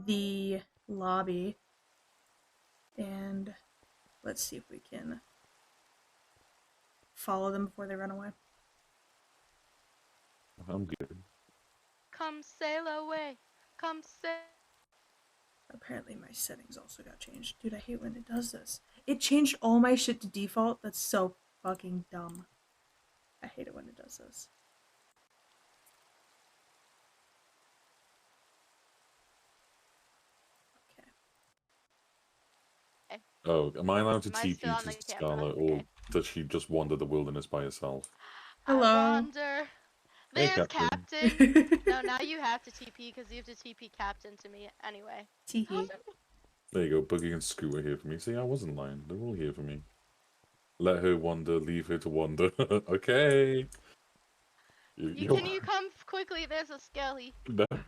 the lobby. And let's see if we can follow them before they run away. I'm good. Come sail away. Come sail. Apparently my settings also got changed. Dude, I hate when it does this. It changed all my shit to default. That's so fucking dumb. I hate it when it does this. Okay. Oh, am I allowed to Am I still TP on to the camera? Scarlet, Okay. or does she just wander the wilderness by herself? Hello. I wonder. Hey, There's Captain. Captain. No, now you have to TP because you have to TP Captain to me anyway. Teehee. There you go, Buggy and Scoot are here for me. See, I wasn't lying. They're all here for me. Let her wander, leave her to wander. Okay. Can you come quickly? There's a skelly.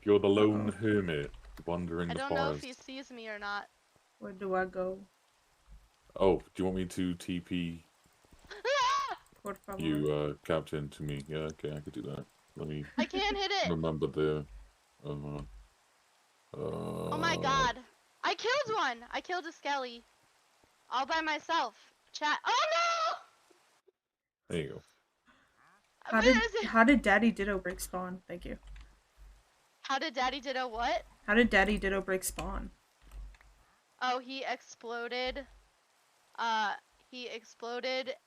You're the lone hermit wandering I the don't know if forest. he sees me or not. Where do I go? Oh, do you want me to TP Por favor. you, Captain, to me? Yeah, okay, I could do that. Let me I can't hit it. remember the... Oh my god. I killed one. I killed a skelly. All by myself. Chat. Oh no! There you go. How did Daddy Ditto break spawn? Thank you. How did Daddy Ditto what? How did Daddy Ditto break spawn? Oh, he exploded. He exploded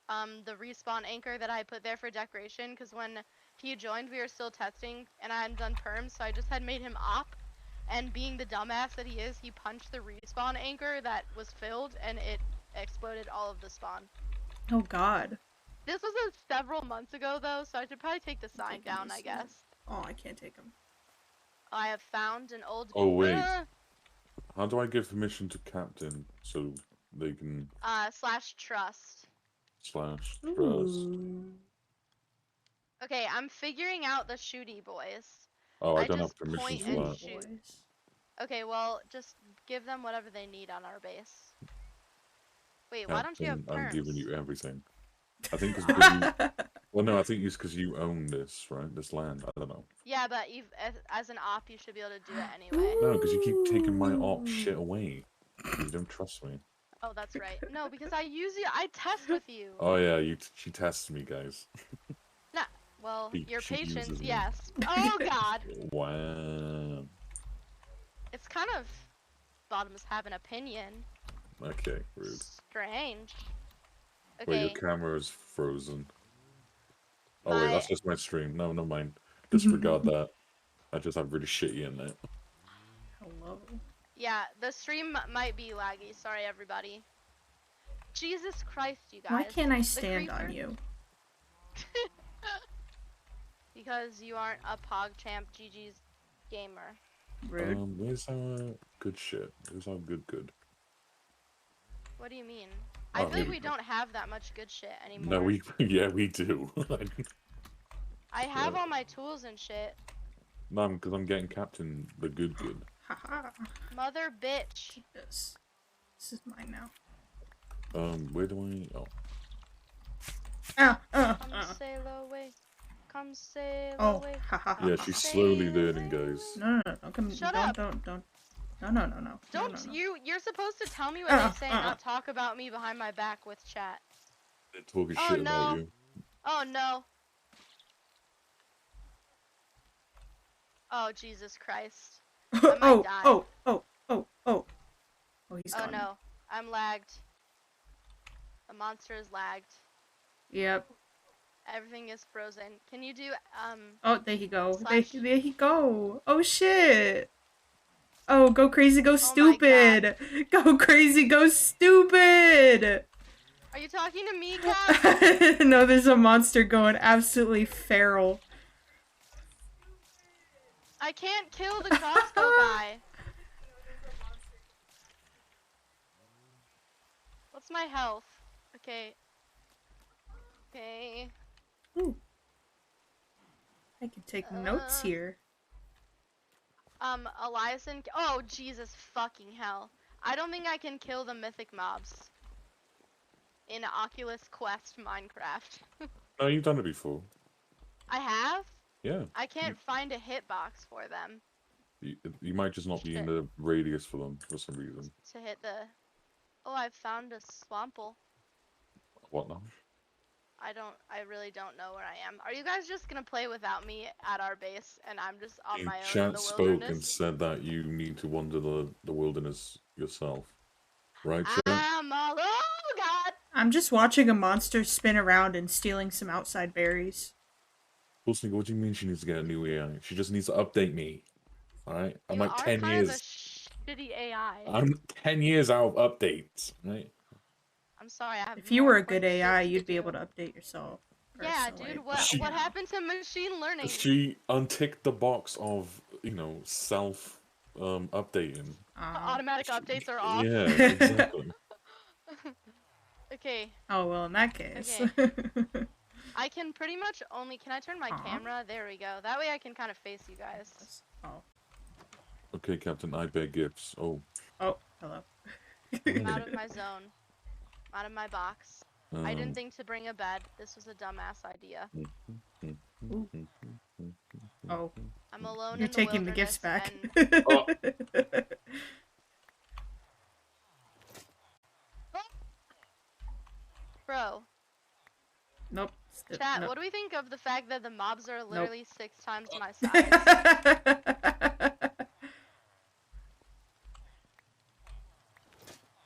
the respawn anchor that I put there for decoration, because when he joined we were still testing and I hadn't done perms, so I just had made him op, and being the dumbass that he is, he punched the respawn anchor that was filled and it exploded all of the spawn. Oh god. This was several months ago though, so I should probably take the sign down, I guess. Oh, I can't take him. I have found an old... Oh, wait. How do I give permission to Captain so they can... /trust. /trust. Okay, I'm figuring out the shooty boys. Oh, I don't have just permission point for and that. shoot. Okay, well, just give them whatever they need on our base. Wait, why don't you have perms? I'm giving you everything. I think it's because you... Well, no, I think it's because you own this, right? This land. I don't know. Yeah, but as an op, you should be able to do it anyway. No, because you keep taking my op shit away. You don't trust me. Oh, that's right. No, because I test with you. Oh yeah, she tests me, guys. Nah, well, your She patience, uses me. yes. Oh god. Wow. It's kind of... Bottoms have an opinion. Okay, rude. Strange. Okay. Wait, your camera is frozen. Oh wait, that's just my stream. No, never mind. Disregard that. I just have really shitty internet. Hello. Yeah, the stream might be laggy. Sorry, everybody. Jesus Christ, you guys. Why can't I stand on you? Because you aren't a PogChamp GG's gamer. Rude. Where's our good shit? Where's our good? What do you mean? I feel like we don't have that much good shit anymore. No, yeah, we do. I have all my tools and shit. No, because I'm getting Captain the good. Haha. Mother bitch. Keep this. This is mine now. Where do I... Oh. Come sail away. Come sail away. Haha. Yeah, she's slowly learning, guys. No, come. Shut up. Don't. No. Don't. No. You're supposed to tell me what they say, not talk about me behind my back with chat. They're talking shit about you. Oh no. Oh Jesus Christ. I might die. Oh, he's gone. Oh no. I'm lagged. The monster is lagged. Yep. Everything is frozen. Can you do Oh, there you go. There he go. Oh shit. Oh, go crazy, go stupid. Go crazy, go stupid. Are you talking to me, Cat? No, there's a monster going absolutely feral. I can't kill the crossbow guy. What's my health? Okay. Ooh. I can take notes here. Eliason. Oh, Jesus fucking hell. I don't think I can kill the mythic mobs in Oculus Quest Minecraft. No, you've done it before. I have? Yeah. I can't find a hitbox for them. You might just not be in the radius for them for some reason. To hit the... Oh, I found a swample. What now? I really don't know where I am. Are you guys just gonna play without me at our base, and I'm just on my own in Chat the spoke and wilderness? said that you need to wander the wilderness yourself. Right, Chat? I'm all... Oh, God! I'm just watching a monster spin around and stealing some outside berries. Pulsnigger, what do you mean she needs to get a new AI? She just needs to update me. Alright? I'm You like are 10 kind years. of a shitty AI. I'm 10 years out of updates, right? I'm sorry, I have If you more were a good important shit AI, to you'd be do. able to update yourself. Yeah, Personally, dude, but, what happened to machine learning? She unticked the box of, self updating. Automatic updates are off. Yeah, exactly. Okay. Oh, well, in that case. Okay. I can pretty much only... Can I turn my Aw. camera? There we go. That way I can kind of face you guys. Oh. Okay, Captain, I bear gifts. Oh. Oh, hello. I'm out of my zone. I'm out of my box. I didn't think to bring a bed. This was a dumbass idea. Oh. I'm alone You're in the taking the gifts wilderness back. Oh. Bro. Nope. Chat, Nope. what do we think of the fact that the mobs are literally 6 times my size?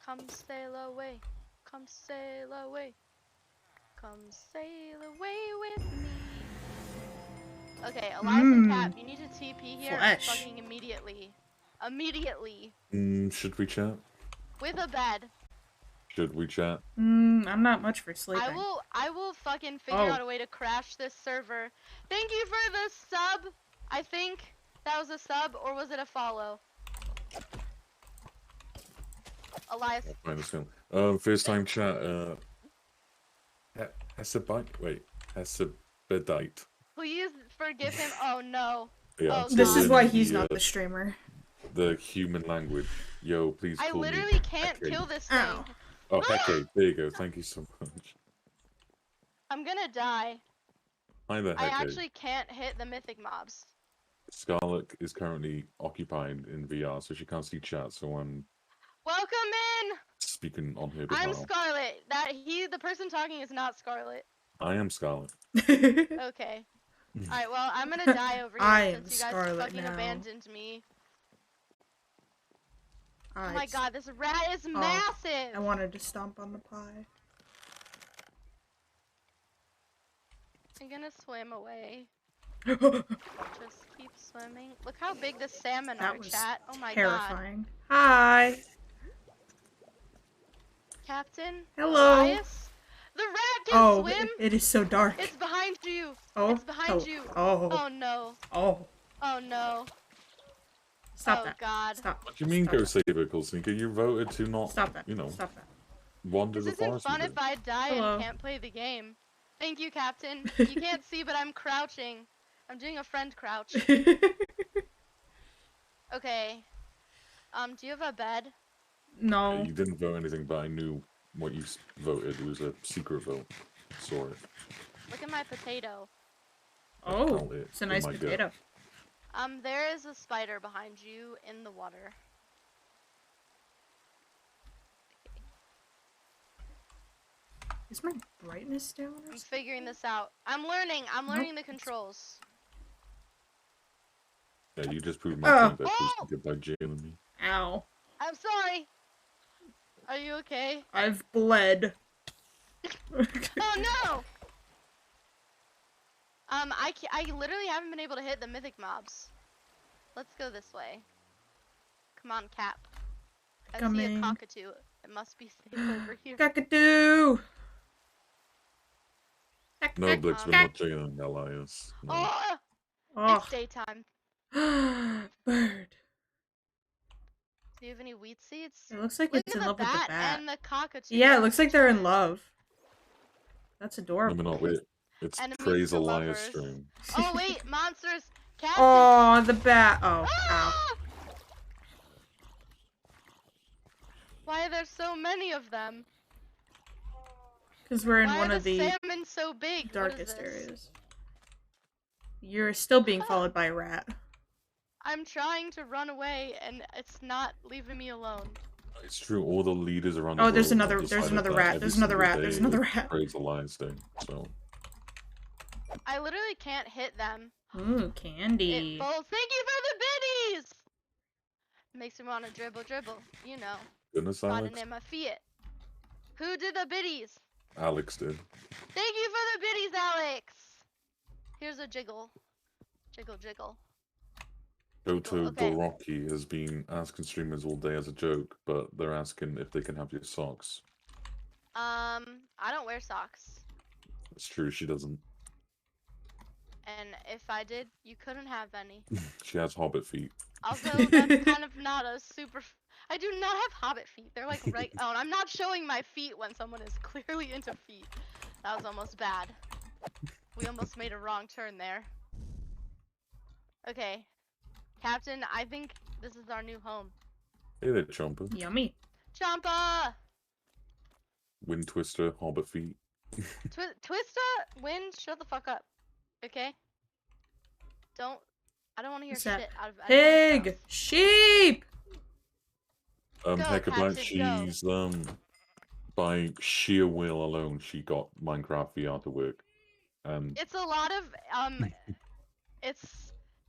Come sail away. Come sail away. Come sail away with me. Okay, Elias and Cap, you need to TP here fucking immediately. Immediately. Should we chat? With a bed. Should we chat? I'm not much for sleeping. I will fucking figure out a way to crash this server. Thank you for the sub. I think that was a sub, or was it a follow? Elias. I understand. First time chat, Hesabedite. Please forgive him. Oh no. Yeah, Oh, this God. is why he's not the streamer. The human language. Yo, please call me. I literally can't Hecate. kill this thing. Ow. Oh, Hecate. There you go. Thank you so much. I'm gonna die. Hi there, Hecate. I actually can't hit the mythic mobs. Scarlet is currently occupied in VR, so she can't see chat, so I'm Welcome in! speaking on her behalf. I'm Scarlet. The person talking is not Scarlet. I am Scarlet. Okay. Alright, well, I'm gonna die over here since you guys Scarlet fucking now. abandoned me. Oh my god, this rat is massive! I wanted to stomp on the pie. I'm gonna swim away. Just keep swimming. Look how big the salmon are, chat. Oh my terrifying. god. Hi. Captain? Hello. Elias? The rat can swim? It is so dark. It's behind you. Oh. It's behind you. Oh. Oh no. Oh. Oh no. Stop that. God. Stop. What do you mean Stop go that. save it, Sneaker? You voted to not, Stop that. Stop that. Wander This the isn't forest. fun if I die Hello. and can't play the game. Thank you, Captain. You can't see, but I'm crouching. I'm doing a friend crouch. Okay. Do you have a bed? No. You didn't vote anything, but I knew what you voted. It was a secret vote. Saw it. Look at my potato. Oh, it's a nice potato. There is a spider behind you in the water. Is my brightness down? I'm figuring this out. I'm learning the controls. Yeah, you just proved my point there, Oh! Sneaker, by jailing me. Ow. I'm sorry. Are you okay? I've bled. Oh no! I literally haven't been able to hit the mythic mobs. Let's go this way. Come on, Cap. I see a cockatoo. It must be safe over here. Cockatoo! No, Blix, we're not jailing Elias. No. It's daytime. Bird. Do you have any wheat seeds? It looks like it's in love with the bat. And the cockatoo. Yeah, it looks like they're in love. That's adorable. No, wait. It's Praise Elias stream. Oh wait, monsters! Captain! Oh, the bat. Oh, ow. Why are there so many of them? Because we're in one of the salmon so big? darkest areas. You're still being followed by a rat. I'm trying to run away and it's not leaving me alone. It's true. All the leaders around the Oh, world there's have another decided that rat. every There's another single rat. day There's another is rat. Praise Alliance Day. So I literally can't hit them. Ooh, candy. It bolts. Thank you for the biddies! Makes me want to dribble. You know. goodness, Got Alex. it in my feet. Who did the biddies? Alex did. Thank you for the biddies, Alex! Here's a jiggle. Jiggle. Goto Okay. Doroki has been asking streamers all day as a joke, but they're asking if they can have your socks. I don't wear socks. It's true, she doesn't. And if I did, you couldn't have any. She has hobbit feet. Also, that's kind of not a super... I do not have hobbit feet. They're like right... Oh, and I'm not showing my feet when someone is clearly into feet. That was almost bad. We almost made a wrong turn there. Okay. Captain, I think this is our new home. Hey there, Chomper. Yummy. Champa! Wind Twister, hobbit feet. Twista, Wind, shut the fuck up. Okay? I don't want to hear What's that? shit out of anyone's Pig! mouth. Sheep! Go, Hecabyte, Captain, go. she's, by sheer will alone, she got Minecraft VR to work. And It's a lot of,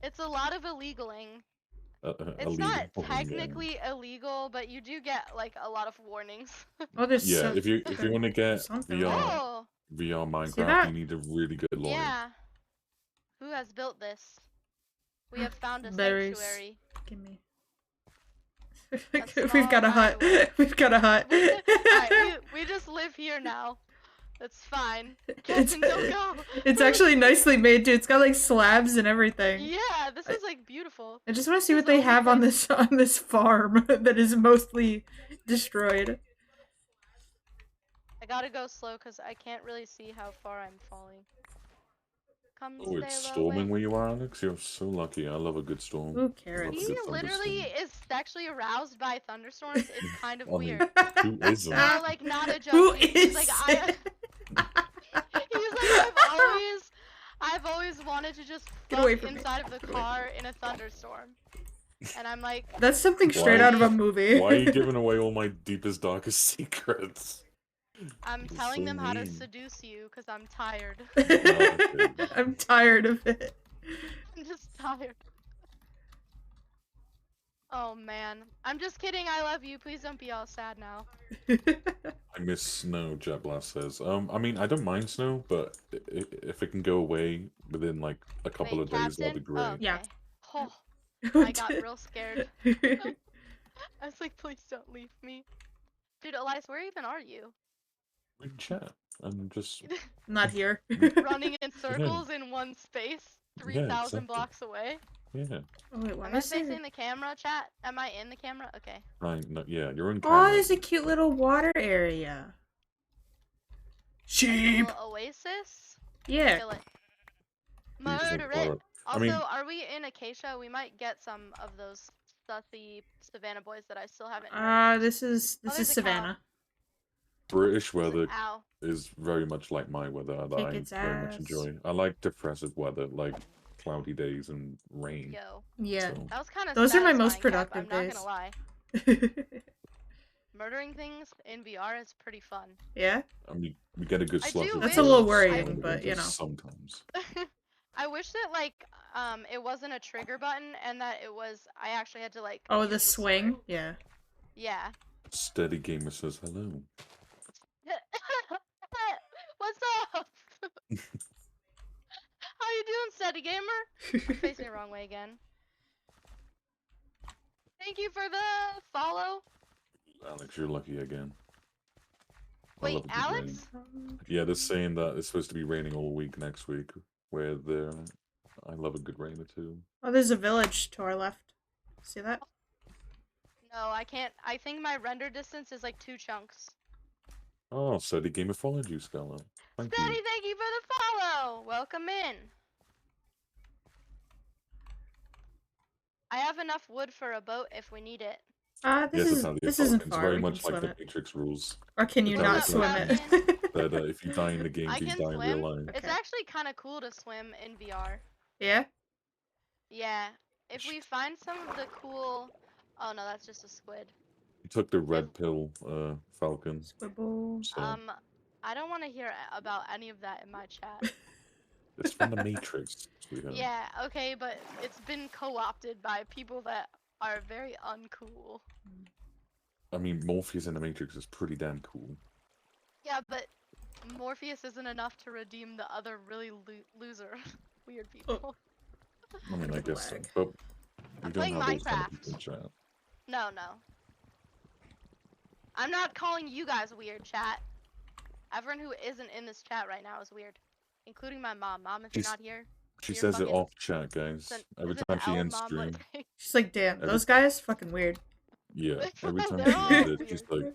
it's a lot of illegaling. It's not illegal. technically illegal, but you do get, like, a lot of warnings. Oh, there's Yeah, some- if you want to get something. VR Oh! Minecraft, that? you need a really good lawyer. Yeah. Who has built this? We have found a Berries. sanctuary. Give me. A We've got a small hut. hideaway. We've got a hut. Alright, we just live here now. That's fine. It's, Captain, don't go! it's actually nicely made too. It's got like slabs and everything. Yeah, this is like beautiful. I just want to see This what they is the have only on this farm that is mostly destroyed. I gotta go slow because I can't really see how far I'm falling. Come Oh, it's stay storming low. where you are, Alex? You're so lucky. I love a good storm. Ooh, I love carrots. a He good literally thunderstorm. is actually aroused by thunderstorms. It's kind of I mean, weird. who isn't? No, like not a joke. Who He's is like it? he's like I've always wanted to just Get away fuck from me. inside of the car in a thunderstorm. And I'm like, That's something straight Why- out of a movie. Why are you giving away all my deepest, darkest secrets? I'm You're telling so them how to mean. seduce you because I'm tired. I'm tired of it. I'm just tired. Oh man. I'm just kidding, I love you. Please don't be all sad now. I miss snow, Jet Blast says. I mean, I don't mind snow, but if it can go away within like a couple Wait, of days, that'd be Captain? great. Oh, okay. Yeah. Oh, I got real scared. I was like, please don't leave me. Dude, Elias, where even are you? We can chat. I'm just Not here. Running in circles in one space, 3,000 exactly. blocks away? yeah. Oh wait, why Am am I I saying? facing the camera, chat? Am I in the camera? Okay. No, yeah, you're in Oh, camera. there's a cute little water area. Like a Sheep. little oasis? Yeah. Kill it. Please don't Murder follow it! it. I Also, mean- are we in Acacia? We might get some of those stuffy savannah boys that I still haven't This is there's a cow. Savannah. British weather Ow. is very much like my weather that Kick I its very much ass. enjoy. I like depressive weather, like cloudy days and rain. Yo. Yeah. So, That was kind of Those are my most productive productive days. I'm not days. gonna lie. Murdering things in VR is pretty fun. Yeah. I mean, we get a good I slug. do of That's a little bullets worrying, out of but, it you know. Sometimes. I wish that like it wasn't a trigger button and that it was I actually had to like Oh, use the swing. sword. Yeah. Yeah. Steady Gamer says hello. What's up? How you doing, steady gamer? I'm facing the wrong way again. Thank you for the follow. Alex, you're lucky again. I Wait, love a good Alex? rain. Yeah, they're saying that it's supposed to be raining all week next week. Where they're, I love a good rain or two. Oh, there's a village to our left. See that? No, I can't. I think my render distance is like 2 chunks. Oh, Steady Gamer followed you, Stella. Thank Steady, you. thank you for the follow. Welcome in. I have enough wood for a boat if we need it. This isn't It's far. very We can much like swim the it. Matrix rules. Or can you It's not not swim mountain. it? That if you die in the game, I you can die in real swim. life. It's Okay. actually kind of cool to swim in VR. Yeah. Yeah. if we find some of the cool, oh no, that's just a squid. You took the red pill, Falcon. Squibble. So I don't want to hear about any of that in my chat. it's from the Matrix, sweetheart. Yeah, okay, but it's been co-opted by people that are very uncool. I mean, Morpheus in the Matrix is pretty damn cool. Yeah, but Morpheus isn't enough to redeem the other really loser weird people. I mean, I guess so. Lag. But we I'm don't playing have those kind of Minecraft. people in chat. No. I'm not calling you guys weird, chat. Everyone who isn't in this chat right now is weird. Including my mom. Mom, if you're not here. She you're says it fucking- off chat, guys. Every is it time she L, ends Mom, stream. like- She's like, damn, those guys fucking weird. Yeah, every time They're she all ends it, she's weird. like,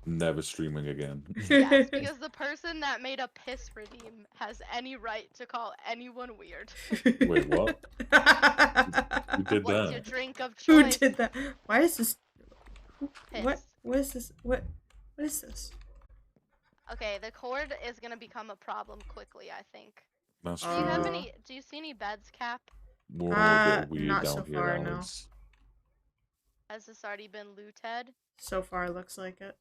never streaming again. Yes, because the person that made a piss redeem has any right to call anyone weird. Wait, what? Who did What's your that? drink of Who choice? did that? Why is this? Piss. What is this? What is this? Okay, the cord is gonna become a problem quickly, I think. That's Do you have true. any? Do you see any beds, Cap? We're all a bit weird not down so here, far, no. Alice. Has this already been looted? So far, looks like it.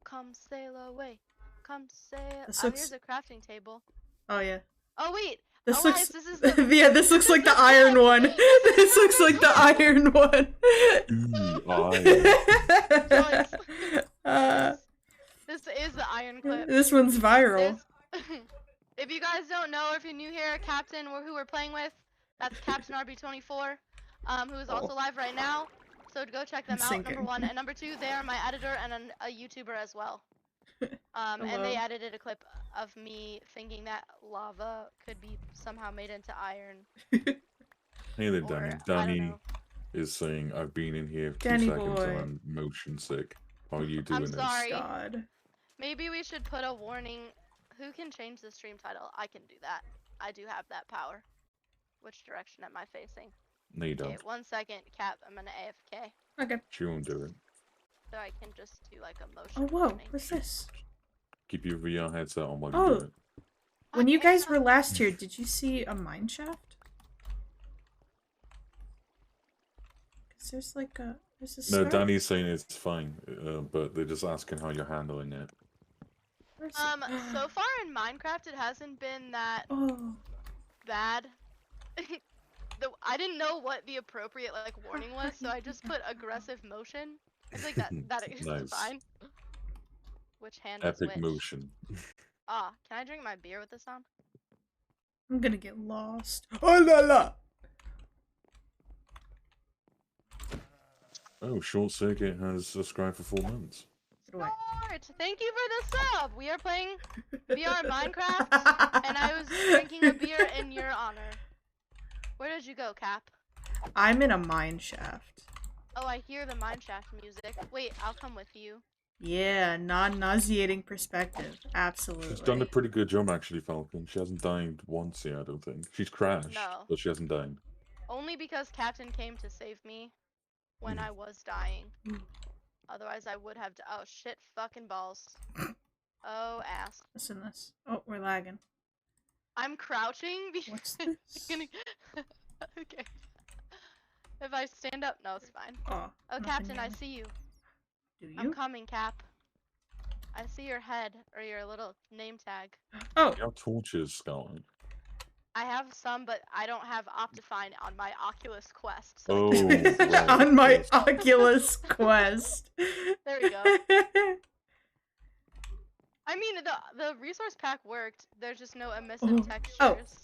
Come sail away. Come sail. This Oh, looks- here's a crafting table. Oh yeah. Oh wait. This Elias, looks. this is the. Yeah, this looks like the iron one. This looks like the iron one. Ooh, iron. This is the iron clip. This one's viral. If you guys don't know, or if you're new here, Captain, or who we're playing with, that's Captain RB24, who is also live right now. So go check them I'm out. sinking. Number one, and number two, they are my editor and a YouTuber as well. And they Hello. edited a clip of me thinking that lava could be somehow made into iron. Hey there, Or, Danny. I don't Danny know. is saying, I've been in here 2 Danny seconds boy. and I'm motion sick. How are you doing I'm this? sorry. God. Maybe we should put a warning. Who can change the stream title? I can do that. I do have that power. Which direction am I facing? No, you Okay, don't. 1 second, Cap. I'm gonna AFK. Okay. She won't do it. So I can just do like a motion. Oh whoa, warning. what's this? Keep your VR headset on while you Oh. do it. When you Okay, guys were last here, did you see a mine shaft? 'Cause there's like a there's a No, scar. Danny's saying it's fine, but they're just asking how you're handling it. Where's it? So far in Minecraft, it hasn't been that Oh. bad. I didn't know what the appropriate like warning was, so I just put aggressive motion. I think that is Nice. fine. Which hand is Epic which? motion. Ah, can I drink my beer with this on? I'm gonna get lost. Oh la la! Oh, Short Circuit has subscribed for 4 months. Get away. Short, thank you for the sub. We are playing VR Minecraft, and I was drinking a beer in your honor. Where did you go, Cap? I'm in a mine shaft. Oh, I hear the mineshaft music. Wait, I'll come with you. Yeah, non-nauseating perspective. Absolutely. She's done a pretty good job, actually, Falcon. She hasn't died once yet, I don't think. She's crashed, No. but she hasn't died. Only because Captain came to save me when I was dying. Otherwise, I would have. Oh shit! Fucking balls. Oh ass. Listen to this. Oh, we're lagging. I'm crouching What's because. this? Okay. If I stand up, no, it's fine. Oh, Oh, nothing Captain, I yet. see you. Do you? I'm coming, Cap. I see your head or your little name tag. Oh, You have torches, Scotland. I have some, but I don't have Optifine on my Oculus Quest. So I Oh, can't- right, on my yes. Oculus Quest. There we go. I mean, the resource pack worked. There's just no emissive textures.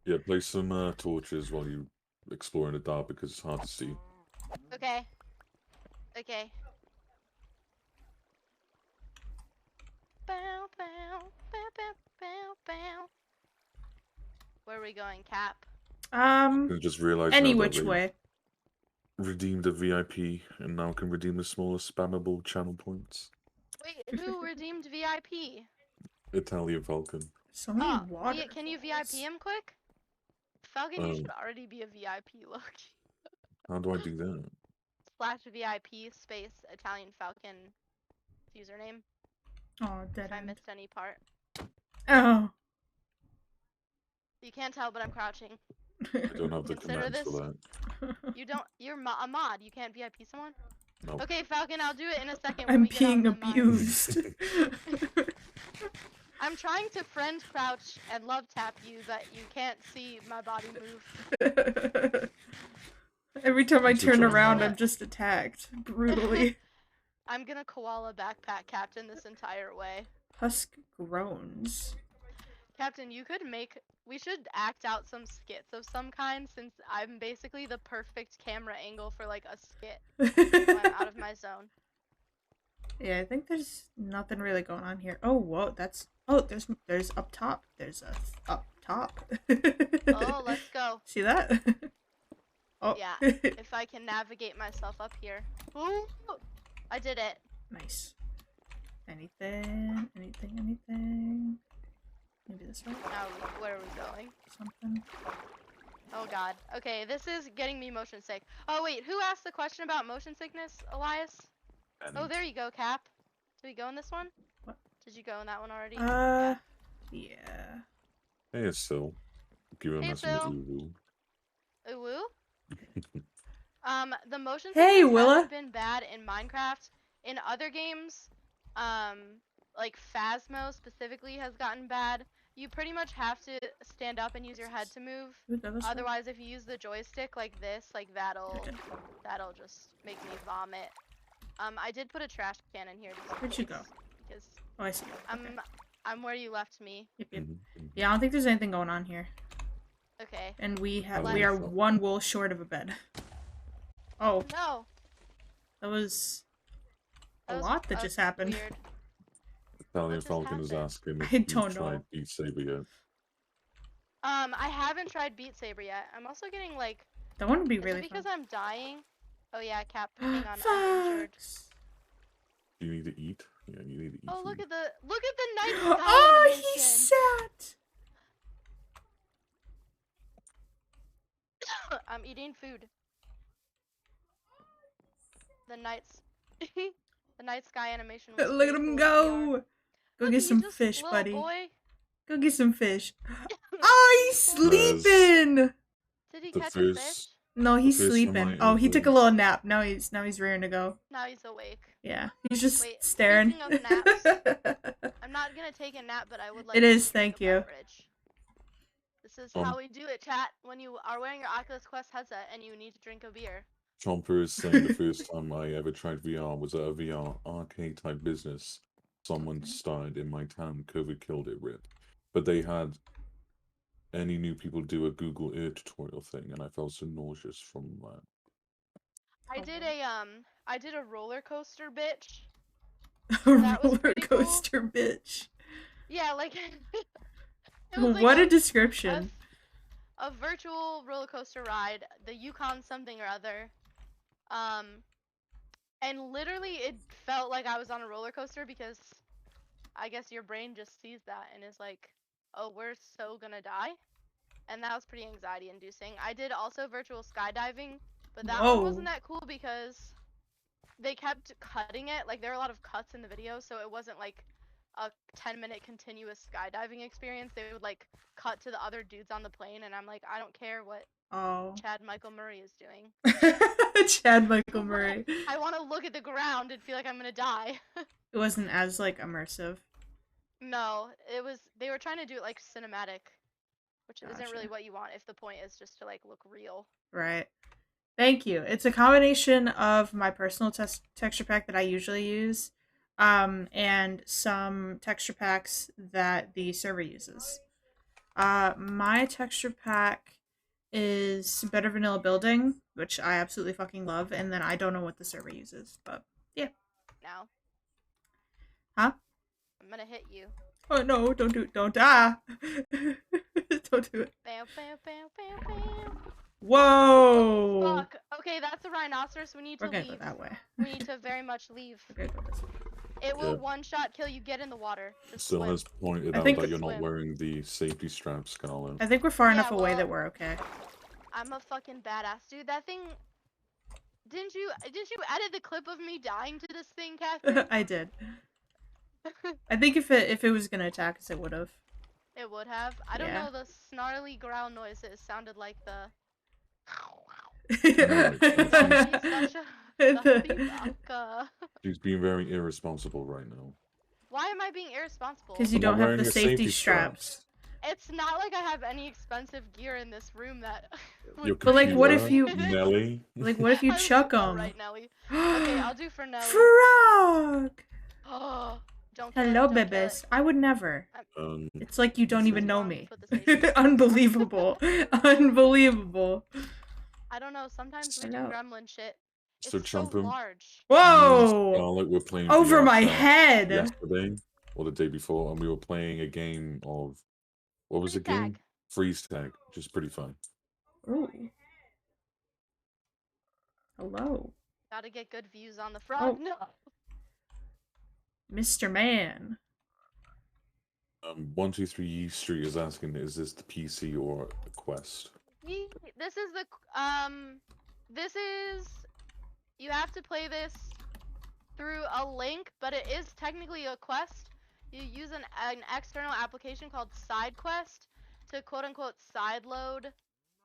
Yeah, place some torches while you explore in the dark because it's hard to see. Okay. Okay. Bow, bow, bow, bow, bow, bow. Where are we going, Cap? I just realized Any now that which they way. redeemed a VIP and now can redeem the smallest spammable channel points. Wait, who redeemed VIP? Italian Falcon. So many Oh, water. can you VIP him quick? Falcon, you should Um, already be a VIP, look. How do I do that? Slash VIP space Italian Falcon username. Oh, dead If I end. missed any part. Oh. You can't tell, but I'm crouching. I don't have the Consider commands this. for that. You don't. You're a mod. You can't VIP someone. No. Okay, Falcon. I'll do it in a second when I'm we get out being of the mine. abused. I'm trying to friend crouch and love tap you, but you can't see my body move. Every time I Thanks for turn trying around, hard. I'm just attacked brutally. I'm gonna koala backpack captain this entire way. Husk groans. Captain, you could make. We should act out some skits of some kind, since I'm basically the perfect camera angle for like a skit when I'm out of my zone. Yeah, I think there's nothing really going on here. Oh, whoa, that's... Oh, there's up top. There's a up top. Oh, let's go. See that? Oh. Yeah, if I can navigate myself up here. Ooh, I did it. Nice. Anything? Maybe this way? Now, where are we going? Something. Oh god. Okay, this is getting me motion sick. Oh wait, who asked the question about motion sickness, Elias? And Oh, there you go, Cap. Did we go in this one? What? Did you go in that one already? Yeah. hey, it's Sil. Giving Hey, us an Sil. ooh. Ooh woo? The motion Hey, sickness Willa. hasn't been bad in Minecraft. In other games, like Phasmo specifically has gotten bad. You pretty much have to stand up and use your head to move. Should we go this way? Otherwise, if you use the joystick like this, like that'll just make me vomit. I did put a trash can in here. Just Where'd you in case, go? Because Oh, I see. Okay. I'm where you left me. Yep, yep. Mhm. Yeah, I don't think there's anything going on here. Okay. And we Oh, are so- one wool short of a bed. Oh, No. that was a That was, lot that just happened. Weird. Italian just Falcon is happened? asking if I you've don't know. tried Beat Saber yet. I haven't tried Beat Saber yet. I'm also getting like. That one would be Is really it because fun. I'm dying? Oh yeah, Cap. Hang on, I'm injured. Facts. Do you need to eat? Yeah, you need to eat. Oh look food. at the night sky Oh, animation. he sat. I'm eating food. The nights. The night sky animation was Look at pretty him cool in VR. go. Go Look, get he some just- fish, little buddy. Boy. Go get some fish. Oh, he's sleeping. Did he The catch a fish? first- No, he's fish on sleeping. my Oh, he took a influence. little nap. Now he's rearing to go. Now he's awake. Yeah, he's just Wait, staring. speaking of naps, I'm not gonna take a nap, but I would like It to is, drink thank a you. beverage. This is how we do it, chat. When you are wearing your Oculus Quest headset and you need to drink a beer. Chomper is saying the first time I ever tried VR was at a VR arcade type business. Someone started in my town. COVID killed it, rip. But they had any new people do a Google Earth tutorial thing, and I felt so nauseous from that. I did a roller coaster, bitch. A That was roller pretty cool. coaster, bitch. Yeah, like. It was like What a description. a virtual roller coaster ride, the Yukon something or other. And literally it felt like I was on a roller coaster because I guess your brain just sees that and is like, oh, we're so gonna die. And that was pretty anxiety inducing. I did also virtual skydiving, but that one wasn't Whoa. that cool because they kept cutting it. Like there were a lot of cuts in the video, so it wasn't like a 10-minute continuous skydiving experience. They would like cut to the other dudes on the plane, and I'm like, I don't care what Oh. Chad Michael Murray is doing. Chad Michael Murray. I want to look at the ground and feel like I'm gonna die. It wasn't as like immersive. No, they were trying to do it like cinematic, which isn't really Gotcha. what you want if the point is just to like look real. Right. Thank you. It's a combination of my personal texture pack that I usually use, and some texture packs that the server uses. My texture pack is Better Vanilla Building, which I absolutely fucking love, and then I don't know what the server uses, but yeah. Now. Huh? I'm gonna hit you. Oh no, don't do it. Don't die. Don't do it. Bam, bam, bam, bam, bam. Whoa! Fuck. Okay, that's a rhinoceros. We need to We're gonna leave. go that way. We need to very much leave. We're gonna go this way. It will Yeah. one-shot kill you. Get in the water. Just Still swim. has pointed I out think- that you're not Swim. wearing the safety straps, Scarlet. I think we're far Yeah, enough away well- that we're okay. I'm a fucking badass, dude. That thing. Didn't you edit the clip of me dying to this thing, Catherine? I did. I think if it was gonna attack us, it would have. It would have. I don't Yeah. know, the snarly growl noises sounded like the. Right. She's such a stuffy Because baka. She's being very irresponsible right now. Why am I being irresponsible? you For not don't have wearing the your safety straps. It's not like I have any expensive gear in this room that. Your But, like, what if computer, you- Nelly. Like, what if you I chuck love them? Right, Nelly. Okay, I'll do for Nelly. Frog! Oh, don't kill Hello, it. Don't kill it. bebes. I would never. Um, It's like you don't This even is know wrong to me. put the safety straps on. Unbelievable. Unbelievable. I don't know. Sometimes we do Hello. gremlin shit. so It's so Chumpum, large. me and Whoa! Scarlett were playing Over VR my chat head! yesterday or the day before, and we were playing a game of what was the Freeze game? tag. Freeze tag, which is pretty fun. Ooh. Hello. Gotta get good views on the frog. Oh. No. Mr. Man. 123 E Street is asking, is this the PC or a Quest? This is the This is. You have to play this through a link, but it is technically a quest. You use an external application called SideQuest to quote-unquote sideload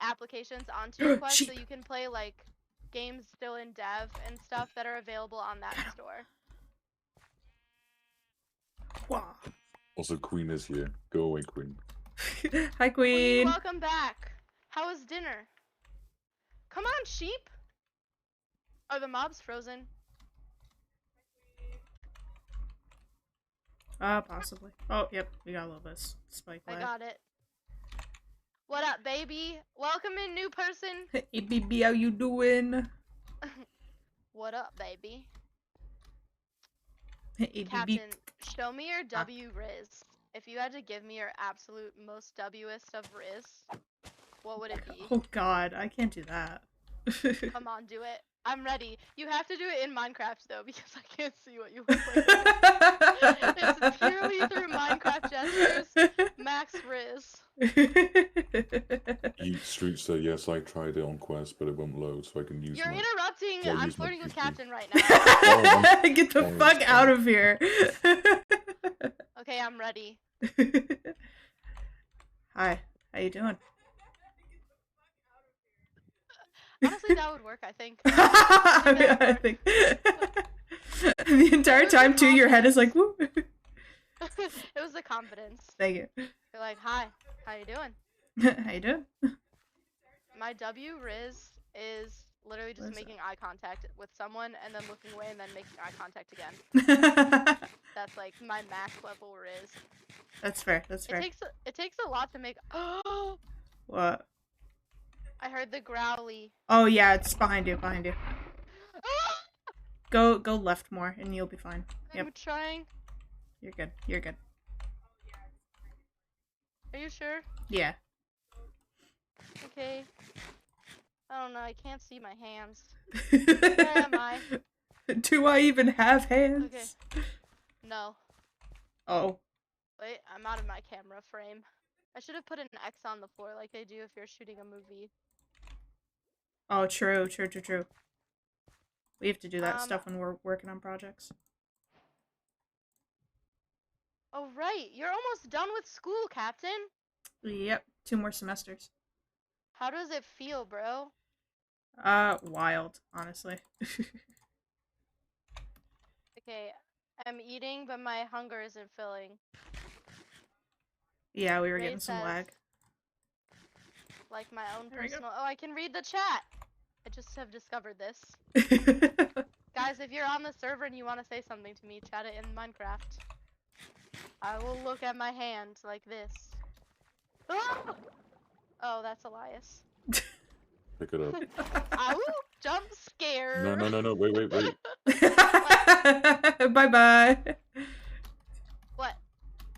applications onto your quest, so you can play like games still in dev and stuff that are available on that store. Wow. Also, Queen is here. Go away, Queen. Hi, Queen. Welcome back. How was dinner? Come on, sheep. Are the mobs frozen? Possibly. Oh, yep. We got a little bit of spike lag. I got it. What up, baby? Welcome in, new person. Hey, baby, how you doing? What up, baby? Hey, Captain, baby. show me your W Riz. If you had to give me your absolute most Wist of Riz, what would it be? Oh god, I can't do that. Come on, do it. I'm ready. You have to do it in Minecraft though, because I can't see what you look like. It's purely through Minecraft gestures. Max Riz. E Street said, yes, I tried it on Quest, but it won't load, so I can use You're my... interrupting. I'll I'm use my flirting with PC. Captain right now. Get the fuck out of here. Okay, I'm ready. Hi, how you doing? Honestly, that would work, I think. I think the entire time too, your head is like, woo. It was the confidence. Thank you. You're like, hi, how you doing? How you doing? My W Riz is literally just making eye contact with someone and then looking away and then making eye contact again. That's like my max level Riz. That's fair. That's fair. It takes a lot to make. Oh! What? I heard the growly. Oh yeah, it's behind you. Behind you. Go left more, and you'll be fine. Yep. I'm trying. You're good. You're good. Are you sure? Yeah. Okay. I don't know. I can't see my hands. Where am I? Do I even have hands? Okay. No. Oh. Wait, I'm out of my camera frame. I should have put an X on the floor like they do if you're shooting a movie. Oh, true. We have to do that stuff when we're working on projects. Oh, right. You're almost done with school, Captain. Yep. 2 more semesters. How does it feel, bro? Wild, honestly. Okay, I'm eating, but my hunger isn't filling. Yeah, we were Ray getting some says, lag. Like my own There we go. personal. Oh, I can read the chat. I just have discovered this. Guys, if you're on the server and you want to say something to me, chat it in Minecraft. I will look at my hands like this. Ah! Oh, that's Elias. Pick it up. Ow! Jump scare. No, wait. Bye-bye. What?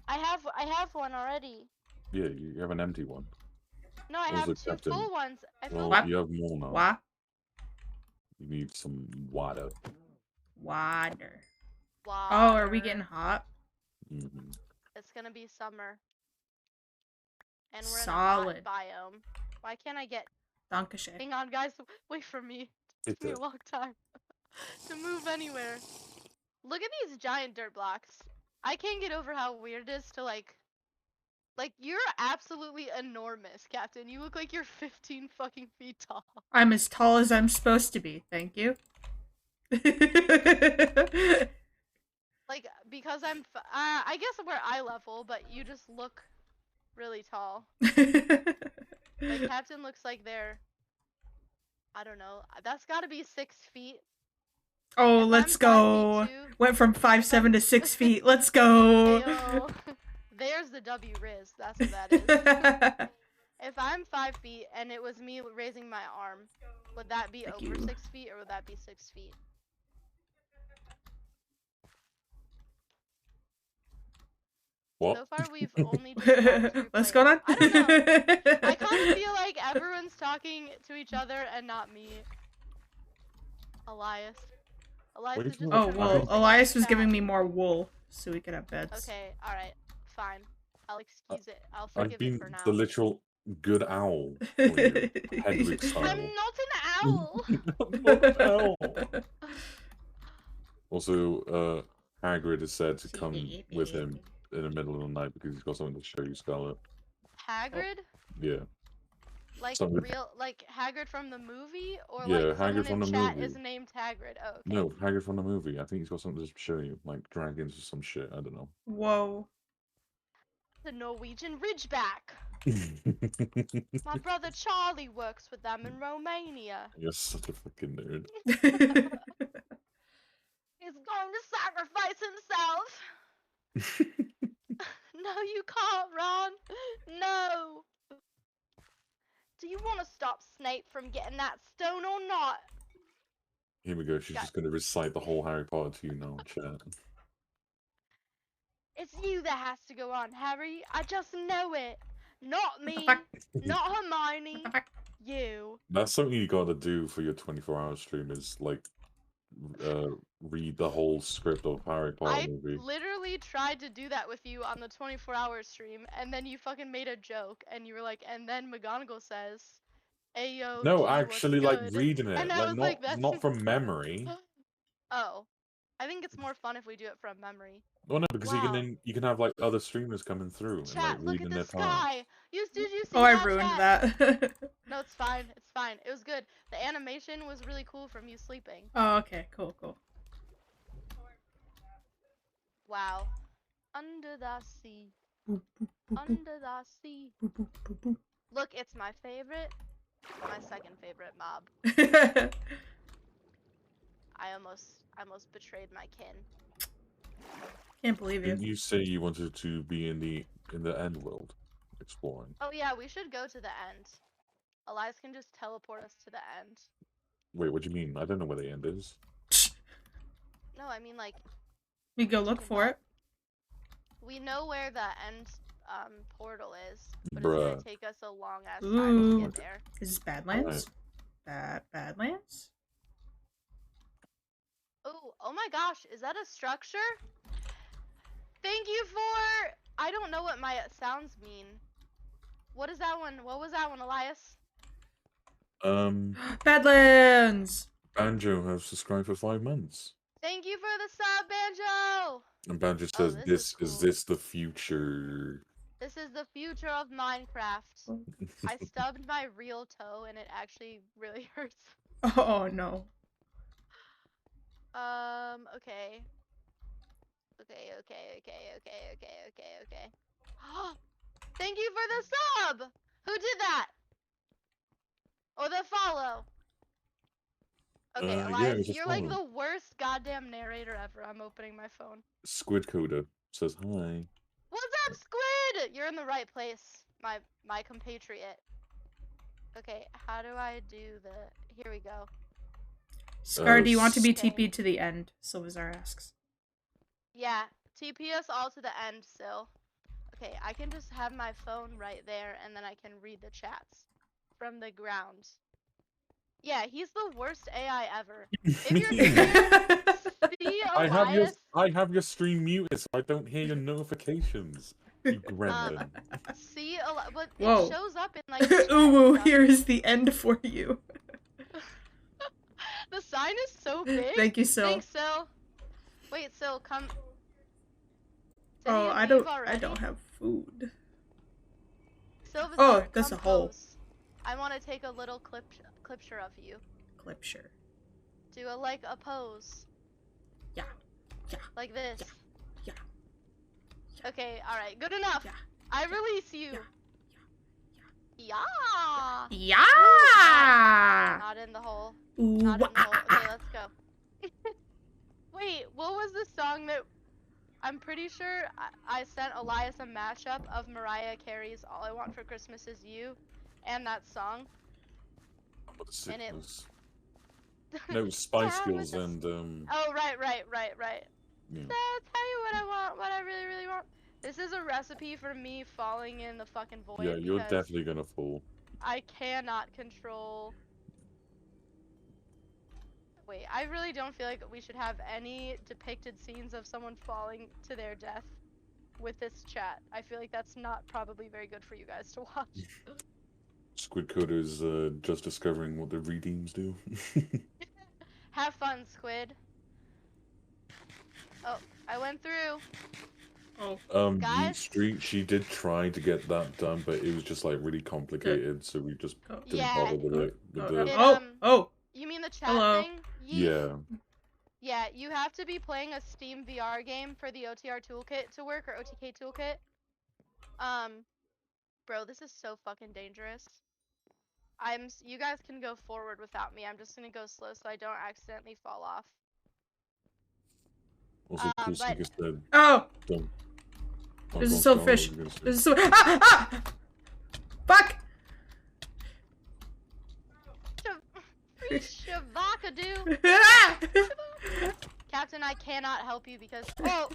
I have one already. Yeah, you have an empty one. No, I What was have it, 2 Captain? full ones. I Well, filled What? you have more now. What? You need some water. Water. water. Oh, are we getting hot? Mm-hmm. It's gonna be summer. And we're Solid. in a hot biome. Why can't I get... Dankeschön. Hang on, guys. Wait for me. It took me a long time to move anywhere. Look at these giant dirt blocks. I can't get over how weird it is to, like, Like, you're absolutely enormous, Captain. You look like you're 15 fucking feet tall. I'm as tall as I'm supposed to be. Thank you. Like, because I guess we're eye level, but you just look really tall. Like, Captain looks like they're, I don't know, that's gotta be 6 feet. Oh, If let's I'm 5 feet go. 2, Went from if I'm 5'7" to 6 feet. Let's go. Ayo. There's the W Riz, that's what that is. If I'm 5 feet and it was me raising my arm, would that be Thank over you. 6 feet or would that be 6 feet? What? So far, we've only just gone through What's players. going on? I don't know. I kind of feel like everyone's talking to each other and not me. Elias. Elias Wait, is just Oh, kind of well, cursing in Elias the was chat. giving me more wool so we could have beds. Okay, alright. Fine. I'll excuse it. I'll I've forgive it been for now. the literal good owl for you, Hedwig I'm style. not an owl! Not an owl. Also, Hagrid is said to come with him in the middle of the night because he's got something to show you, Scarlet. Hagrid? Yeah. Like Something. real, like Hagrid from the movie? Or Yeah, like Hagrid someone from in the chat movie. is named Hagrid? Oh, okay. No, Hagrid from the movie. I think he's got something to show you, like dragons or some shit. I don't know. Whoa. The Norwegian Ridgeback. My brother Charlie works with them in Romania. You're such a fucking nerd. He's going to sacrifice himself. No, you can't, Ron. No. Do you want to stop Snape from getting that stone or not? Here we go. She's just going to recite the whole Harry Potter to you now, chat. It's you that has to go on, Harry. I just know it. Not me. fuck? Not Hermione. What the fuck? You. That's something you got to do for your 24-hour stream. Is like, read the whole script of Harry Potter I movie. literally tried to do that with you on the 24-hour stream, and then you fucking made a joke, and you were like, and then McGonagall says, "Ayo, No, G, what's actually, like good?" reading it, And I like was like, "That's not from memory. Oh, I think it's more fun if we do it from memory. Well, no, because Wow. you can have like other streamers coming through and like Chat, look reading at their the time. sky. Did you see Oh, I that, ruined chat? that. No, it's fine. It's fine. It was good. The animation was really cool from you sleeping. Oh, okay. Cool, cool. Wow. Under the sea. Boop, boop, boop, boop. Under the sea. Boop, boop, boop, boop. Look, it's my favorite. My second favorite mob. I almost betrayed my kin. Can't believe you. Didn't you say you wanted to be in the end world exploring? Oh yeah, we should go to the end. Elias can just teleport us to the end. Wait, what do you mean? I don't know where the end is. No, I mean like We go look for it. we know where the end portal is, but Bruh. it's gonna take us a long ass time to Ooh. get there. Is this Badlands? Badlands? Oh my gosh, is that a structure? Thank you for I don't know what my sounds mean. What is that one? What was that one, Elias? Badlands! Banjo has subscribed for 5 months. Thank you for the sub, Banjo! And Banjo Oh, says, this is cool. this the future? This is the future of Minecraft. I stubbed my real toe and it actually really hurts. Oh no. Okay. Okay. Thank you for the sub! Who did that? Or the follow? Okay, Yeah, Elias, it was a you're like follow. the worst goddamn narrator ever. I'm opening my phone. Squid Coder says hi. What's up, Squid? You're in the right place, my compatriot. Okay, how do I do the... Here we go. Scar, do you want to be Okay. TP'd to the end? Silvazar asks. Yeah, TP us all to the end, Sil. Okay, I can just have my phone right there, and then I can read the chats from the ground. Yeah, he's the worst AI ever. If you're here, see Elias. I have your stream muted so I don't hear your notifications. You gremlin. See, but Whoa. it shows up in like. The Uwu, here is the end for you. The sign is so big. Thank you, Sil. Thanks, Sil. Wait, Sil, come. Did Oh, he I leave don't already? have food. Silva, Oh, that's a hole. compose. I want to take a little clipture of you. Clipture. Do a pose. Yeah. Yeah. Like this. Yeah. Okay, alright, good enough. Yeah. I release you. Yeah. Yeah. Yeah. Not in the hole. Ooh, Not in the hole. Okay, let's go. Wait, what was the song that I'm pretty sure I sent Elias a mashup of Mariah Carey's All I Want for Christmas Is You and that song? What the And it sickness. No, Spice Down with Girls the and Oh, right. yeah. So I'll tell you what I want, what I really, really want. This is a recipe for me falling in the fucking void Yeah, you're because definitely gonna fall. I cannot control. Wait, I really don't feel like we should have any depicted scenes of someone falling to their death with this chat. I feel like that's not probably very good for you guys to watch. Squid Coders just discovering what the redeems do. Have fun, Squid. Oh, I went through. Oh. Yeet Guys? Street, she did try to get that done, but it was just like really complicated, so we just Go. didn't Yeah. bother with it. With the... Oh. You mean the chat Hello. thing? Yeah. Yeah, you have to be playing a Steam VR game for the OTR toolkit to work, or OTK toolkit. Bro, this is so fucking dangerous. You guys can go forward without me. I'm just gonna go slow so I don't accidentally fall off. Also, cool Seeker said, Oh. don't There's a go Scarlet, silverfish. I was gonna say. There's a Ah! Fuck! Shavakadu! Captain, I cannot help you because. Oh!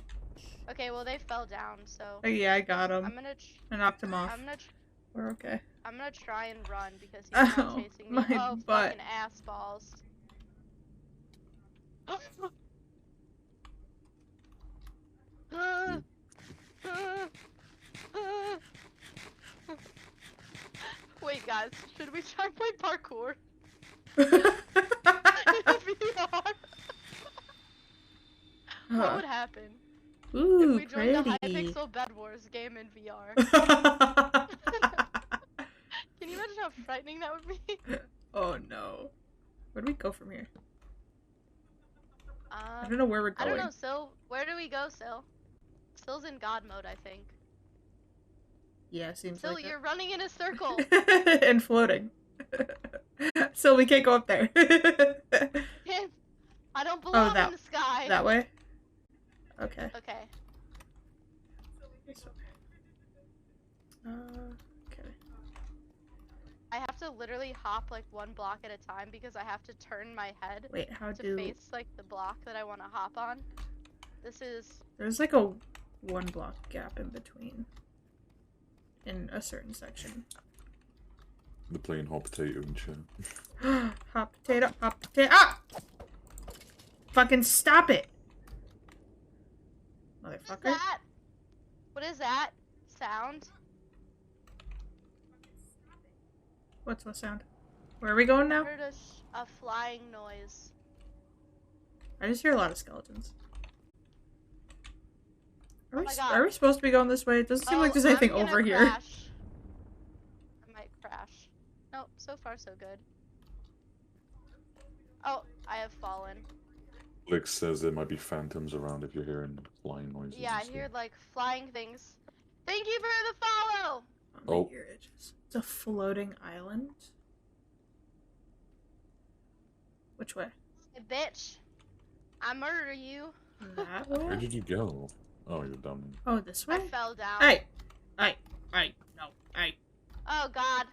Okay, well, they fell down, so. Oh, yeah, I got him. I'm gonna. I knocked him off. I'm gonna. We're okay. I'm gonna try and run because he's not Ow, chasing me. my Oh, butt. fucking ass balls. Wait, guys, should we try and play parkour? VR? What would happen Ooh, if we joined the pretty. Hypixel Bed Wars game in VR? Can you imagine how frightening that would be? Oh no. Where do we go from here? I don't I know where we're I going. don't know, Sil. Where do we go, Sil? Sil's in God mode, I think. Yeah, seems Sil, like you're running in a circle. it. And floating. So we can't go up there. I don't belong that- in the sky. That way? Okay. Okay. Okay. I have to literally hop like one block at a time because I have to turn my head Wait, how to do... face like the block that I want to hop on. This is There's like a 1 block gap in between. In a certain section. The plain hot potato and shit. Hot potato, hot potato. Ah! Fucking stop it! What is Motherfucker. that? What is that sound? What's what sound? Where are we going I now? heard a flying noise. I just hear a lot of skeletons. Oh my God. Are we supposed to be going this way? It doesn't seem like there's anything I'm gonna over here. crash. I might crash. Nope, so far so good. Oh, I have fallen. Blix says there might be phantoms around if you're hearing flying noises. Yeah, I and hear stuff. like flying things. Thank you for the follow! Oh, my ear itches. It's a floating island. Which way? Hey, bitch. I murder you. That Where way? did you go? Oh, you're down there. Oh, this I way? fell down. Hey! No, hey. Oh God.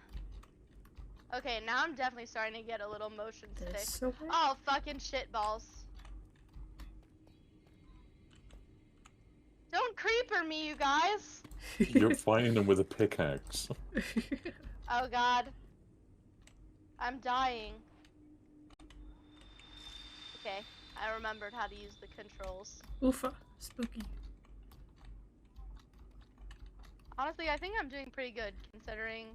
Okay, now I'm definitely starting to get a little motion sick. This way? Oh, fucking shit balls. Don't creeper me, you guys. You're fighting them with a pickaxe. Oh God. I'm dying. Okay, I remembered how to use the controls. Oofa. Spooky. Honestly, I think I'm doing pretty good considering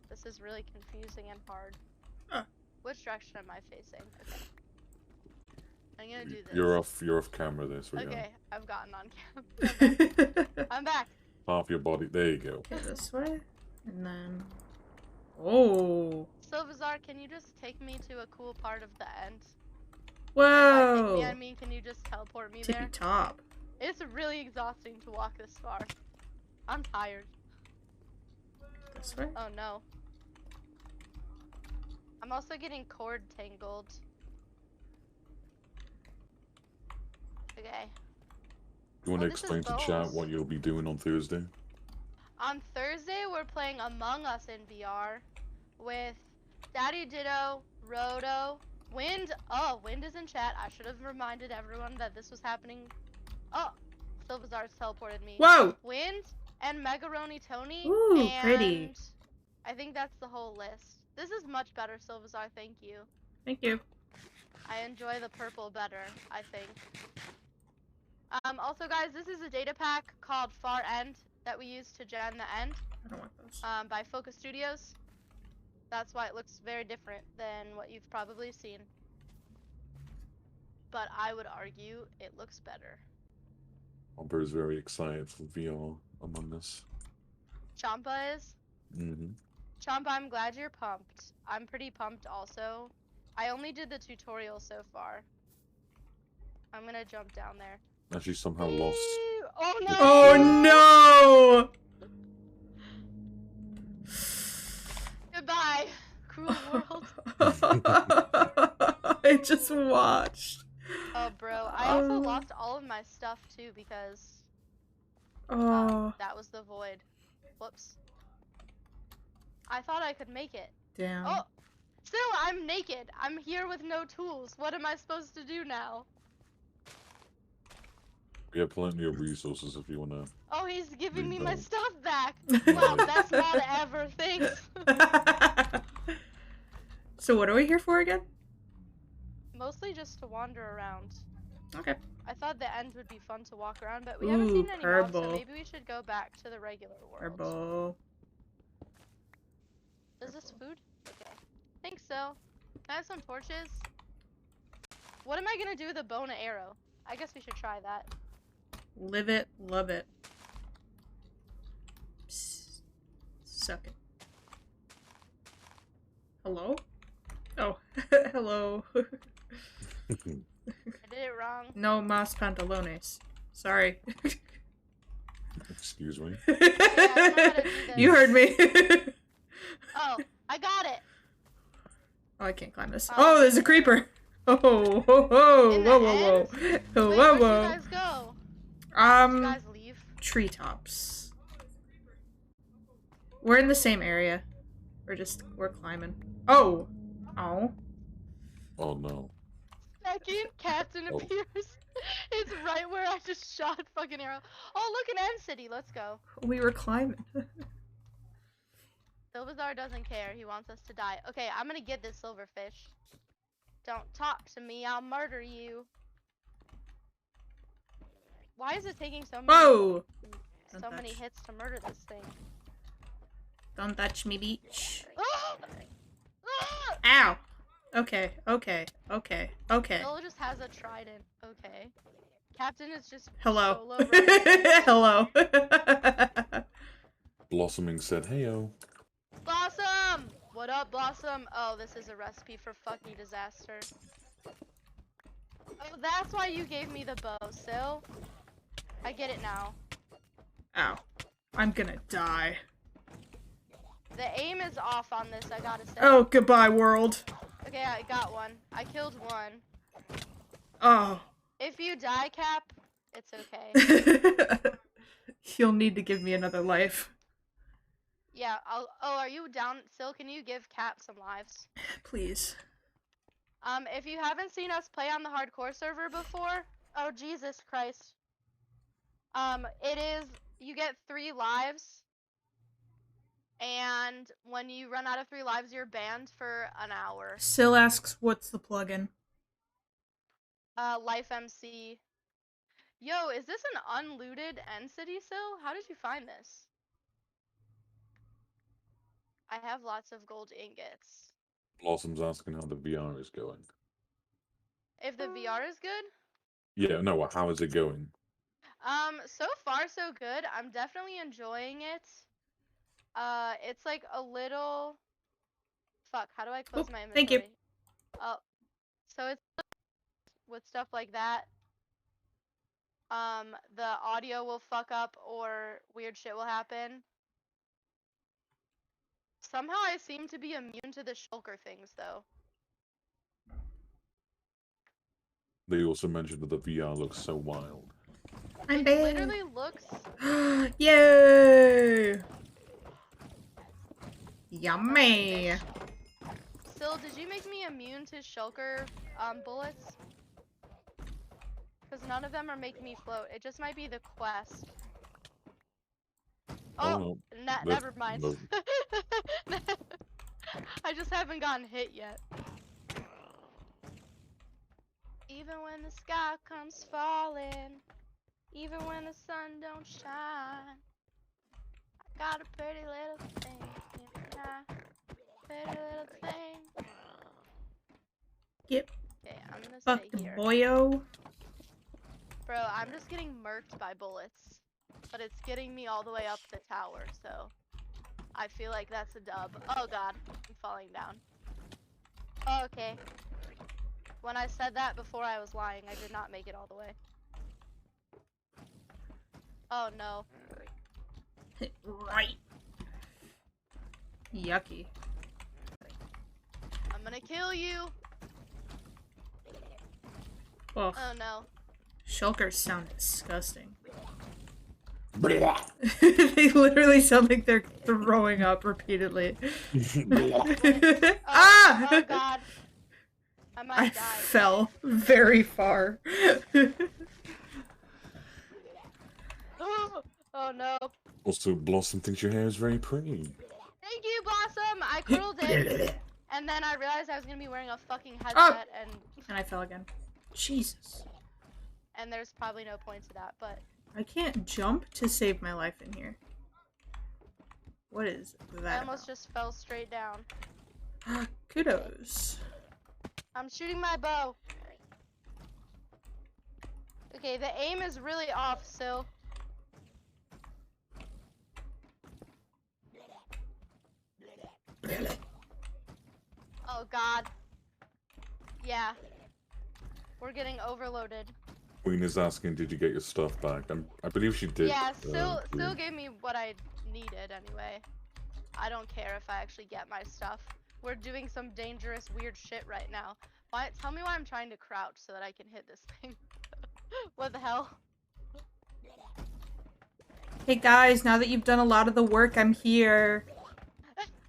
this is really confusing and hard. Which direction am I facing? Okay. I'm gonna do this. You're off camera there, so Okay, I've gotten on cam. I'm back. half your body. There you go. Okay, this way? And then... Oh. Silvazar, can you just take me to a cool part of the end? Whoa. And by take me, I mean, can you just teleport me Tippy there? top. It's really exhausting to walk this far. I'm tired. This way? Oh no. I'm also getting cord tangled. Okay. You want to Oh, this is explain to chat bows. what you'll be doing on Thursday? On Thursday, we're playing Among Us in VR with Daddy Ditto, Roto, Wind. Oh, Wind is in chat. I should have reminded everyone that this was happening. Oh, Silvazar's teleported me. Whoa! Wind and Megaroni Tony. Ooh, and pretty. I think that's the whole list. This is much better, Silvazar. Thank you. Thank you. I enjoy the purple better, I think. Also, guys, this is a data pack called Far End that we use to gen the end. I don't want those. By Focus Studios. That's why it looks very different than what you've probably seen. But I would argue it looks better. Amber is very excited for VR Among Us. Champa is? Mm-hmm. Champa, I'm glad you're pumped. I'm pretty pumped also. I only did the tutorial so far. I'm gonna jump down there. Actually, somehow lost. Oh no! Oh no! Goodbye, cruel world. I just watched. Oh, bro. I also lost all of my stuff too because that was the void. Whoops. I thought I could make it. Damn. Oh, still, I'm naked. I'm here with no tools. What am I supposed to do now? We have plenty of resources if you wanna. Oh, he's giving me my Rebuild. stuff back. Wow, that's not ever. Thanks. So what are we here for again? Mostly just to wander around. Okay. I thought the end would be fun to walk around, but we haven't seen any mobs, so maybe we should go back to the regular world. Purple. Is this food? Okay. Think so. Can I have some torches? What am I gonna do with a bow and an arrow? I guess we should try that. Live it, love it. Psst. Suck it. Hello? Oh, hello. I did it wrong. No mas pantalones. Sorry. Excuse me. I don't know how to do You this. heard me. Oh, I got it. Oh, I can't climb this. Oh. Oh, there's a creeper. Oh, whoa, whoa, In the whoa, whoa, whoa. Wait, Whoa, where'd whoa. you guys go? Did you guys leave? Treetops. We're in the same area. We're climbing. Oh. Oh. Oh no. Second captain Oh. appears. It's right where I just shot fucking arrow. Oh, look, an end city. Let's go. We were climbing. Silvazar doesn't care. He wants us to die. Okay, I'm gonna get this silverfish. Don't talk to me. I'll murder you. Why is it taking so many Whoa! so many hits to murder this thing? Don't touch me, beach. Ah! Ah! Ow! Okay, okay, okay, okay. Bill just has a trident. Okay. Captain is just Hello. solo running. Hello. Blossoming said, "Heyo." Blossom! What up, Blossom? Oh, this is a recipe for fucking disaster. Oh, that's why you gave me the bow, Sil. I get it now. Ow. I'm gonna die. The aim is off on this, I gotta say. Oh, goodbye, world. Okay, I got one. I killed one. Oh. If you die, Cap, it's okay. You'll need to give me another life. Yeah, oh, are you down? Sil, can you give Cap some lives? Please. If you haven't seen us play on the hardcore server before, oh, Jesus Christ. It is, you get 3 lives, and when you run out of 3 lives, you're banned for an hour. Sil asks, what's the plugin? Life MC. Yo, is this an unlooted end city, Sil? How did you find this? I have lots of gold ingots. Blossom's asking how the VR is going. If the VR is good? Yeah, no, how is it going? So far so good. I'm definitely enjoying it. It's like a little. Fuck. How do I close Oh, my thank you. inventory? Oh, so it's with stuff like that. The audio will fuck up or weird shit will happen. Somehow I seem to be immune to the shulker things though. They also mentioned that the VR looks so wild. I'm It bad. literally looks. Yay! Yummy. Still, did you make me immune to shulker bullets? Because none of them are making me float. It just might be the quest. Oh, no. Never mind. No. I just haven't gotten hit yet. Even when the sky comes falling, even when the sun don't shine, I got a pretty little thing in my pretty little thing. Yep. Okay, I'm gonna Fuck stay the here. boyo. Bro, I'm just getting murked by bullets. But it's getting me all the way up the tower, so I feel like that's a dub. Oh god, I'm falling down. Oh, okay. When I said that before, I was lying. I did not make it all the way. Oh no. Right. Yucky. I'm gonna kill you! Ugh. Oh no. Shulkers sound disgusting. They literally sound like they're throwing up repeatedly. Ah! Oh god. I might I die. fell very far. Oh no. Also, Blossom thinks your hair is very pretty. Thank you, Blossom! I curled it, and then I realized I was gonna be wearing a fucking headset, Oh. and I fell again. Jesus. and there's probably no point to that, but I can't jump to save my life in here. What is that I almost just fell straight down. about? Kudos. I'm shooting my bow. Okay, the aim is really off, so. Oh god. Yeah. We're getting overloaded. Queen is asking, did you get your stuff back? I believe she did. Yeah, still Queen. gave me what I needed anyway. I don't care if I actually get my stuff. We're doing some dangerous, weird shit right now. Why? Tell me why I'm trying to crouch so that I can hit this thing. What the hell? Hey guys, now that you've done a lot of the work, I'm here.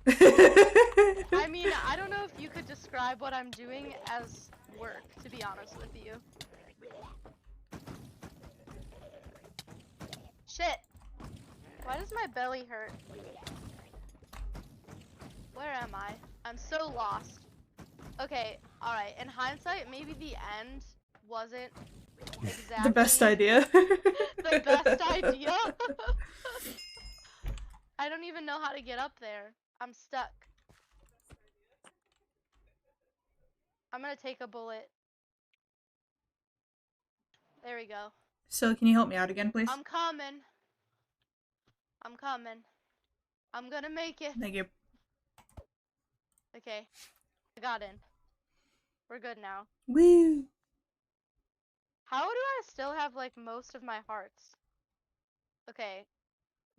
I mean, I don't know if you could describe what I'm doing as work, to be honest with you. Shit! Why does my belly hurt? Where am I? I'm so lost. Okay, alright, in hindsight, maybe the end wasn't exactly The best idea. the best idea. I don't even know how to get up there. I'm stuck. I'm gonna take a bullet. There we go. So, can you help me out again, please? I'm coming. I'm coming. I'm gonna make it. Thank you. Okay. I got in. We're good now. Woo! How do I still have, like, most of my hearts? Okay.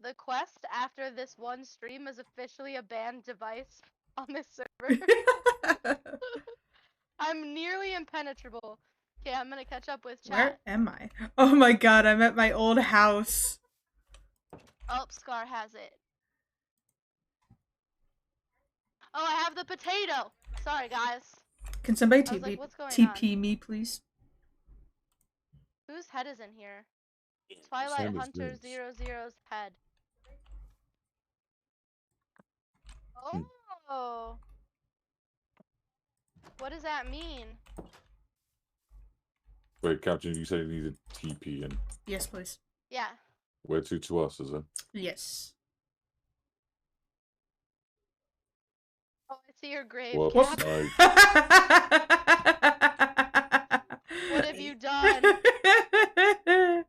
The quest after this one stream is officially a banned device on this server. I'm nearly impenetrable. Okay, I'm gonna catch up with chat. Where am I? Oh my god, I'm at my old house. Oh, Scar has it. Oh, I have the potato! Sorry, guys. Can somebody I was like, TP, what's going TP me, please? Whose head is in here? Twilight Same as Hunter this. 00's head. Oh! What does that mean? Wait, Captain, you said you needed TP, and Yes, please. Yeah. where to us, is it? Yes. Oh, I see your grave. Whoops, Cap. What have you done? Oh,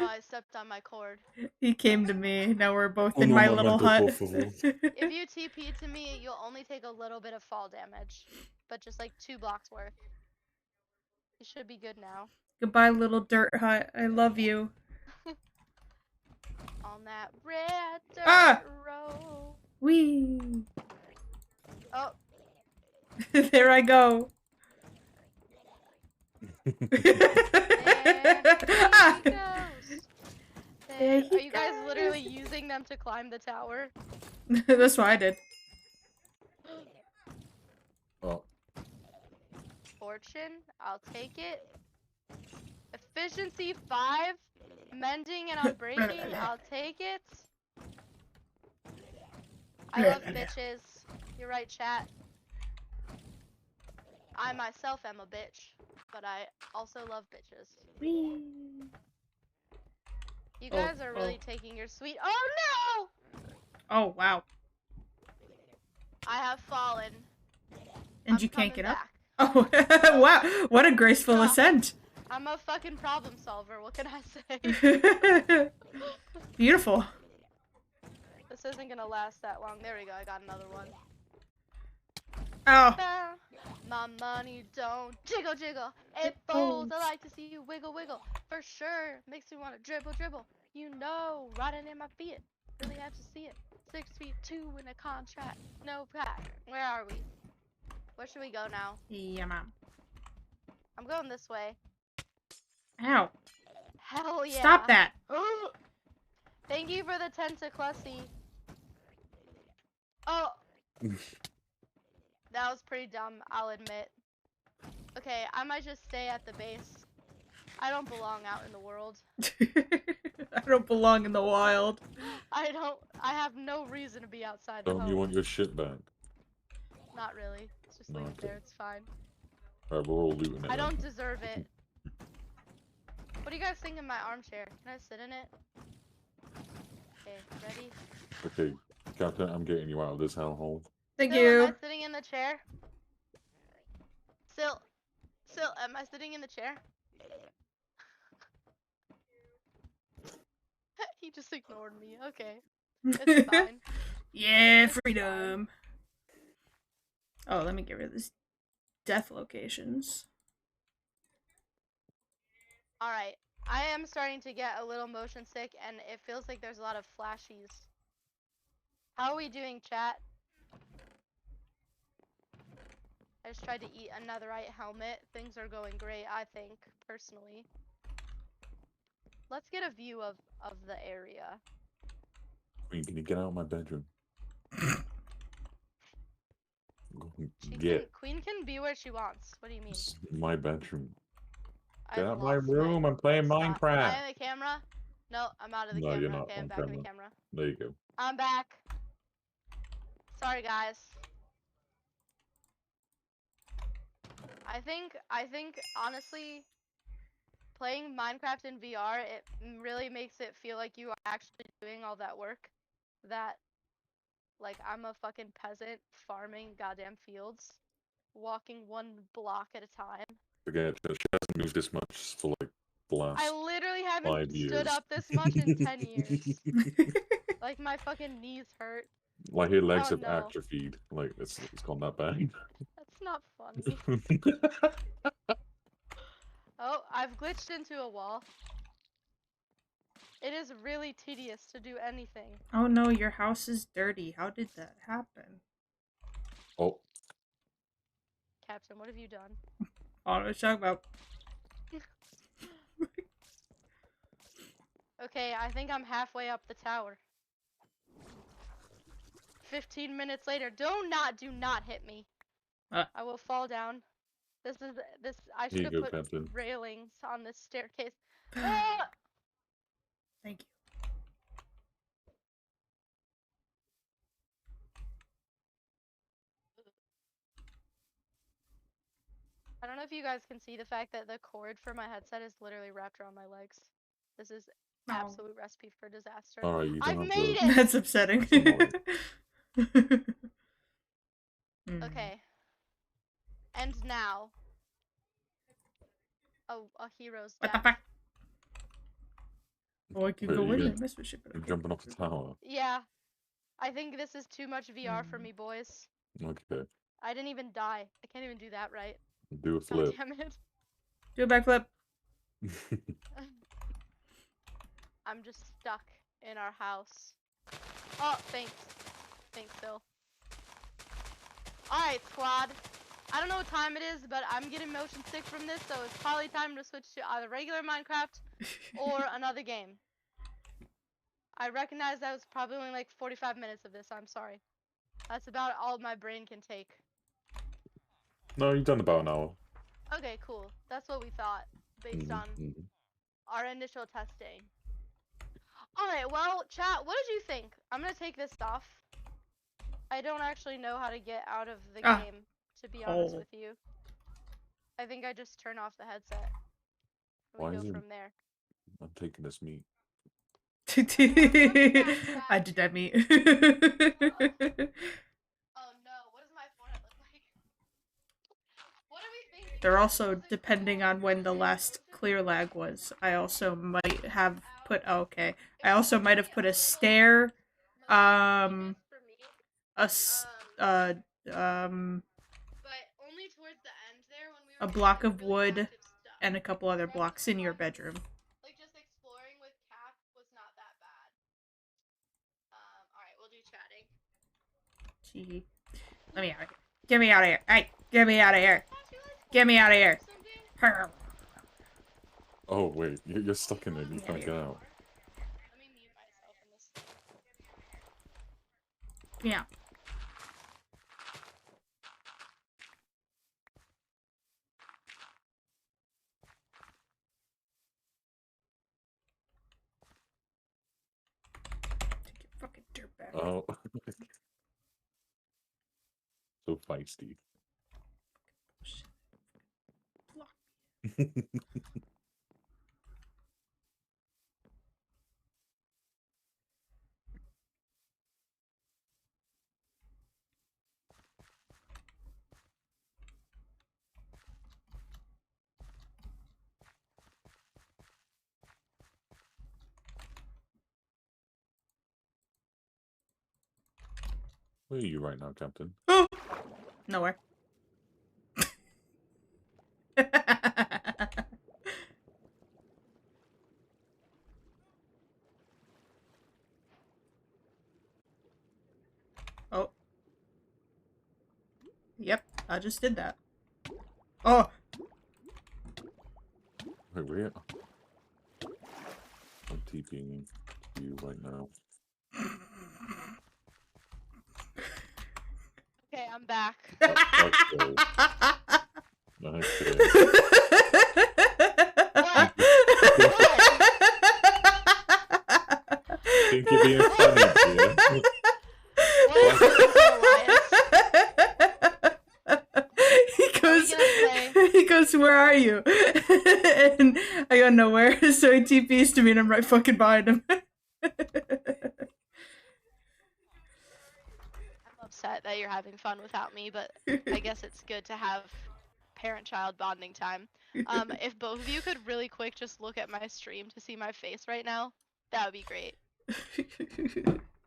I stepped on my cord. He came to me. Now we're both Oh in no, my my little mental, hut. por favor. If you TP to me, you'll only take a little bit of fall damage, but just like 2 blocks worth. You should be good now. Goodbye, little dirt hut. I love you. On that red dirt Ah! road. Wee. Oh, There I go. there Ah! he goes. There he Are you guys goes. literally using them to climb the tower? That's what I did. Oh, Fortune, I'll take it. Efficiency 5, mending and unbreaking, I'll take it. I love bitches. You're right, chat. I myself am a bitch, but I also love bitches. Wee. You guys are really taking your sweet. Oh no! Oh, wow. I have fallen. And I'm you can't coming get up? back. Oh, wow. What a graceful Girl. ascent. I'm a fucking problem solver. What can I say? Beautiful. This isn't gonna last that long. There we go. I got another one. Oh. My money don't jiggle jiggle. It folds. I like to see you wiggle wiggle. For sure. Makes me want to dribble dribble. You know, riding in my feet. Really have to see it. 6'2" in a contract. No pack. Where are we? Where should we go now? Yeah, mom. I'm going this way. Ow. Hell yeah. Stop that. Thank you for the tentaclusy. Oh. That was pretty dumb, I'll admit. Okay, I might just stay at the base. I don't belong out in the world. I don't belong in the wild. I have no reason to be outside the Dom, home. you want your shit back? Not really. Let's just leave it there, it's fine. Alright, we're all looting it. I don't deserve it. What do you guys think of my armchair? Can I sit in it? Okay, ready? Okay, Captain, I'm getting you out of this hellhole. Thank Sil, you. am I sitting in the chair? Sil, am I sitting in the chair? He just ignored me. Okay. It's fine. Yeah, It's freedom. Oh, let me get rid of this death locations. Alright. I am starting to get a little motion sick and it feels like there's a lot of flashies. How are we doing, chat? I just tried to eat a netherite helmet. Things are going great, I think, personally. Let's get a view of the area. Queen, can you get out of my bedroom? Queen can be where she wants. What do you mean? It's my bedroom. Get out of my room. I'm playing Minecraft. Am I in the camera? No, I'm out of the No, camera. you're not Okay, I'm on back in the camera. camera. There you go. I'm back. Sorry, guys. I think honestly, playing Minecraft in VR, it really makes it feel like you are actually doing all that work. That, like, I'm a fucking peasant farming goddamn fields, walking 1 block at a time. Forget it. She hasn't moved this much for like the last I literally 5 haven't years. stood up this much in 10 years. Like, my fucking knees hurt. Like her legs Oh, have no. atrophied. Like it's gone that bad. That's not funny. Oh, I've glitched into a wall. It is really tedious to do anything. Oh no, your house is dirty. How did that happen? Oh, Captain, what have you done? I don't know what you're talking about. Okay, I think I'm halfway up the tower. 15 minutes later. Do not hit me. I will fall down. I should here you have go, put Captain. railings on this staircase. Ah! Thank you. I don't know if you guys can see the fact that the cord for my headset is literally wrapped around my legs. This is absolute recipe for disaster. Alright, you I've don't have made to... it! That's upsetting. Okay. And now. Oh, a hero's What death. the fuck? Or I could Wait, go in a misfit ship. you're Okay. jumping off the tower. Yeah, I think this is too much VR for me, boys. Okay. I didn't even die. I can't even do that right. Do a God flip. damn it. Do a backflip. I'm just stuck in our house. Oh, thanks. Thanks, Phil. Alright, squad. I don't know what time it is, but I'm getting motion sick from this, so it's probably time to switch to either regular Minecraft or another game. I recognize that was probably only like 45 minutes of this, I'm sorry. That's about all my brain can take. No, you've done about an hour. Okay, cool. That's what we thought, based on our initial testing. Alright, well, chat, what did you think? I'm gonna take this off. I don't actually know how to get out of the game, to be honest with you. I think I just turn off the headset. Why We is go it? from there. I'm taking this meat. I did that meat. Oh no, what does my forehead look like? What are we thinking? They're also depending on when the last clear lag was. I also might have put I also might have put a stair, a a block of wood, and a couple other blocks in your bedroom. Like just exploring with Cap was not that bad. Alright, we'll do chatting. Gee. Let me out of here. Get me out of here. Hey, get me out of here. Get me out of here. Oh, wait. You're stuck in there. You can't get out. Let me mute myself in this. Yeah. Take your fucking dirt back. Oh. So feisty. Where are you right now, Captain? Oh! Nowhere. Oh. Yep, I just did that. Oh! Wait, where? I'm TPing you right now. Okay, I'm back. Okay. Okay. What? Think you're being funny, yeah? He goes, where are you? And I go, nowhere. So he TPs to me and I'm right fucking behind him. I'm upset that you're having fun without me, but I guess it's good to have parent-child bonding time. If both of you could really quick just look at my stream to see my face right now, that would be great.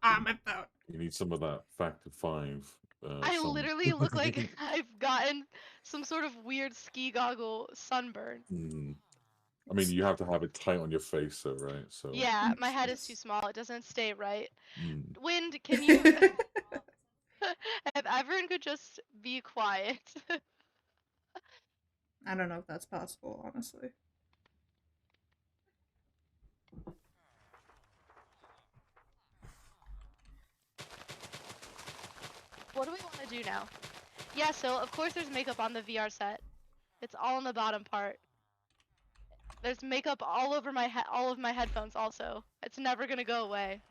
My phone. You need some of that factor 5. I literally look like I've gotten some sort of weird ski goggle sunburn. I mean, you have to have it tight on your face, though, right? So yeah, my head is too small. It doesn't stay right. Mm. Wind, can you... if everyone could just be quiet. I don't know if that's possible, honestly. What do we want to do now? Yeah, so of course there's makeup on the VR set. It's all on the bottom part. There's makeup all over my all of my headphones also. It's never gonna go away.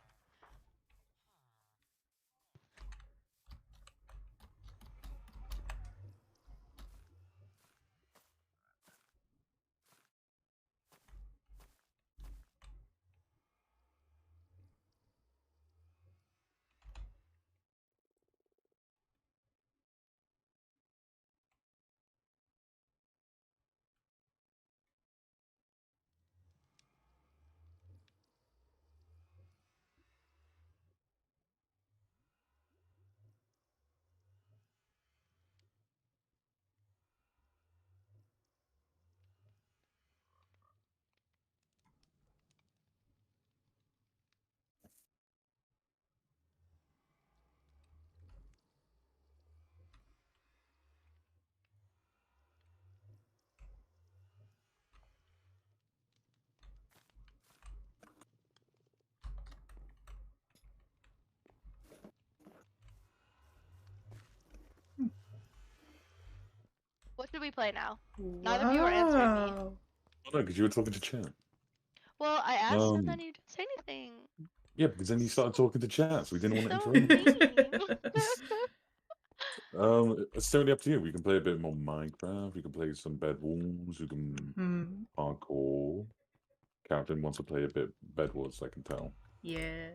we play now? Neither of you are answering me. Whoa. Oh, no, because you were talking to chat. Well, I asked and then you didn't say anything. Yeah, because then you started talking to chat, so we didn't want to So interrupt. mean. It's totally up to you. We can play a bit more Minecraft. We can play some Bed Wars. We can hardcore. Captain wants to play a bit Bed Wars, I can tell. Yeah.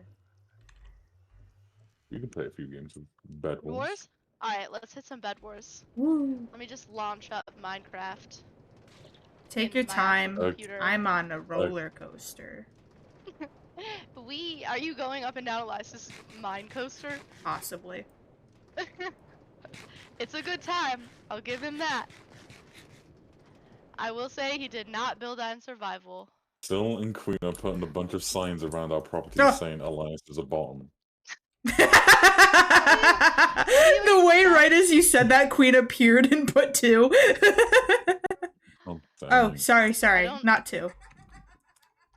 You can play a few games of Bed Wars. Wars? Alright, let's hit some Bed Wars. Woo. Let me just launch up Minecraft. Take in your my time. computer. I'm on a roller coaster. Are you going up and down Elias's mine coaster? Possibly. It's a good time. I'll give him that. I will say he did not build that in survival. Still and Queen are putting a bunch of signs around our property saying Alliance is a bottom. The way right as you said that, Queen appeared and put 2. Oh, sorry, not 2.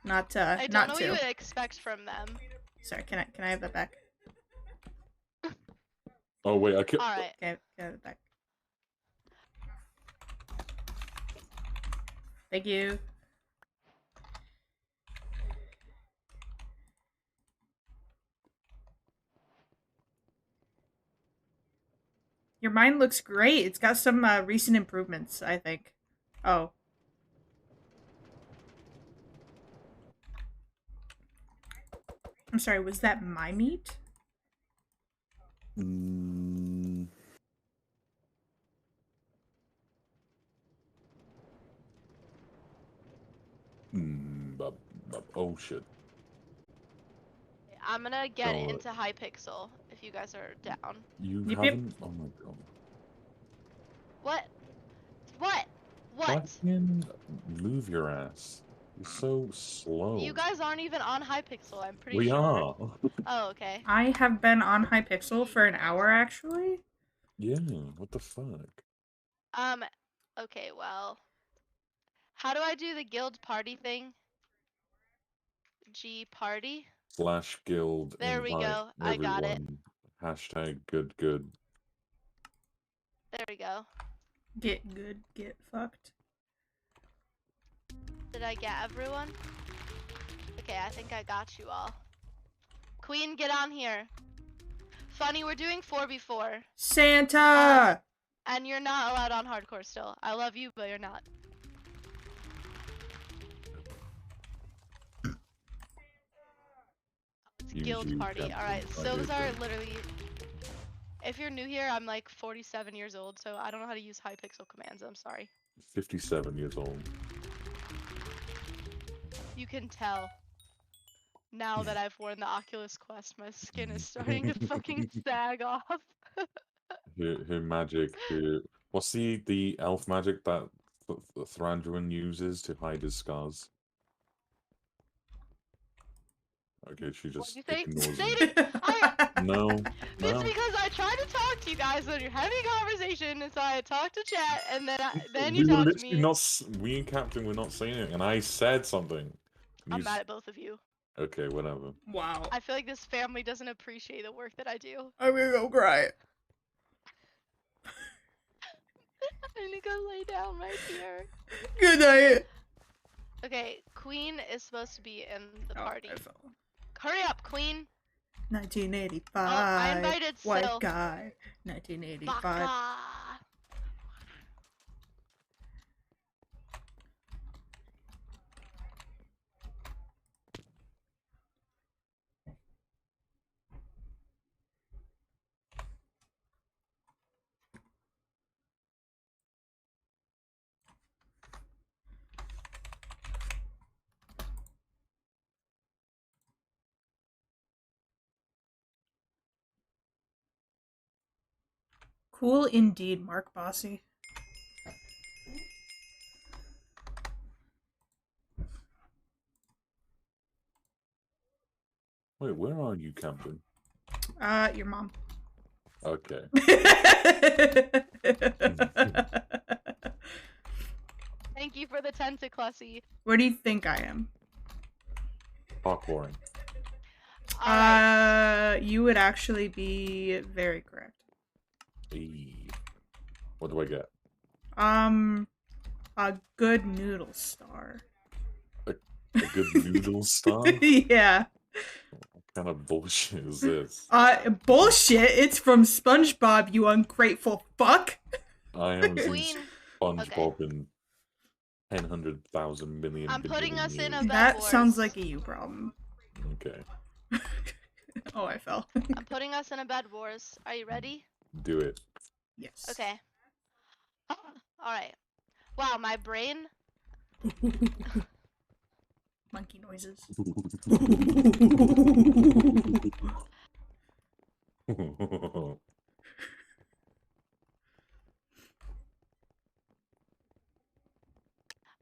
Not I don't not know 2. what you would expect from them. Sorry, can I have that back? Oh wait, I can't. Alright. Okay, can I have that back? Thank you. Your mine looks great. It's got some recent improvements, I think. Oh. I'm sorry, was that my meat? Oh shit. I'm gonna get into Hypixel if you guys are down. You haven't? Oh my god. What? What? Fucking move your ass. You're so slow. You guys aren't even on Hypixel, I'm pretty sure. We are. Oh, okay. I have been on Hypixel for an hour, actually. Yeah, what the fuck? Okay, well. How do I do the guild party thing? G party? /guild. There we go. I got it. Hashtag good. There we go. Get good, get fucked. Did I get everyone? Okay, I think I got you all. Queen, get on here. Funny, we're doing 4v4. Santa! And you're not allowed on hardcore still. I love you, but you're not. Guild party. Alright, so those are literally... If you're new here, I'm like 47 years old, so I don't know how to use Hypixel commands. I'm sorry. 57 years old. You can tell. Now that I've worn the Oculus Quest, my skin is starting to fucking sag off. Her magic. What's the elf magic that Thranduin uses to hide his scars? Okay, she just ignores it. No. It's because I tried to talk to you guys when you're having a conversation, and so I talked to chat, and then you talked to me. We and Captain were not saying it, and I said something. I'm mad at both of you. Okay, whatever. Wow. I feel like this family doesn't appreciate the work that I do. I'm gonna go cry. I'm gonna go lay down right here. Good night. Okay, Queen is supposed to be in the party. I fell. Hurry up, Queen! 1985. Oh, I invited White Sil. guy. 1985. Baka. Cool indeed, Mark Bossy. Wait, where are you, Captain? Your mom. Okay. Thank you for the tentaclussy. Where do you think I am? Parkouring. You would actually be very correct. Hey. What do I get? A good noodle star. A good noodle star? Yeah. What kind of bullshit is this? Bullshit. It's from SpongeBob, you ungrateful fuck. I haven't seen Queen. SpongeBob in 10,000 million I'm putting billion us in a years. bed That wars. sounds like a you problem. Okay, Oh, I fell. I'm putting us in a bed wars. Are you ready? do it. Yes. Okay. All right. Wow, my brain. Monkey noises.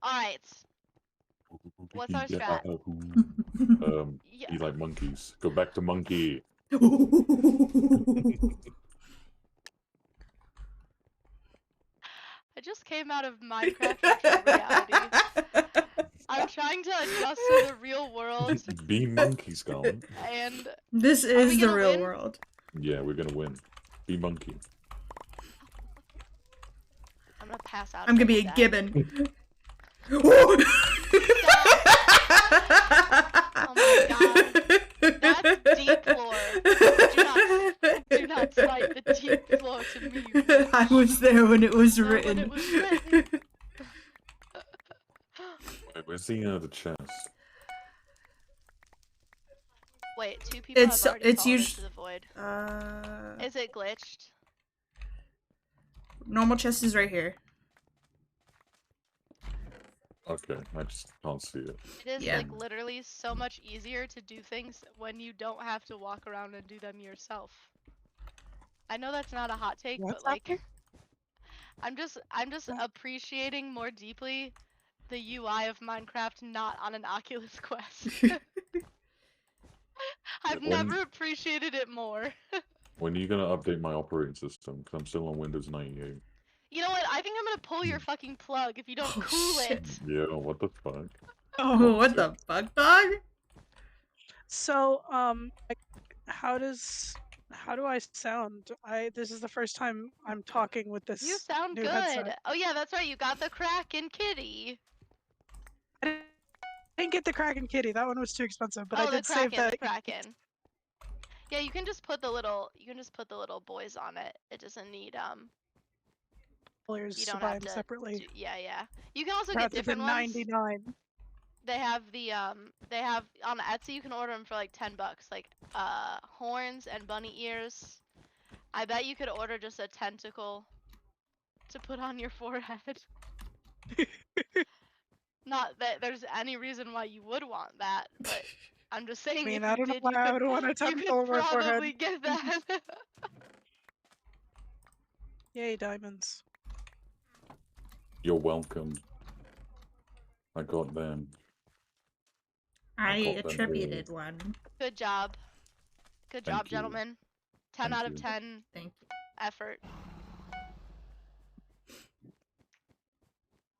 All right. What's our strat? Be like monkeys. Go back to monkey. I just came out of Minecraft virtual reality. I'm trying to adjust to the real world. Be monkeys, gone. And this is the real win? world. Yeah, we're gonna win. Be monkey. I'm gonna pass out. I'm gonna be a gibbon. Oh my god. That's deep lore. Do not cite the deep lore to me. I was there when it was When written. it was written. Wait, where's the chest? Wait, 2 people have already it's fallen usually into the void. uh Is it glitched? normal chest is right here. Okay, I just can't see it. It is Yeah. like literally so much easier to do things when you don't have to walk around and do them yourself. I know that's not a hot take, What's but like happening? I'm just appreciating more deeply the UI of Minecraft not on an Oculus Quest. I've When- never appreciated it more. When are you gonna update my operating system? Because I'm still on Windows 98. You know what? I think I'm gonna pull your fucking plug if you don't Oh, cool shit. it. Yeah, what the fuck? Oh, what the fuck, dog? So, like, how do I sound? This is the first time I'm talking with this You sound new good. headset. Oh yeah, that's right. You got the Kraken kitty. I didn't get the Kraken kitty. That one was too expensive, but Oh, I the did save Kraken, that. the Kraken. Yeah, you can just put the little boys on it. It doesn't need $1 you to don't buy have them to separately. yeah. You can also get Rather different than ones. 99. They have the they have on Etsy you can order them for like $10, like horns and bunny ears. I bet you could order just a tentacle to put on your forehead. Not that there's any reason why you would want that, but I'm just saying I mean, if I you don't know did, why I would want a you tentacle on could my forehead. probably get that. Yay, diamonds. You're welcome. I got them. I got them attributed all. one. Good job. Good Thank job, you. gentlemen. 10 Thank out of you. 10 Thank you. effort.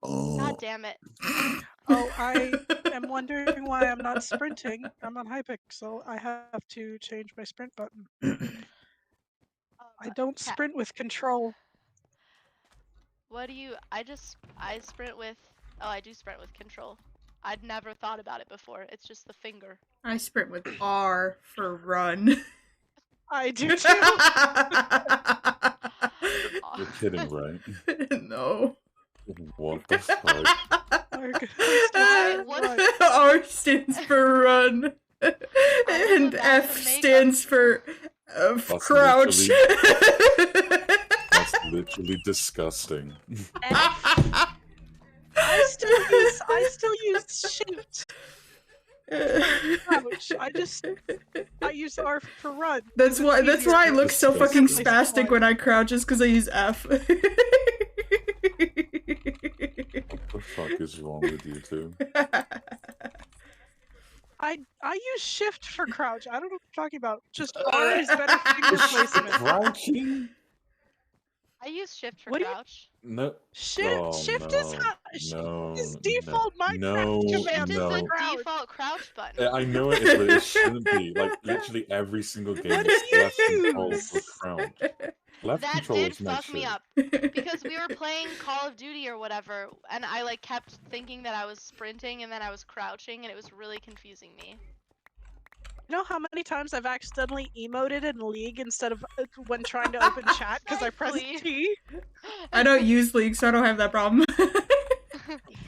Oh. God damn it. Oh, I am wondering why I'm not sprinting. I'm on Hypixel. I have to change my sprint button. I don't sprint with control. What do you I sprint with I do sprint with control. I'd never thought about it before. It's just the finger. I sprint with R for run. I do too. You're kidding, right? No. What the fuck? R stands for run. And F stands for That's crouch. That's literally disgusting. I still use shift. Crouch. I use R for run. That's why I look so fucking Disgusting. spastic when I crouch is because I use F. What the fuck is wrong with you two? I use shift for crouch. I don't know what you're talking about. Just R is better finger placement. Crouching? I use shift for What do you- crouch. No. Shift Oh, shift no. is hot. No. Is default no. Minecraft No, command Shift is no. the crouch. default crouch button. I know it is, but it shouldn't be. Like, literally every single game What is do you left control use? for crouch. Left That control did is my fuck me shit. up. Because we were playing Call of Duty or whatever, and I like kept thinking that I was sprinting and then I was crouching, and it was really confusing me. You know how many times I've accidentally emoted in League instead of when trying to open chat because I pressed Precisely. T? I don't use League, so I don't have that problem.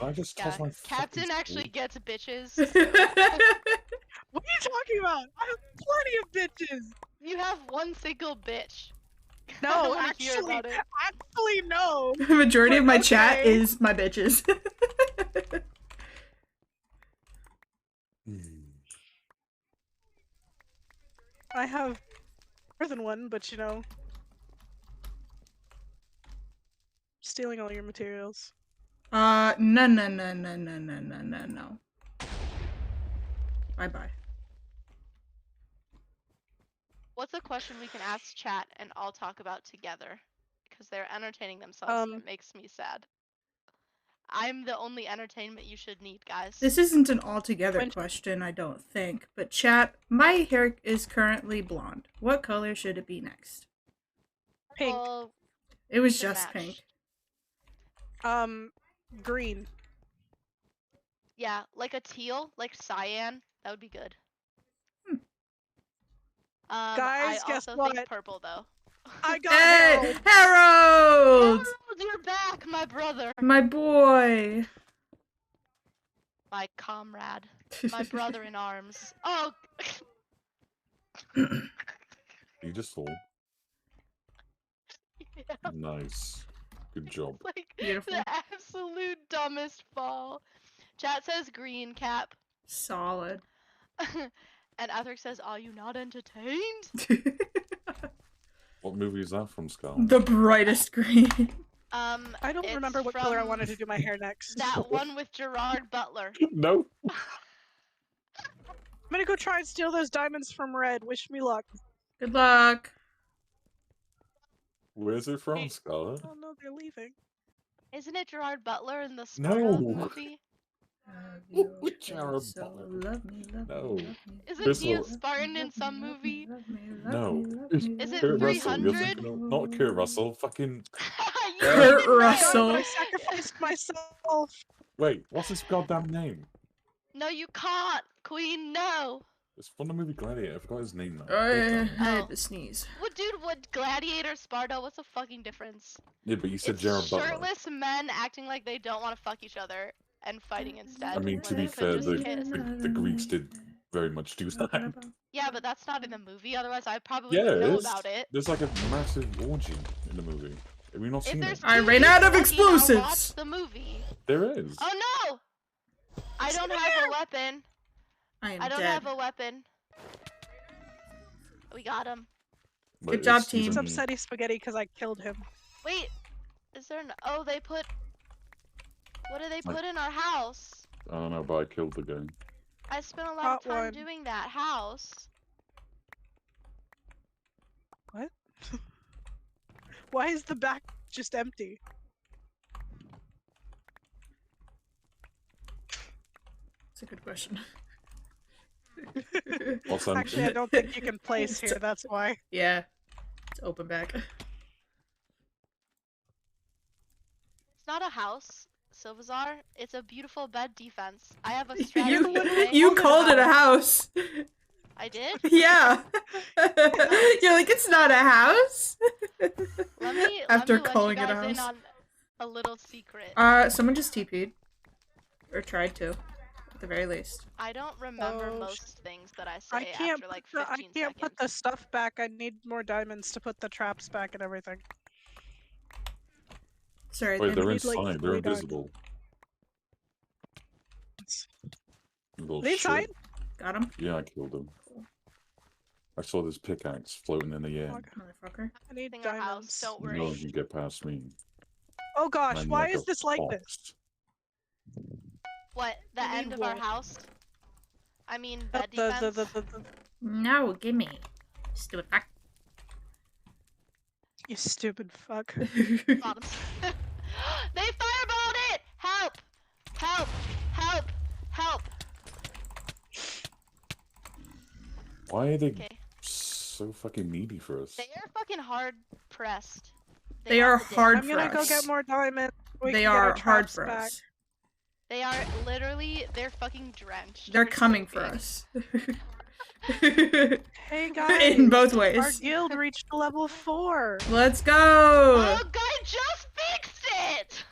I just Yeah, toss my Captain fucking actually sword. gets bitches. What are you talking about? I have plenty of bitches. You have one single bitch. I No, don't want to hear about it. actually no. The majority of But my chat okay. is my bitches. I have more than one, but you know, stealing all your materials. No, no, no, no, no, no, no, no, no. Bye-bye. What's a question we can ask chat and all talk about together? Because they're entertaining themselves and it makes me sad. I'm the only entertainment you should need, guys. This isn't an altogether question, I don't think. But chat, my hair is currently blonde. What color should it be next? Pink. Well, It was should just match. pink. Green. Yeah, like a teal, like cyan. That would be good. Guys, I guess also what? think purple though. I got Hey, Harold. Harold! Harold, you're back, my brother. My boy. My comrade. My brother in arms. Oh. You just fall. Yeah, Nice. Good job. like Beautiful. the absolute dumbest fall. Chat says green cap. Solid. And Athric says, "Are you not entertained?" What movie is that from, Scarl? The brightest green. I don't It's remember what color I from wanted to do my hair next. That one with Gerard Butler. No. I'm gonna go try and steal those diamonds from Red. Wish me luck. Good luck. Where's it from, Scarlett? Oh no, they're leaving. Isn't it Gerard Butler in the Sparta No. movie? Jared So Butler. love me, love No. me, love me. Isn't This he a one. Spartan in some movie? No. Is it Kurt Russell. 300? Not Kurt Russell. Fucking. You Kurt didn't know. Russell. God, I sacrificed myself. Wait, what's his goddamn name? No, you can't, Queen. No. It's from the movie Gladiator. I forgot his name now. I Oh. had to sneeze. What, dude? What Gladiator, Sparta? What's the fucking difference? Yeah, but you said It's Jared Butler. shirtless men acting like they don't want to fuck each other and fighting instead. I mean, when to they be could fair, just kiss. the Greeks did very much do that. Yeah, but that's not in the movie. Otherwise, I probably Yeah, would it know is. about it. There's like a massive orgy in the movie. Have you not If seen there's it? I two ran dudes out of fucking, I'll explosives. watch the movie. There is. Oh no! I don't have a weapon. I am I don't dead. have a weapon. We got him. But Good job, he's team. It's only- upsetty spaghetti because I killed him. Wait, is there an? Oh, they put. What do they put in our house? I don't know, but I killed the guy. I spent a lot Hot of time one. doing that house. What? Why is the back just empty? That's a good question. What's that? Actually, I don't think you can place here. That's why. Yeah. It's open back. It's not a house, Silvazar. It's a beautiful bed defense. I have a strategy. You're the one who okay? You called it called a it a house. I did. Yeah. You're like, it's not a house. Let me After let calling you it a guys in house. on a little secret. Someone just TP'd. Or tried to. At the very least. I don't remember Oh, most things that I I say can't after like put the, 15 I can't seconds. put the stuff back. I need more diamonds to put the traps back and everything. Sorry, Wait, they're then need, like, inside. They're 3 diamonds. invisible. Little They inside? shit. got him. Yeah, I killed him. I saw this pickaxe floating in the air. Motherfucker. I need In our house, diamonds. don't No worry. one can get past me. Oh gosh, I'm why like is a this like this? fox. What? The I need end of our wool. house? I mean, bed The, defense? the, No, gimme. Stupid fuck. you stupid fuck. Bottoms. They fireballed it! Help! Help! Help! Help! Why are they Okay. so fucking needy for us? They are fucking hard pressed. They want are the dick. hard I'm for gonna go us. get more diamonds. We They can get our are hard traps for back. us. They are literally, they're fucking drenched. They're so coming for big. us. Hey guys, In both our ways. guild reached level 4. Let's go! Oh, guy just fixed it!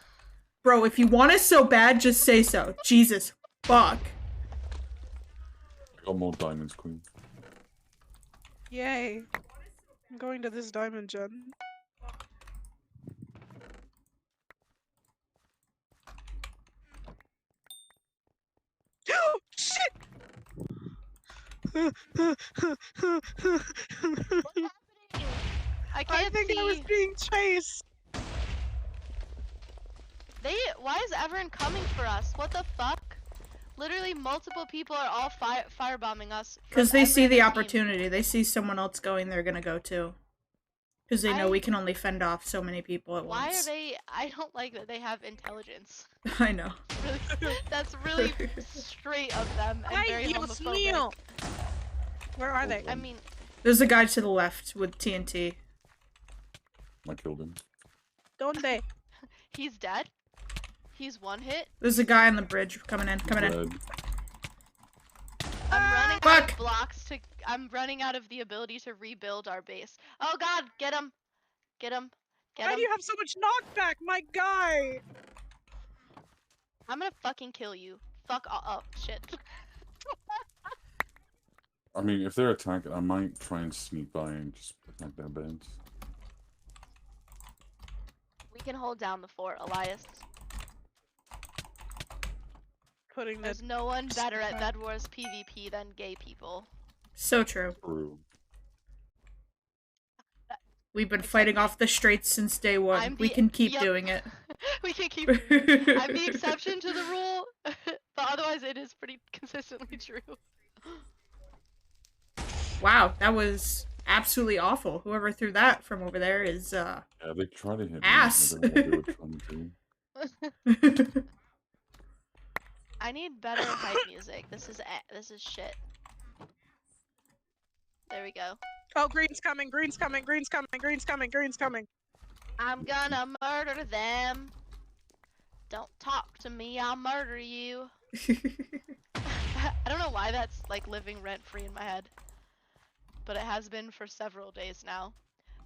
Bro, if you want it so bad, just say so. Jesus. Fuck. I got more diamonds, Queen. Yay. I'm going to this diamond gen. Shit! I I can't think see. I was being chased. Why is everyone coming for us? What the fuck? Literally multiple people are all firebombing us. Because from they every see the other team. opportunity. They see someone else going, they're gonna go too. Because they know we can only fend off so many people at Why are once. they? I don't like that they have intelligence. I know. That's really straight of them and very Ay, Dios homophobic. mío. Where are they? I mean, There's a guy to the left with TNT. I killed him. Donde? he's dead. He's one hit. There's a guy on the bridge coming in. Coming in. Red. I'm running out Fuck. of blocks to. I'm running out of the ability to rebuild our base. Oh God, get him! Get him! Get Why him! do you have so much knockback, my guy? I'm gonna fucking kill you. Fuck. Oh shit. I mean, if they're attacking, I might try and sneak by and just attack their beds. We can hold down the fort, Elias. Putting the There's no one better at Bed Wars PvP than gay people. So true. True. We've been Except fighting me. off the straits since day one. I'm We the- can keep yep. doing it. We can keep. I'm the exception to the rule, but otherwise it is pretty consistently true. Wow, that was absolutely awful. Whoever threw that from over there is, Yeah, they try to hit me. Ass. I don't know what they were trying to do. I need better hype music. This is shit. There we go. Oh, green's coming, green's coming, green's coming, green's coming, green's coming. I'm gonna murder them. Don't talk to me, I'll murder you. I don't know why that's like living rent free in my head, but it has been for several days now.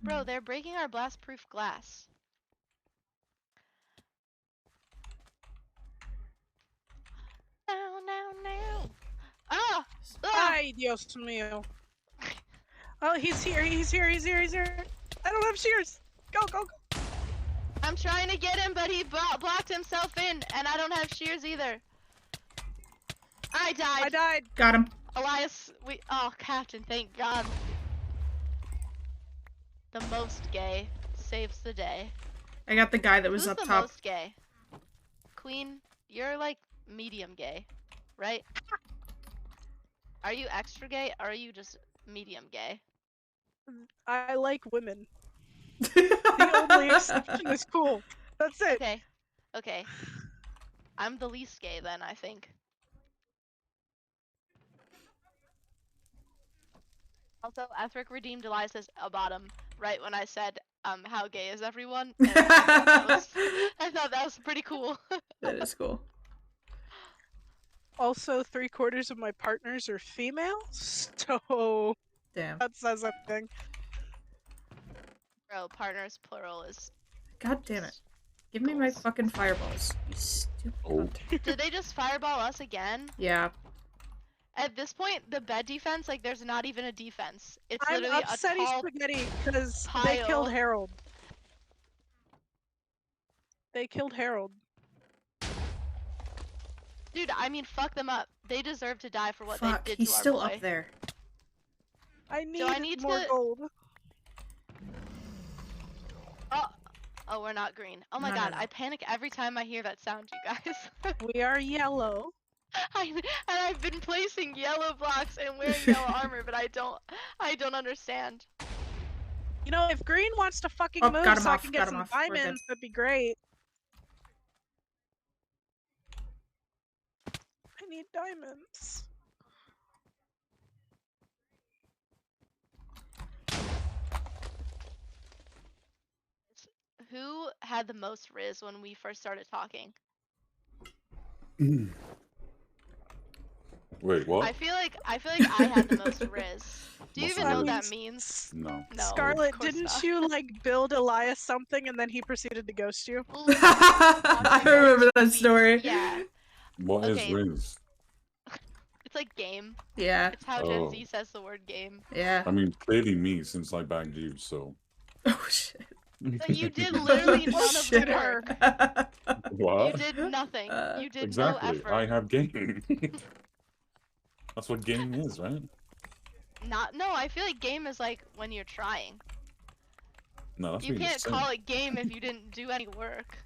Bro, they're breaking our blast proof glass. No. Ah! Ah! Ay, Dios mío. Oh, he's here, he's here, he's here, he's here. I don't have shears. Go, go, go. I'm trying to get him, but he blocked himself in, and I don't have shears either. I died. I died. Got him. Elias, oh, Captain, thank God. The most gay saves the day. I got the guy that was Who's up the top. most gay? Queen, you're like medium gay, right? Are you extra gay, or are you just medium gay? I like women. The only exception is cool. That's it. Okay, okay. I'm the least gay then, I think. Also, Ethric redeemed Elias a bottom right when I said, how gay is everyone? And I thought that was pretty cool. That is cool. Also, 3/4 of my partners are female, so Damn. that says something. Bro, partners plural is. God damn it. Give me my fucking fireballs. You stupid. Oh. Did they just fireball us again? Yeah. At this point, the bed defense, like, there's not even a defense. It's I'm literally upsetty a tall spaghetti because they pile. killed Harold. They killed Harold. Dude, I mean, fuck them up. They deserve to die for what Fuck, they did he's to our still boy. up there. I need, I need more to- gold. Oh, we're not green. Oh my No, god, no, no. I panic every time I hear that sound, you guys. We are yellow. And I've been placing yellow blocks and wearing yellow armor, but I don't understand. You know, if green wants to fucking Oh, move got him so I off, can got get him some off. We're good. diamonds, that'd be great. I need diamonds. who had the most Riz when we first started talking? Wait, what? I feel like I had the most Riz. Do you Must even have know what been. that means? No. No. Scarlet, of course didn't not. you like build Elias something and then he proceeded to ghost you? I remember that story. Yeah. What is Okay. Riz? It's like game. Yeah. It's how Gen Z says the word game. Yeah. I mean, clearly me since I bagged you, so. Oh shit. But you did literally none of Shit. the work. What? You did nothing. You did Exactly. no effort. I have game. That's what game is, right? No, I feel like game is like when you're trying. No, that's You being can't the call it game if you didn't do any work.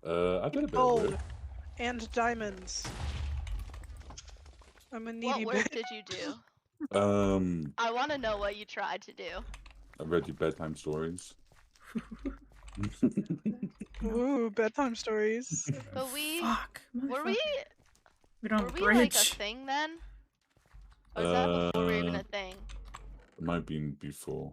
I did a bit of Gold work. and diamonds. I'm a What needy work bitch. did you do? I I want to know what you tried to do. read you bedtime stories. Ooh, bedtime stories. But we Fuck. were motherfucker. We don't were have a we like a bridge. thing then? Or was that before we were even a thing? It might be before.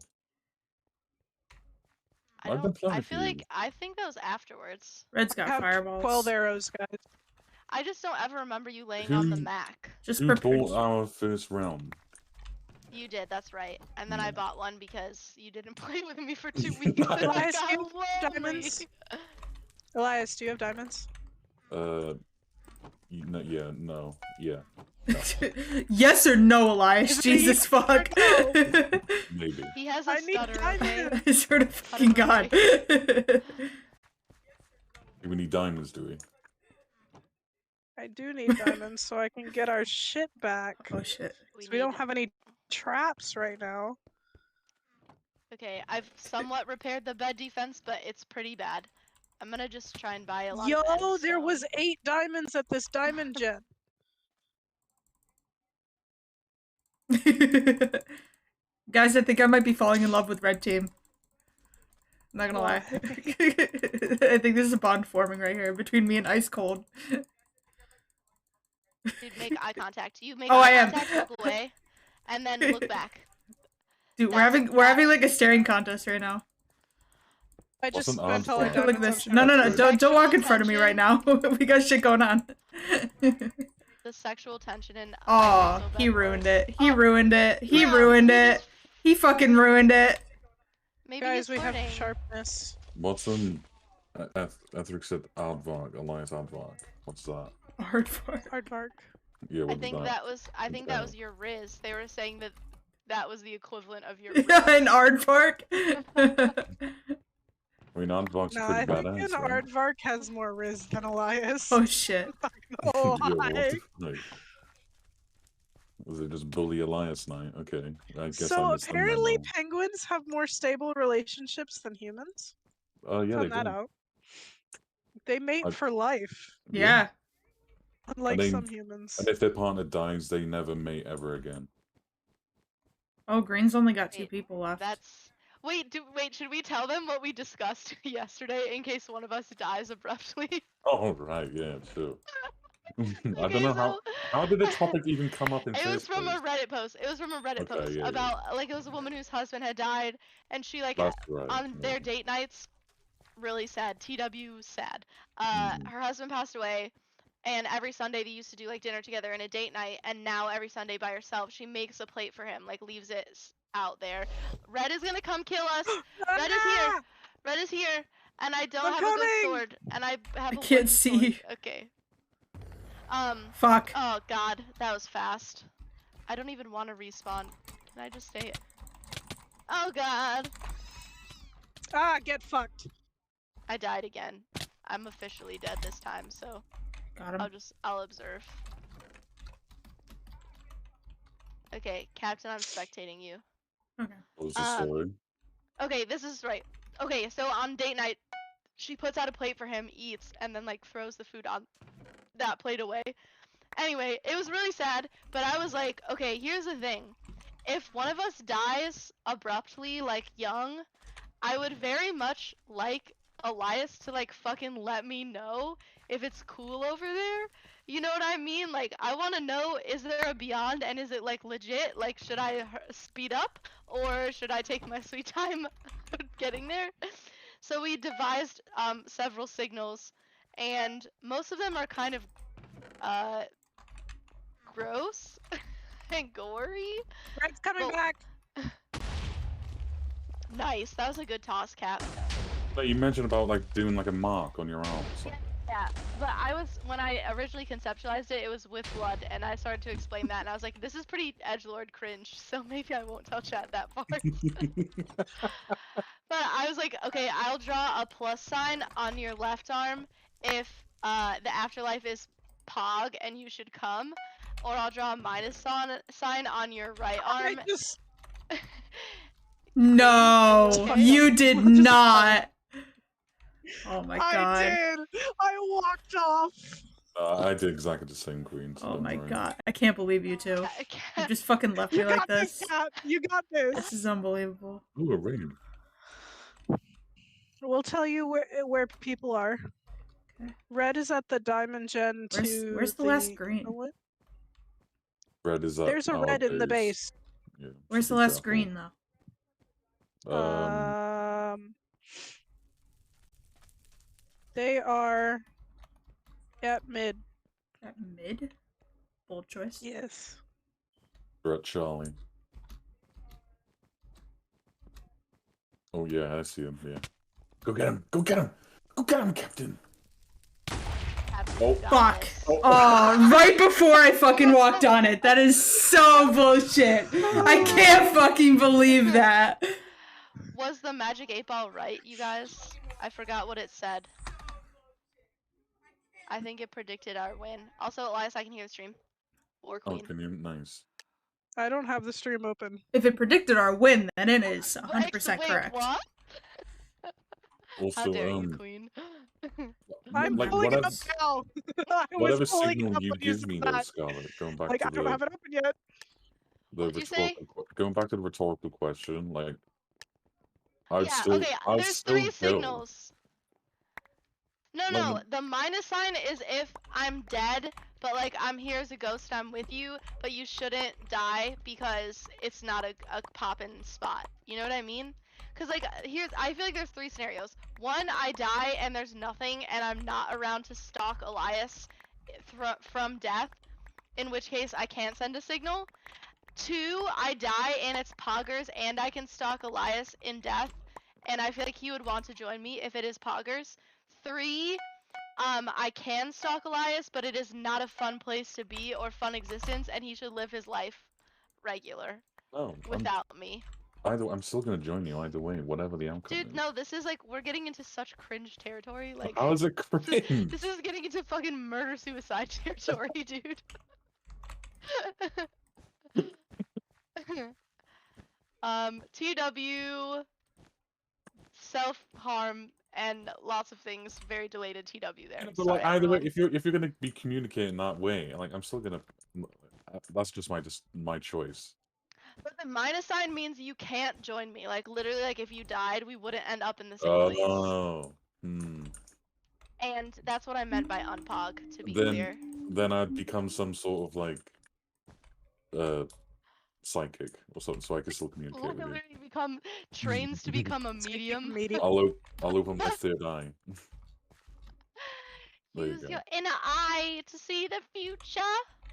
I I've been don't. playing I a feel few. like I think that was afterwards. Red's I got have fireballs. 12 arrows, guys. I just don't ever remember you laying on the Who- Mac. Just Who prepared. bought our first realm? You did, that's right. And then I Yeah. bought one because you didn't play with me for 2 weeks. And I Elias, got do you have lonely. diamonds? Elias, do you have diamonds? Yeah, no, yeah, Yes or no, Elias? Is it Jesus yes fuck. or maybe. He has a I need stutter, okay? diamonds. I swear to fucking God. We need diamonds, do we? I do need diamonds so I can get our shit back. Oh shit. We don't have any traps right now. Okay, I've somewhat repaired the bed defense, but it's pretty bad. I'm gonna just try and buy a lot Yo, of beds, there so- was 8 diamonds at this diamond gen. Guys, I think I might be falling in love with Red Team. I'm not gonna lie. Why? I think there's a bond forming right here between me and Ice Cold. Dude, make eye contact. You make Oh, I eye am. contact, look away, and then look back. Dude, we're That's- having like a staring contest right now. I just What's an spent all our answer? Look at diamonds this. on No, no, no! That's Don't walk in Sexual front of me right now. tension. We got shit going on. The sexual tension in Oh, he ruined it. He ruined it. He ruined it. He fucking ruined it. Maybe Guys, he's we have flirting. sharpness. What's Ethric said Aardvark, Alliance Aardvark. What's that? Hard for. Hardvark. Yeah, I what is think that? that was Okay. that was your Riz. They were saying that that was the equivalent of your Yeah, Riz. an Aardvark. I mean, Aardvark's No, pretty I think badass, an right? Aardvark has more Riz than Elias. Oh shit. Oh, Yeah, what hi. the fuck? Was it just bully Elias night? Okay, I guess I So missed the apparently memo. penguins have more stable relationships than humans. Oh yeah, Found they that do. out. They mate I- for life, Yeah. unlike they- some humans. And if their partner dies, they never mate ever again. Oh, Green's only got 2 Wait, people left. That's wait. Should we tell them what we discussed yesterday in case one of us dies abruptly? Oh right, yeah, sure. I Okay, don't know so- how did the topic even come up in It was first from place? a Reddit post. It was from a Reddit Okay, post yeah, yeah. about like it was a woman whose husband had died, and she like That's right. on yeah. their date nights, really sad. TW sad. Mhm. Her husband passed away, and every Sunday they used to do like dinner together and a date night. And now every Sunday by herself, she makes a plate for him, like leaves it out there. Red is gonna come kill us. Red is here. Red is here, and I don't I'm have a good coming! sword, and I have a can't wooden see. sword. Okay. Fuck. Oh god, that was fast. I don't even want to respawn. Can I just stay? Oh god. Ah, get fucked. I died again. I'm officially dead this time, so Got him. I'll observe. Okay, Captain, I'm spectating you. Okay. What was the story? Okay, this is right. Okay, so on date night, she puts out a plate for him, eats, and then like throws the food on that plate away. Anyway, it was really sad, but I was like, okay, here's the thing. If one of us dies abruptly, like young, I would very much like Elias to like fucking let me know if it's cool over there. You know what I mean? Like, I want to know, is there a beyond and is it like legit? Like, should I speed up or should I take my sweet time getting there? So we devised several signals, and most of them are kind of gross and gory. Red's coming But- back. Nice, that was a good toss, Cap. But you mentioned about like doing like a mark on your arm or something. Yeah, but when I originally conceptualized it, it was with blood, and I started to explain that, and I was like, this is pretty edgelord cringe, so maybe I won't touch at that part. But I was like, okay, I'll draw a plus sign on your left arm if the afterlife is Pog and you should come, or I'll draw a minus sign on your right arm. I just No, you did Just- not. Oh my I god. did. I walked off. I did exactly the same, Queen. So Oh don't my worry. god. I can't believe you two. You Cat- just fucking left me You like got this, this. Cat. You got this. This is unbelievable. Ooh, a ring. We'll tell you where people are. Okay. Red is at the diamond gen to Where's the last green? Oh, what? Red is at There's a our red in the base. Yeah, Where's so the be last careful. green though? They are at mid. At mid? Bold choice. Yes. We're at Charlie. Oh yeah, I see him. Yeah. Go get him! Go get him! Go get him, Captain! Oh, Fuck. Oh, right before I fucking walked on it. That is so bullshit. I can't fucking believe that. Was the magic 8-ball right, you guys? I forgot what it said. I think it predicted our win. Also, Elias, I can hear the stream. Or oh, Queen. can you? Nice. I don't have the stream open. If it predicted our win, then it is Wait, 100% wait, correct. what? How Also, dare you, Queen? I'm like pulling it whatever, up now. I whatever was pulling it signal up you when give said me there, that. Scarlet. Going back Like, to I don't have it open yet. the What'd you say? going back to the rhetorical question, like I'd Yeah, still, okay, I'd there's still 3 go. signals. No, Like, no, the minus sign is if I'm dead, but like I'm here as a ghost, I'm with you, but you shouldn't die because it's not a poppin' spot. You know what I mean? Cause like I feel like there's 3 scenarios. 1, I die and there's nothing, and I'm not around to stalk Elias from death, in which case I can't send a signal. 2, I die and it's poggers and I can stalk Elias in death, and I feel like he would want to join me if it is poggers. 3, I can stalk Elias, but it is not a fun place to be or fun existence, and he should live his life regular no, without me. I'm still gonna join you either way, whatever the outcome Dude, is. no, this is like we're getting into such cringe territory. Like, How is it cringe? this is getting into fucking murder suicide territory, dude. TW, self-harm, and lots of things. Very delayed TW there. But Sorry, like either way, everyone. if you're gonna be communicating that way, like I'm still gonna. That's just my choice. But the minus sign means you can't join me. Like literally, like if you died, we wouldn't end up in the same place. Oh, hmm. And that's what I meant by unpog, to be Then clear. then I'd become some sort of like psychic or something, so I can still communicate with you. Literally become trains to become a medium. I'll open my third eye. There you Use go. your inner eye to see the future.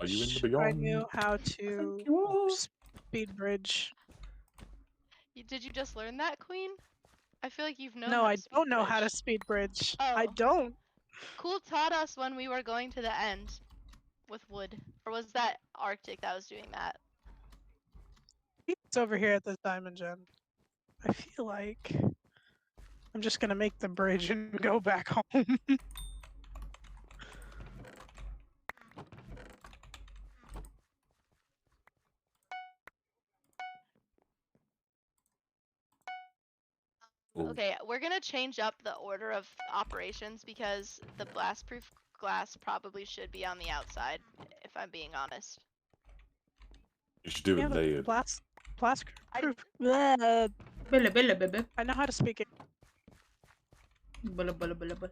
Are you in the I beyond? knew how to speed bridge. Did you just learn that, Queen? I feel like you've known. No, how I to speed don't know how to bridge. speed bridge. I Oh. don't. Cool taught us when we were going to the end with wood. Or was that Arctic that was doing that? It's over here at this diamond gen. I feel like I'm just gonna make the bridge and go back home. Oh, Okay, we're gonna change up the order of operations because the blast-proof glass probably should be on the outside, if I'm being honest. you should do Yeah, it the layered. blast I- proof. Billa billa billa. I know how to speak it. Billa billa billa billa.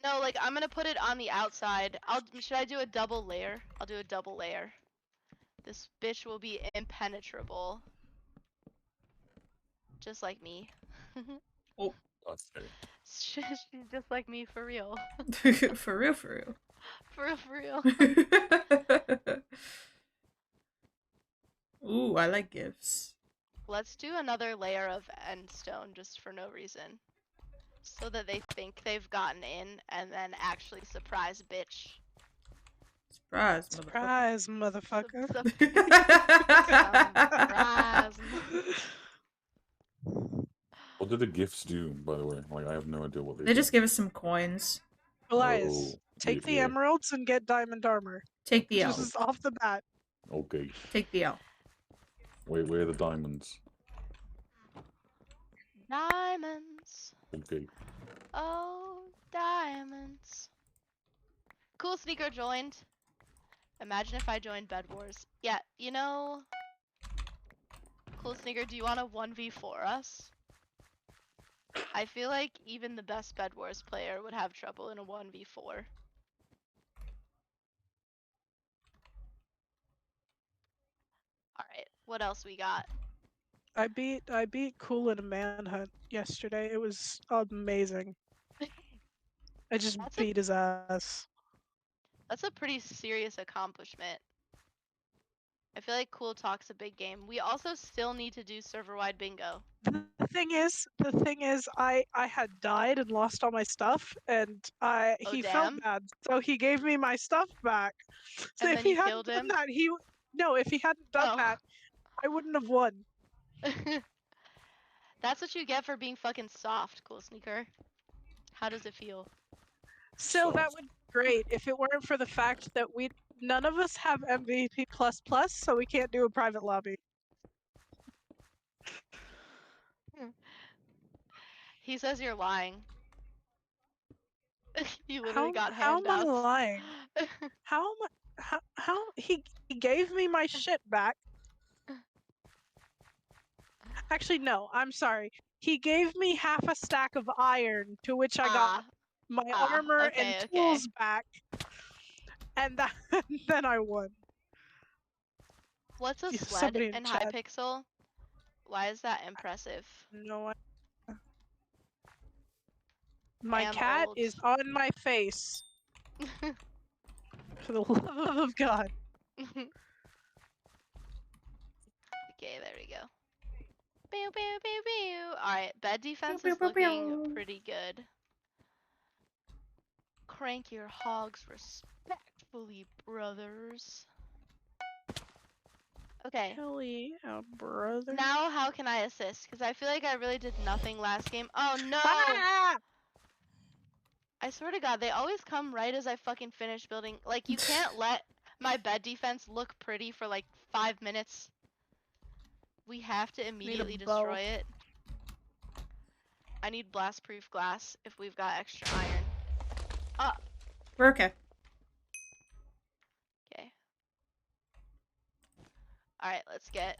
No, like I'm gonna put it on the outside. Should I do a double layer? I'll do a double layer. This bitch will be impenetrable. Just like me. Okay. She's just like me for real. For real, for real. For real, for real. Ooh, I like gifts. Let's do another layer of endstone just for no reason. So that they think they've gotten in and then actually surprise bitch. Surprise, Surprise, motherfucker. Surprise. What did the gifts do, by the way? Like, I have no idea what they They do. just give us some coins. Elias, Oh, take the yeah. emeralds and get diamond armor. Take the L. Just off the bat. Okay. Take the L. Wait, where are the diamonds? Diamonds. Okay. Oh, diamonds. Cool Sneaker joined. Imagine if I joined Bed Wars. Yeah, you know... Cool Sneaker, do you want to 1v4 us? I feel like even the best Bed Wars player would have trouble in a 1v4. Alright, what else we got? I beat Cool in a manhunt yesterday. It was amazing. I just beat his ass. That's a pretty serious accomplishment. I feel like Cool Talk's a big game. We also still need to do server-wide bingo. The thing is, I had died and lost all my stuff, and he felt damn. bad, so he gave me my stuff back. So And if then he you hadn't killed done him? that, if he hadn't done that, I wouldn't have won. That's what you get for being fucking soft, Cool Sneaker. How does it feel? So that would be great if it weren't for the fact that none of us have MVP++, so we can't do a private lobby. He says you're lying. You literally got How am I handouts. lying? How he gave me my shit back. Actually, no, I'm sorry. He gave me half a stack of iron, to which I got my armor and tools back, and then I won. What's a sled Somebody in chat. Hypixel? Why is that impressive? No, my cat is on my face. For the love of God. Okay, there we go. Pew, pew, pew, pew. Alright, bed defense is looking pretty good. Crank your hogs respectfully, brothers. Okay. Hell yeah, brother. Now how can I assist? Because I feel like I really did nothing last game. Oh no! Ah! I swear to God, they always come right as I fucking finish building. Like, you can't let my bed defense look pretty for like 5 minutes. We have to immediately destroy it. I need blast-proof glass if we've got extra iron. We're okay. Okay. Alright, let's get...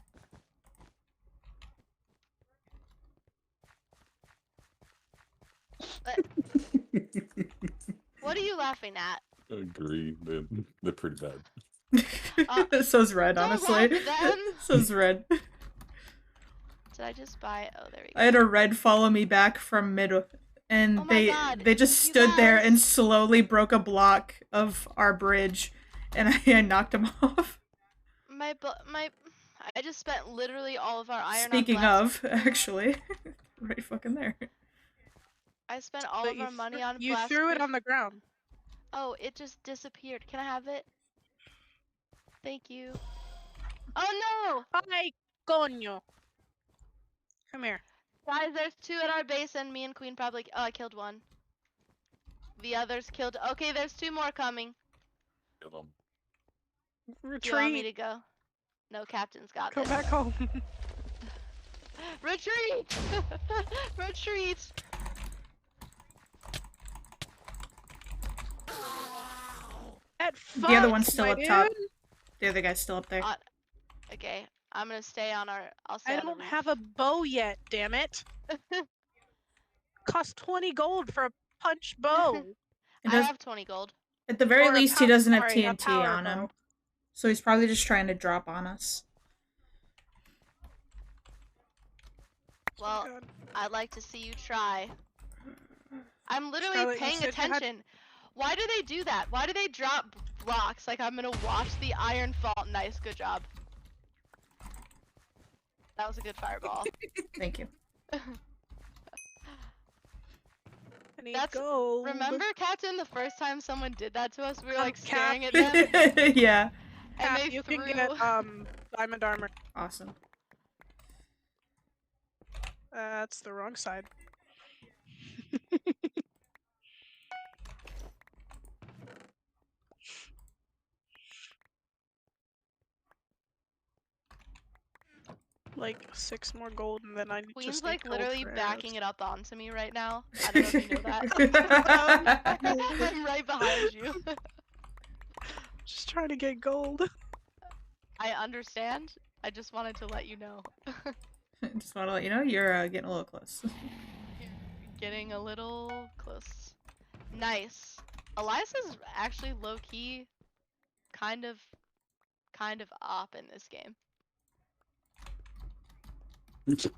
What are you laughing at? I agree. They're pretty bad. So's red, honestly. So's red. Did I just buy? Oh, there we go. I had a red follow me back from mid, and they just stood there and slowly broke a block of our bridge, and I knocked him off. I just spent literally all of our iron. Speaking of, actually, right fucking there. I spent all of our money on. You threw it on the ground. Oh, it just disappeared. Can I have it? Thank you. Oh no! Ay, coño. Come here. Guys, there's 2 at our base, and me and Queen probably. Oh, I killed 1. The others killed. Okay, there's 2 more coming. Kill them. Retreat. Do you want me to go? No, Captain's got this. Go back home. Retreat! Retreat! The other one's still up top. The other guy's still up there. Okay, I'm gonna stay on our. I don't have a bow yet, damn it. Cost 20 gold for a punch bow. I have 20 gold. At the very least, he doesn't have TNT on him. So he's probably just trying to drop on us. Well, I'd like to see you try. I'm literally Scarlett, you paying said you had- attention. Why do they do that? Why do they drop blocks? Like I'm gonna watch the iron fall. Nice, good job. That was a good fireball. Thank you. I need That's gold. remember, Captain, the first time someone did that to us, we were like Cap, staring at them, Yeah. and Cap, they you threw. can get diamond armor. Awesome. That's the wrong side. Like 6 more gold, and then I Queen's just need like gold literally for backing arrows. it up onto me right now. I don't know if you know that. I'm right behind you. Just trying to get gold. I understand. I just wanted to let you know. Just want to let you know you're getting a little close. Getting a little close. Nice. Elias is actually low key, kind of op in this game.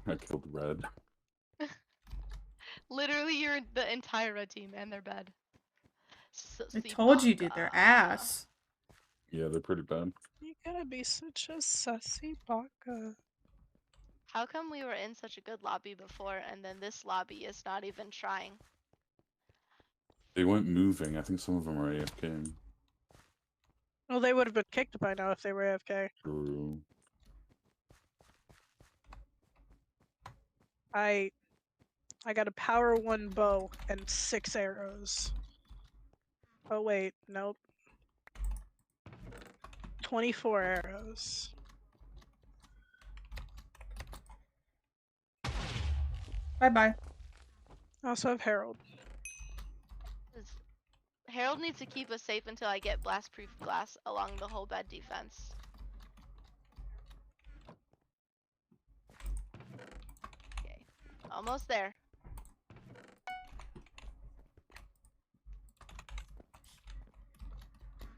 I killed red. Literally, you're the entire red team and their bed. I told you, dude, they're ass. Yeah, they're pretty bad. You gotta be such a sussy baka. How come we were in such a good lobby before and then this lobby is not even trying? They weren't moving. I think some of them are AFK. Well, they would have been kicked by now if they were AFK. True. I got a power 1 bow and 6 arrows. Oh wait, nope. 24 arrows. Bye-bye. I also have Herald. Harold needs to keep us safe until I get blast-proof glass along the whole bed defense. Okay, almost there.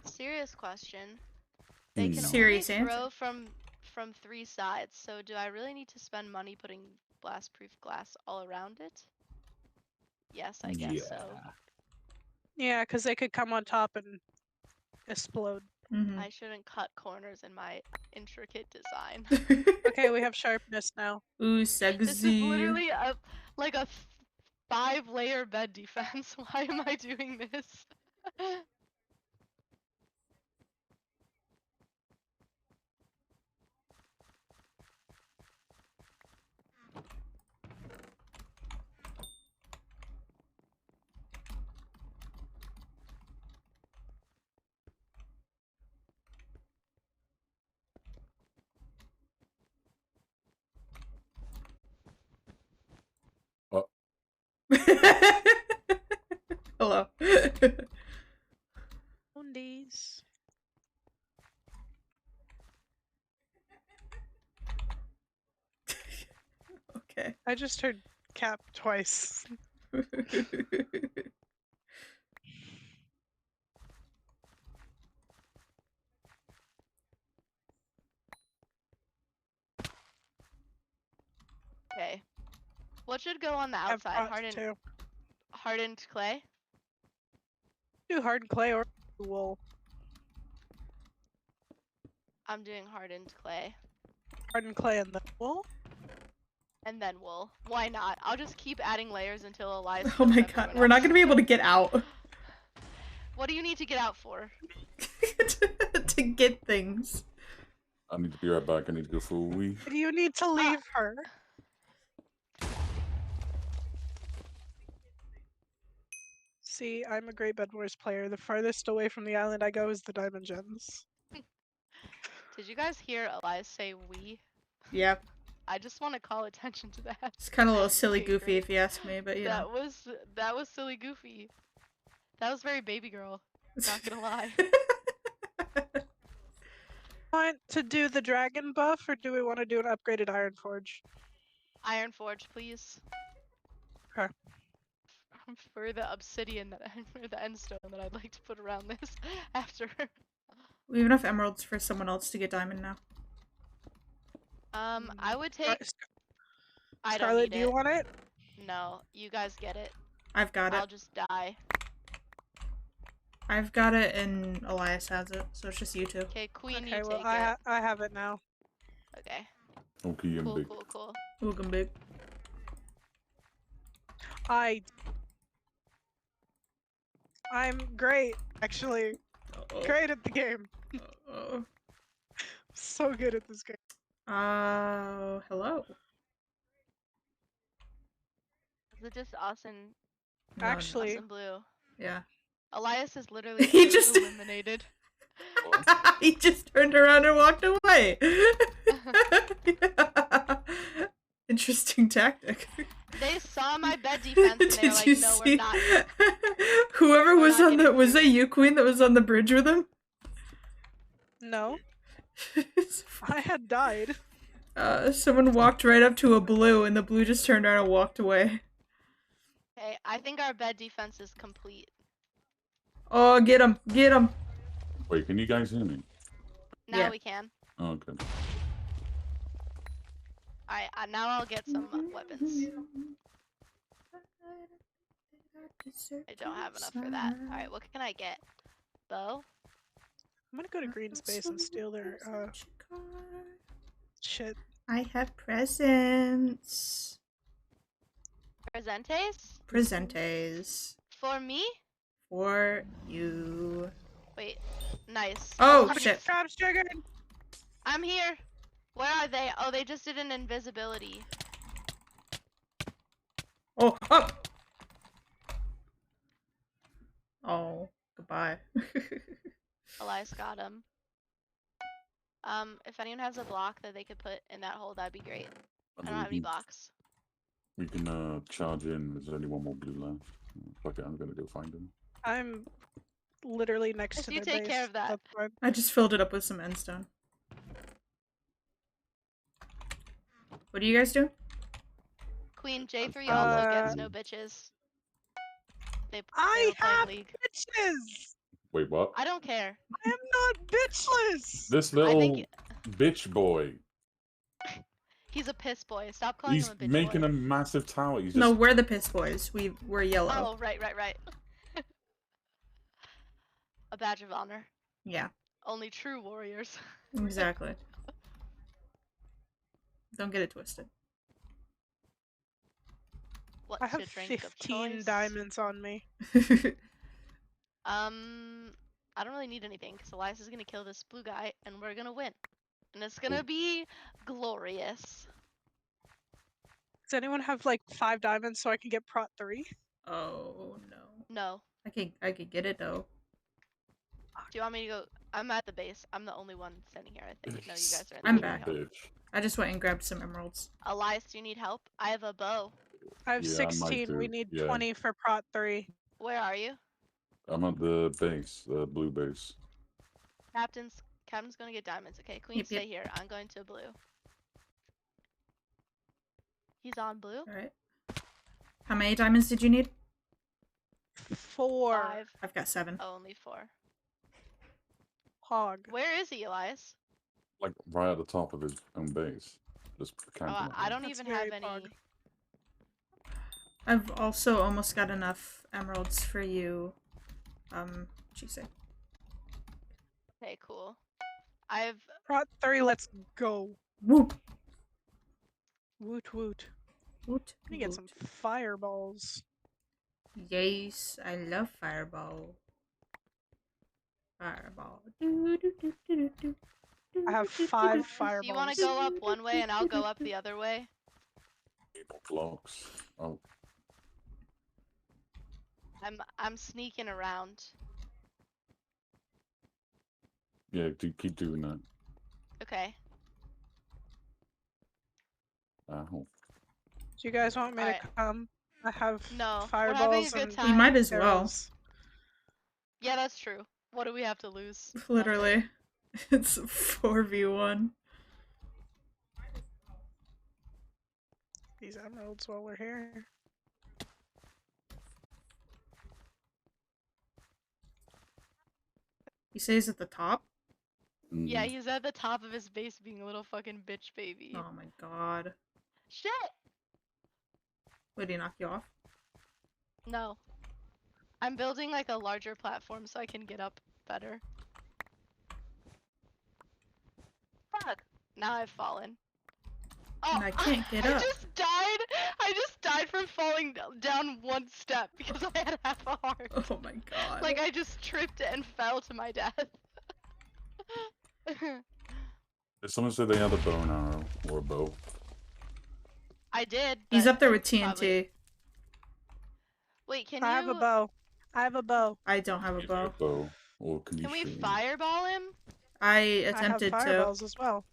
Serious question. They can Serious only answer. throw from 3 sides, so do I really need to spend money putting blast-proof glass all around it? Yes, I guess so. Yeah, because they could come on top and explode. Mm-hmm. I shouldn't cut corners in my intricate design. Okay, we have sharpness now. Ooh, This is sexy. literally a 5-layer bed defense. Why am I doing this? Hello. Undies. Okay. I just heard Cap twice. Okay. What should go on the Have outside? pots too. Hardened clay? Do hardened clay or wool. I'm doing hardened clay. Hardened clay and then wool. And then wool. Why not? I'll just keep adding layers until Elias Oh kills my god, everyone we're not else. gonna be able to get out. What do you need to get out for? to get things. I need to be right back. I need to go for a wee. You need to leave her. See, I'm a great Bed Wars player. The farthest away from the island I go is the Diamond Gems. Did you guys hear Elias say we? Yep. I just want to call attention to that. It's kind of a little silly Okay, goofy great. if you ask me, but you know. That was silly goofy. That was very baby girl. Not gonna lie. Want to do the dragon buff, or do we want to do an upgraded Iron Forge? Iron Forge, please. Okay. For the obsidian for the endstone that I'd like to put around this after. We have enough emeralds for someone else to get diamond now. I would take. I don't Scarlet, need do you it. want it? No, you guys get it. I've got I'll it. just die. I've got it, and Elias has it, so it's just you two. Okay, Queen, Okay, you well take it. I have it now. Okay. Okay, and Cool, big. cool, cool. Welcome big. I'm great, actually. Great at the game. Uh-oh. So good at this game. Hello. Is it just us and No, Actually, us and blue? yeah. Elias is literally He just eliminated. he just turned around and walked away. Interesting tactic. They saw my bed defense and they were Did like, you no, see? we're not. Whoever We're was not on the getting was through. that you, Queen, that was on the bridge with him? no. I had died. Someone walked right up to a blue, and the blue just turned around and walked away. Okay, I think our bed defense is complete. Oh, get him! Get him! Wait, can you guys hear me? Now Yeah. we can. Oh, okay. Alright, now I'll get some weapons. I don't have enough for that. Alright, what can I get? Bow? I'm gonna go to green space and steal their shit. I have presents. Presentes? Presentes. For me? For you. Wait, nice. Oh, Target shit. Traps triggered! I'm here. Where are they? Oh, they just did an invisibility. Oh, oh! Oh, goodbye. Elias got him. If anyone has a block that they could put in that hole, that'd be great. I don't have any blocks. We can charge in. There's only one more blue left. Fuck it, I'm gonna go find him. I'm literally next Yes, to you their take base. care of that. That's fine. I just filled it up with some endstone. What are you guys doing? Queen J3 also gets no bitches. I were playing have League. bitches! Wait, what? I don't care. I am not bitchless! This I little think bitch boy. he's a piss boy. Stop calling He's him a bitch making boy. a massive tower. He's No, just we're the piss boys. We're yellow. Oh, right. A badge of honor. Yeah, Only true warriors. exactly. Don't get it twisted. What's I have your drink of 15 choice? diamonds on me. I don't really need anything because Elias is gonna kill this blue guy and we're gonna win. And it's gonna be glorious. Does anyone have like 5 diamonds so I can get prot 3? Oh no. No. I could get it though. Do you want me to go? I'm at the base. I'm the only one standing here, I think. No, you guys are in I'm the back. home. bitch. I just went and grabbed some emeralds. Elias, do you need help? I have a bow. I have Yeah, I might 16. We do. need Yeah. 20 for prot 3. Where are you? I'm at the base, the blue base. Captain's gonna get diamonds. Okay, Queen, Yep, stay yep. here. I'm going to blue. He's on blue. Alright. How many diamonds did you need? 4. 5. I've got 7. Oh, only 4. Hog. Where is he, Elias? Like right at the top of his own base. Just camping Oh, up I there. don't That's even very have pog. any. I've also almost got enough emeralds for you. What'd you say? Okay, cool. I've Prot 3, let's go. Woot! Woot woot. Woot! I'm gonna get some fireballs. Yes, I love fireball. Fireball. Do, do, do, do, do, do. I have Do, do, 5 do, do. fireballs. You want to go up one way and I'll go up the other way? Blocks. Oh, I'm sneaking around. yeah, keep doing that. Okay. Ow. Do you guys want me Alright. to come? I have No, we're fireballs having a good and time. You might as well. arrows. Yeah, that's true. What do we have to lose? Literally. It's 4v1. These emeralds while we're here. You say he's at the top? Yeah, Mm. he's at the top of his base being a little fucking bitch baby. Oh my god. Shit! Would he knock you off? No. I'm building like a larger platform so I can get up better. Fuck! Now I've fallen. Oh, And I can't get I up. just died! I just died from falling down one step because I had half a heart. Oh my god. Like I just tripped and fell to my death. Did someone say they had a bow and arrow or a bow? I did. He's but up there with it's TNT. probably- Wait, can I you? have a bow. I have a bow. I don't have a Give me a bow. bow. Or can you Can we shoot me? fireball him? I I have attempted to. fireballs as well.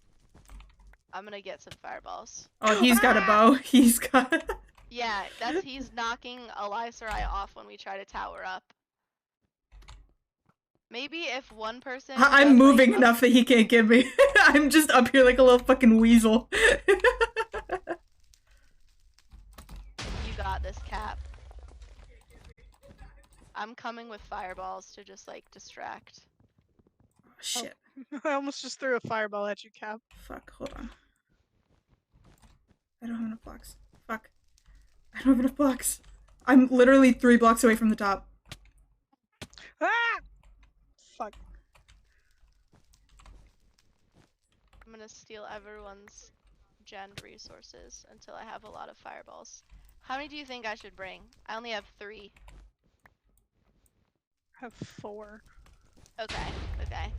I'm gonna get some fireballs. Oh, he's got a bow. He's got. Yeah, he's knocking Elias or I off when we try to tower up. Maybe if one person. I'm does, moving like, enough that he can't get me. I'm just up here like a little fucking weasel. You got this, Cap. I'm coming with fireballs to just like distract. Oh, shit. I almost just threw a fireball at you, Cap. Fuck, hold on. I don't have enough blocks. Fuck. I don't have enough blocks. I'm literally 3 blocks away from the top. Ah! Fuck. I'm gonna steal everyone's genned resources until I have a lot of fireballs. How many do you think I should bring? I only have 3. I have 4. Okay, okay.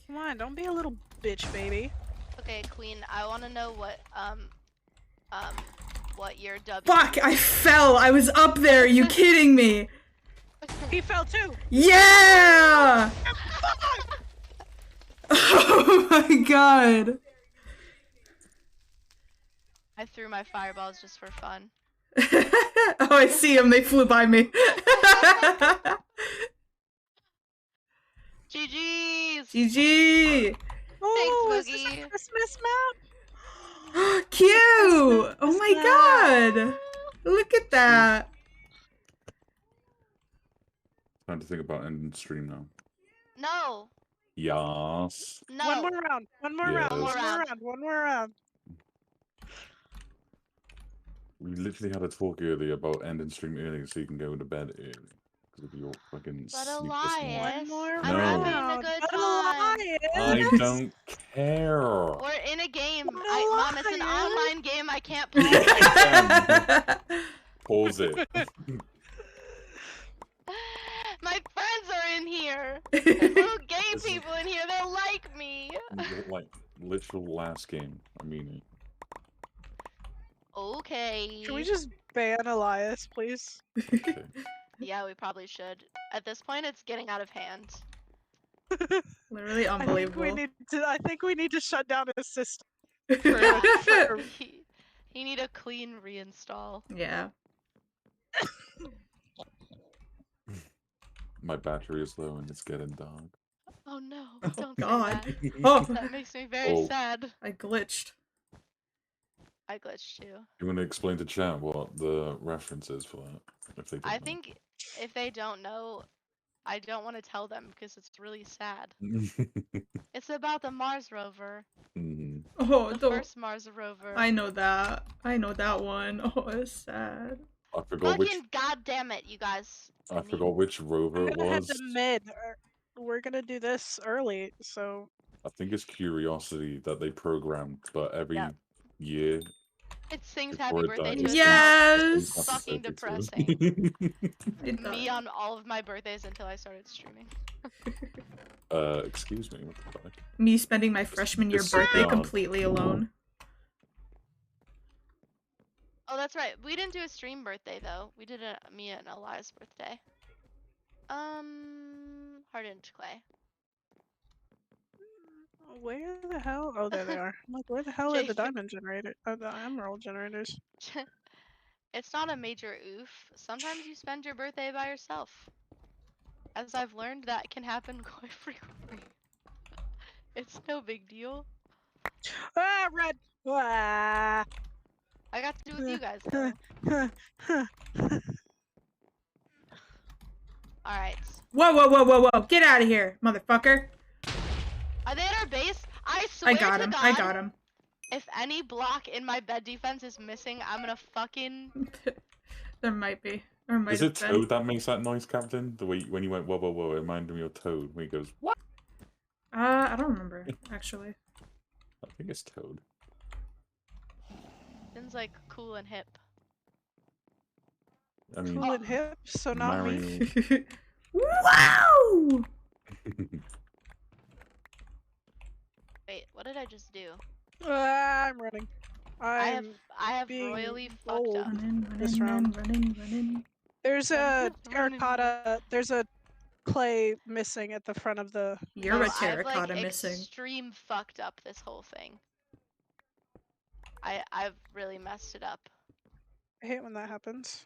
Come on, don't be a little bitch, baby. Okay, Queen, I wanna know what your W. Fuck, I fell. I was up there. Are you kidding me? He fell too. Yeah! Oh my god. I threw my fireballs just for fun. Oh, I see them. They flew by me. GG's! GG. Oh, Thanks, is this a Boogie. Christmas map? Cute. Oh my god. Look at that. Time to think about ending stream now. No! Yes. No! One more round. One more round. Yes. One more round. One more round. We literally had a talk earlier about ending stream early so you can go to bed early. Because of your fucking But sleepless Elias, night. More I'm No. having a round. good But time. Elias! I don't care. We're in a game. But Mom, it's an Elias! online game. I can't play. Pause it. My friends are in here. There's little gay This is- people in here. They like me. Like, literal last game. I mean Okay. Can we just ban Elias, please? it. Okay. Yeah, we probably should. At this point, it's getting out of hand. Literally I think we unbelievable. need to shut down his system. Yeah, For- he need a clean reinstall. Yeah. My battery is low and it's getting dark. Oh no! Oh, Don't God. say that. Oh, That makes me very Oh. sad. I glitched. I glitched too. You want to explain to chat what the reference is for that? If they don't I know. think if they don't know, I don't want to tell them because it's really sad. It's about the Mars rover, Mhm. Oh, the the first Mars rover. I know that. I know that one. Oh, it's sad. I forgot which. Fucking goddamn it, you guys! I forgot which rover I'm it gonna head was. to mid. We're gonna do this early, so I think it's Curiosity that they programmed, but every Yep. year. It sings before happy it birthday dies, to us. Yes! it's Fucking depressing. I thought- Me on all of my birthdays until I started streaming. Excuse me. What the fuck? Me spending my freshman year It's birthday gone. completely alone. Oh, that's right. We didn't do a stream birthday though. We did a me and Elias birthday. Hardened clay. where the hell? Oh, there they are. I'm like, where the hell are the Jason. diamond generator? The emerald generators. It's not a major oof. Sometimes you spend your birthday by yourself. As I've learned, that can happen quite frequently. It's no big deal. Ah, red. Ah. I got to do with you guys though. Alright. Whoa, whoa, whoa, whoa, whoa. Get out of here, motherfucker. Are they at our base? I swear I got to him. God, I got him. if any block in my bed defense is missing, I'm gonna fucking... There might be. Or might Is have it been. Toad that makes that noise, Captain? The way when you went whoa whoa whoa, it reminded me of Toad when he goes what? I don't remember, actually. I think it's Toad. Sounds like cool and hip. I mean, Cool and hip, so not me. Mario. Wow! Wait, what did I just do? I'm running. I have being royally fucked bold. up. Running, This running, round. running. There's a Running. terracotta. There's a clay missing at the front of the. You're No, a I've terracotta like missing. extreme fucked up this whole thing. I've really messed it up. I hate when that happens.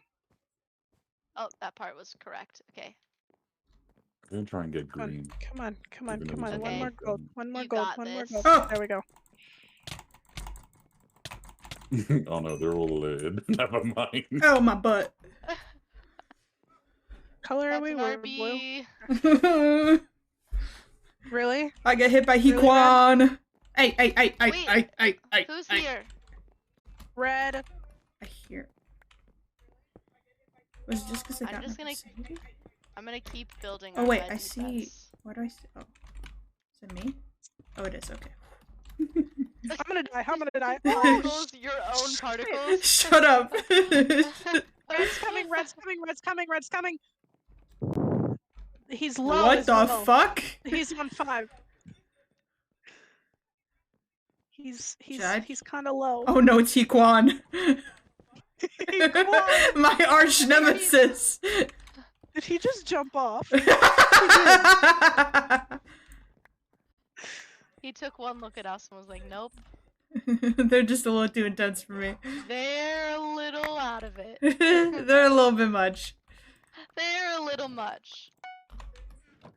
Oh, that part was correct. Okay. I'm gonna try and get Come on, green. come on, come on, Even though come he's on. on One Okay. more gold. One more You gold. got One more this. gold. Oh! There we go. Oh no, they're all lit. Never mind. Oh, my butt. Color are That's we? an We're blue. I Really? get hit by Really, Hequan. Hey, Wait, who's here? Red. I hear. Was it just because I I'm got just my gonna- vicinity? I'm gonna keep building. Oh our wait, red I see. defense. Why do I see? Oh, is it me? Oh, it is. Okay. I'm gonna die. I'm gonna die. Particles, Oh, your own shit. particles. Shut up. Red's coming. Red's coming. Red's coming. Red's coming. He's low. What as the well. fuck? He's on 5. He's Jed? kind of low. Oh no, it's Hequan. Hequan! My arch nemesis. Did he just jump off? He took one look at us and was like, "Nope, They're just a little too intense for me. they're a little out of it. They're a little bit much. They're a little much."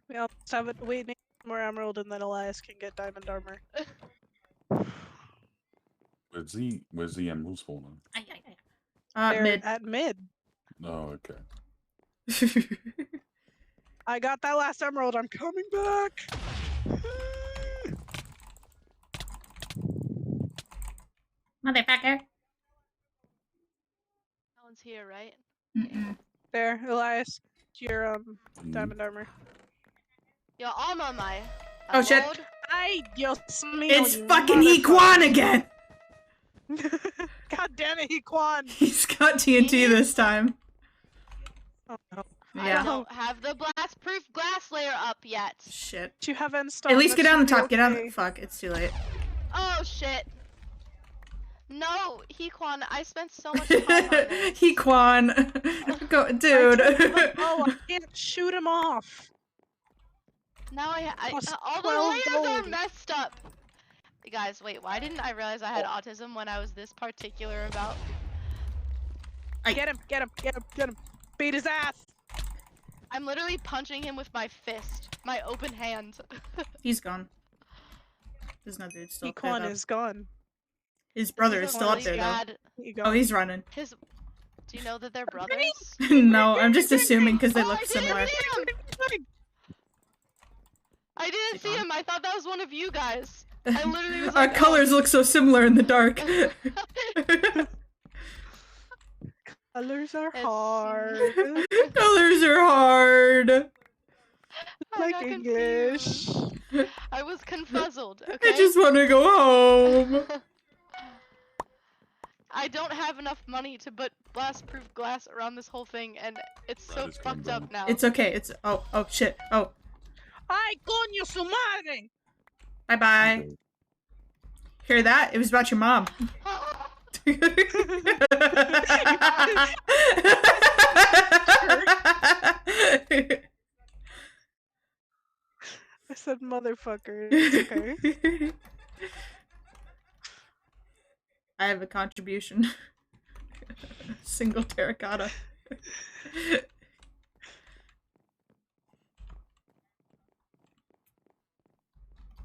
We also have it. We need more emerald, and then Elias can get diamond armor. Where's the emerald spawner? They're Mid. at mid. Oh, okay. I got that last emerald. I'm coming back. Motherfucker. No one's here, right? Mm-mm. There, Elias. Your Mm. diamond armor. Yo, I'm on my. Oh, shit. mode. Ay, Dios mío, It's you fucking motherfucker. Hequan again! God damn it, Hequan! He's got TNT this time. Oh no. I Yeah. don't have the blast-proof glass layer up yet. Shit. Do you have installed? At least get that on the should be top. Get on the. okay. Fuck, it's too late. Oh shit. No, Hequan, I spent so much time on this. Hequan. Go, dude. Oh, I can't shoot him off. Now Plus all the 12 layers are gold. messed up. Guys, wait, why didn't I realize I had autism when I was this particular about? Get him, get him, get him, get him. Beat his ass. I'm literally punching him with my fist, my open hand. He's gone. There's no dude still up there, Hequan though. is gone. His brother This is a still up really there, though. bad- Here you go. Oh, he's running. Do you know that they're brothers? No, I'm just assuming because they Oh, look I didn't similar. see him! I didn't see gone? him. I thought that was one of you guys. I literally was Our like, colors look so similar in the dark. Colors are It's- hard. Colors are hard. I like got English. confused. I was confuzzled, okay? I just want to go home. I don't have enough money to put blast-proof glass around this whole thing, and it's That so is kinda fucked up dumb. now. It's okay. It's oh shit. Oh, Ay, coño su madre! bye bye. Okay. Hear that? It was about your mom. I said motherfucker. It's okay. I have a contribution. Single terracotta.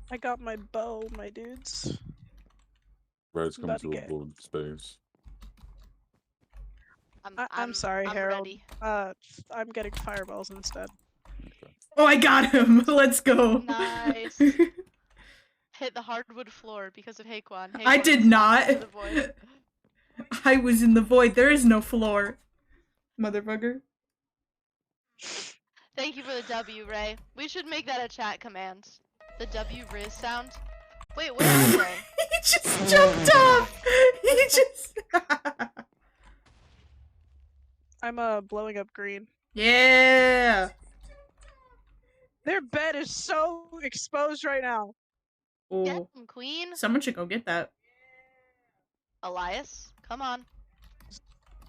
I got my bow, my dudes. Red's coming About to to a get- board space. I'm sorry, I'm Harold. ready. I'm getting fireballs instead. Oh, I got him. Let's go. Nice. Hit the hardwood floor because of Haquan. I Haquan did is not. into the void. I was in the void. There is no floor. Motherfucker. Thank you for the W, Ray. We should make that a chat command. The W Riz sound. Wait, where are they? He just jumped off! He just... I'm blowing up green. Yeah! Their bed is so exposed right now. Get Ooh. him, Queen. Someone should go get that. Elias, come on.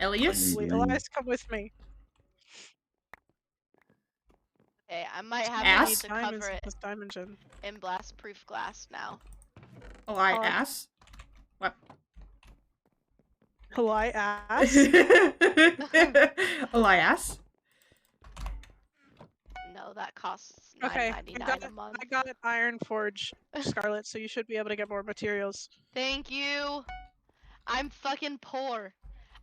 Elias? Green. Elias, come with me. Okay, I might have to Ass? need to cover it This diamond gen. in blast-proof glass now. Elias? What? Elias? Elias? No, that costs Okay, $9.99 a month. I got Iron Forge, Scarlet, so you should be able to get more materials. Thank you. I'm fucking poor.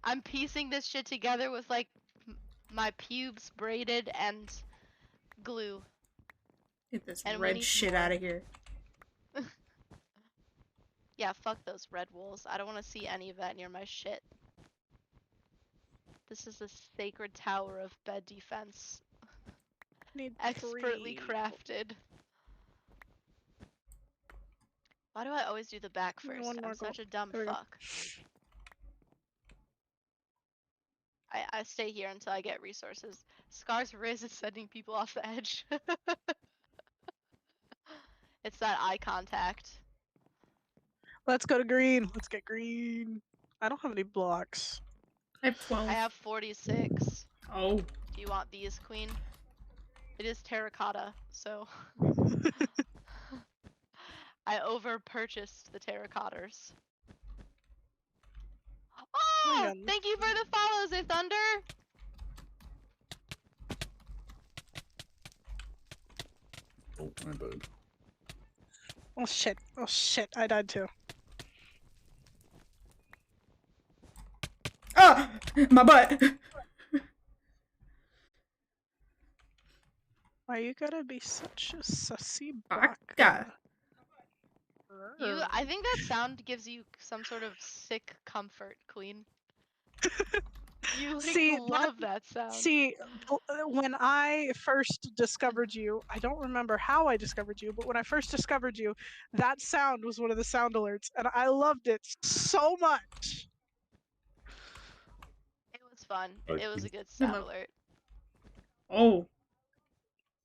I'm piecing this shit together with like my pubes braided and glue. Get this And we red need shit more. out of here. Yeah, fuck those red wolves. I don't want to see any of that near my shit. This is a sacred tower of bed defense. Need Expertly 3. crafted. Why do I always do the back Give me first? one more I'm such a dumb There we go. fuck. I stay here until I get resources. Scar's Riz is sending people off the edge. It's that eye contact. Let's go to green. Let's get green. I don't have any blocks. I have 12. I have 46. Oh. Do you want these, Queen? It is terracotta, so I over purchased the terracottas. Oh! God. Thank you for the follows, A Thunder! Oh, my bad. Oh shit. Oh shit. I died too. Ah! My butt! Why you gotta be such a sussy Baka. baka? I think that sound gives you some sort of sick comfort, Queen. You like, See, love that sound. See, when I first discovered you, I don't remember how I discovered you, but when I first discovered you, that sound was one of the sound alerts, and I loved it so much. It was fun. Right. It was a good sound alert. Oh.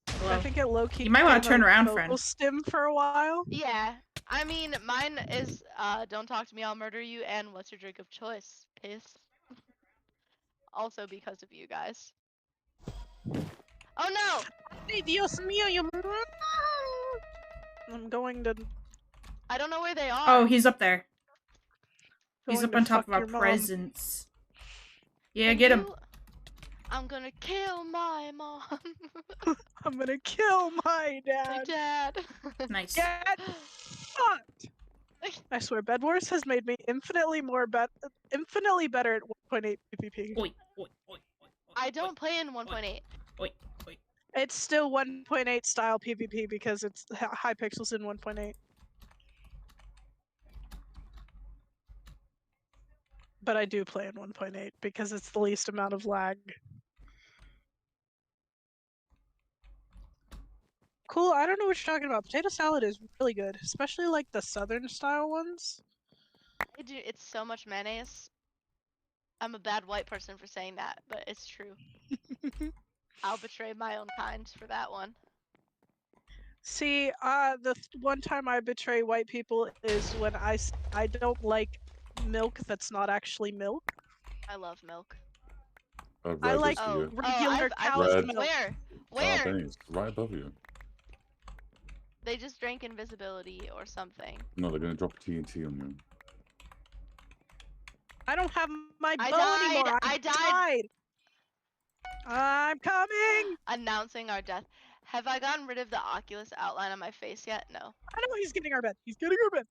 I Hello. think it low-key You might wanna became turn a around, vocal friend. stim for a while. Yeah. I mean, mine is, don't talk to me, I'll murder you, and what's your drink of choice? Piss. Also because of you guys. Oh no! Ay, Dios mío, you... I'm going to... I don't know where they are. Oh, he's up there. He's going up to on top fuck of our your mom. presents. Yeah, Can get him. you- I'm gonna kill my mom. I'm gonna kill my My dad. dad. Nice. Get fucked. I swear, Bed Wars has made me infinitely better at 1.8 PvP. Oi, oi, oi, oi, oi, I don't play in 1.8. Oi, oi. It's still 1.8 style PvP because it's high pixels in 1.8. But I do play in 1.8 because it's the least amount of lag. Cool, I don't know what you're talking about. Potato salad is really good, especially like the southern style ones. It's so much mayonnaise. I'm a bad white person for saying that, but it's true. I'll betray my own kind for that one. See, the one time I betray white people is when I don't like milk that's not actually milk. I love milk. I like regular cow's Red. milk. Where? Where? Thanks. Right above you. They just drank invisibility or something. No, they're gonna drop TNT on you. I don't have my bow died! anymore. I died. I'm coming. Announcing our death. Have I gotten rid of the Oculus outline on my face yet? No. I know he's getting our bed. He's getting our bed.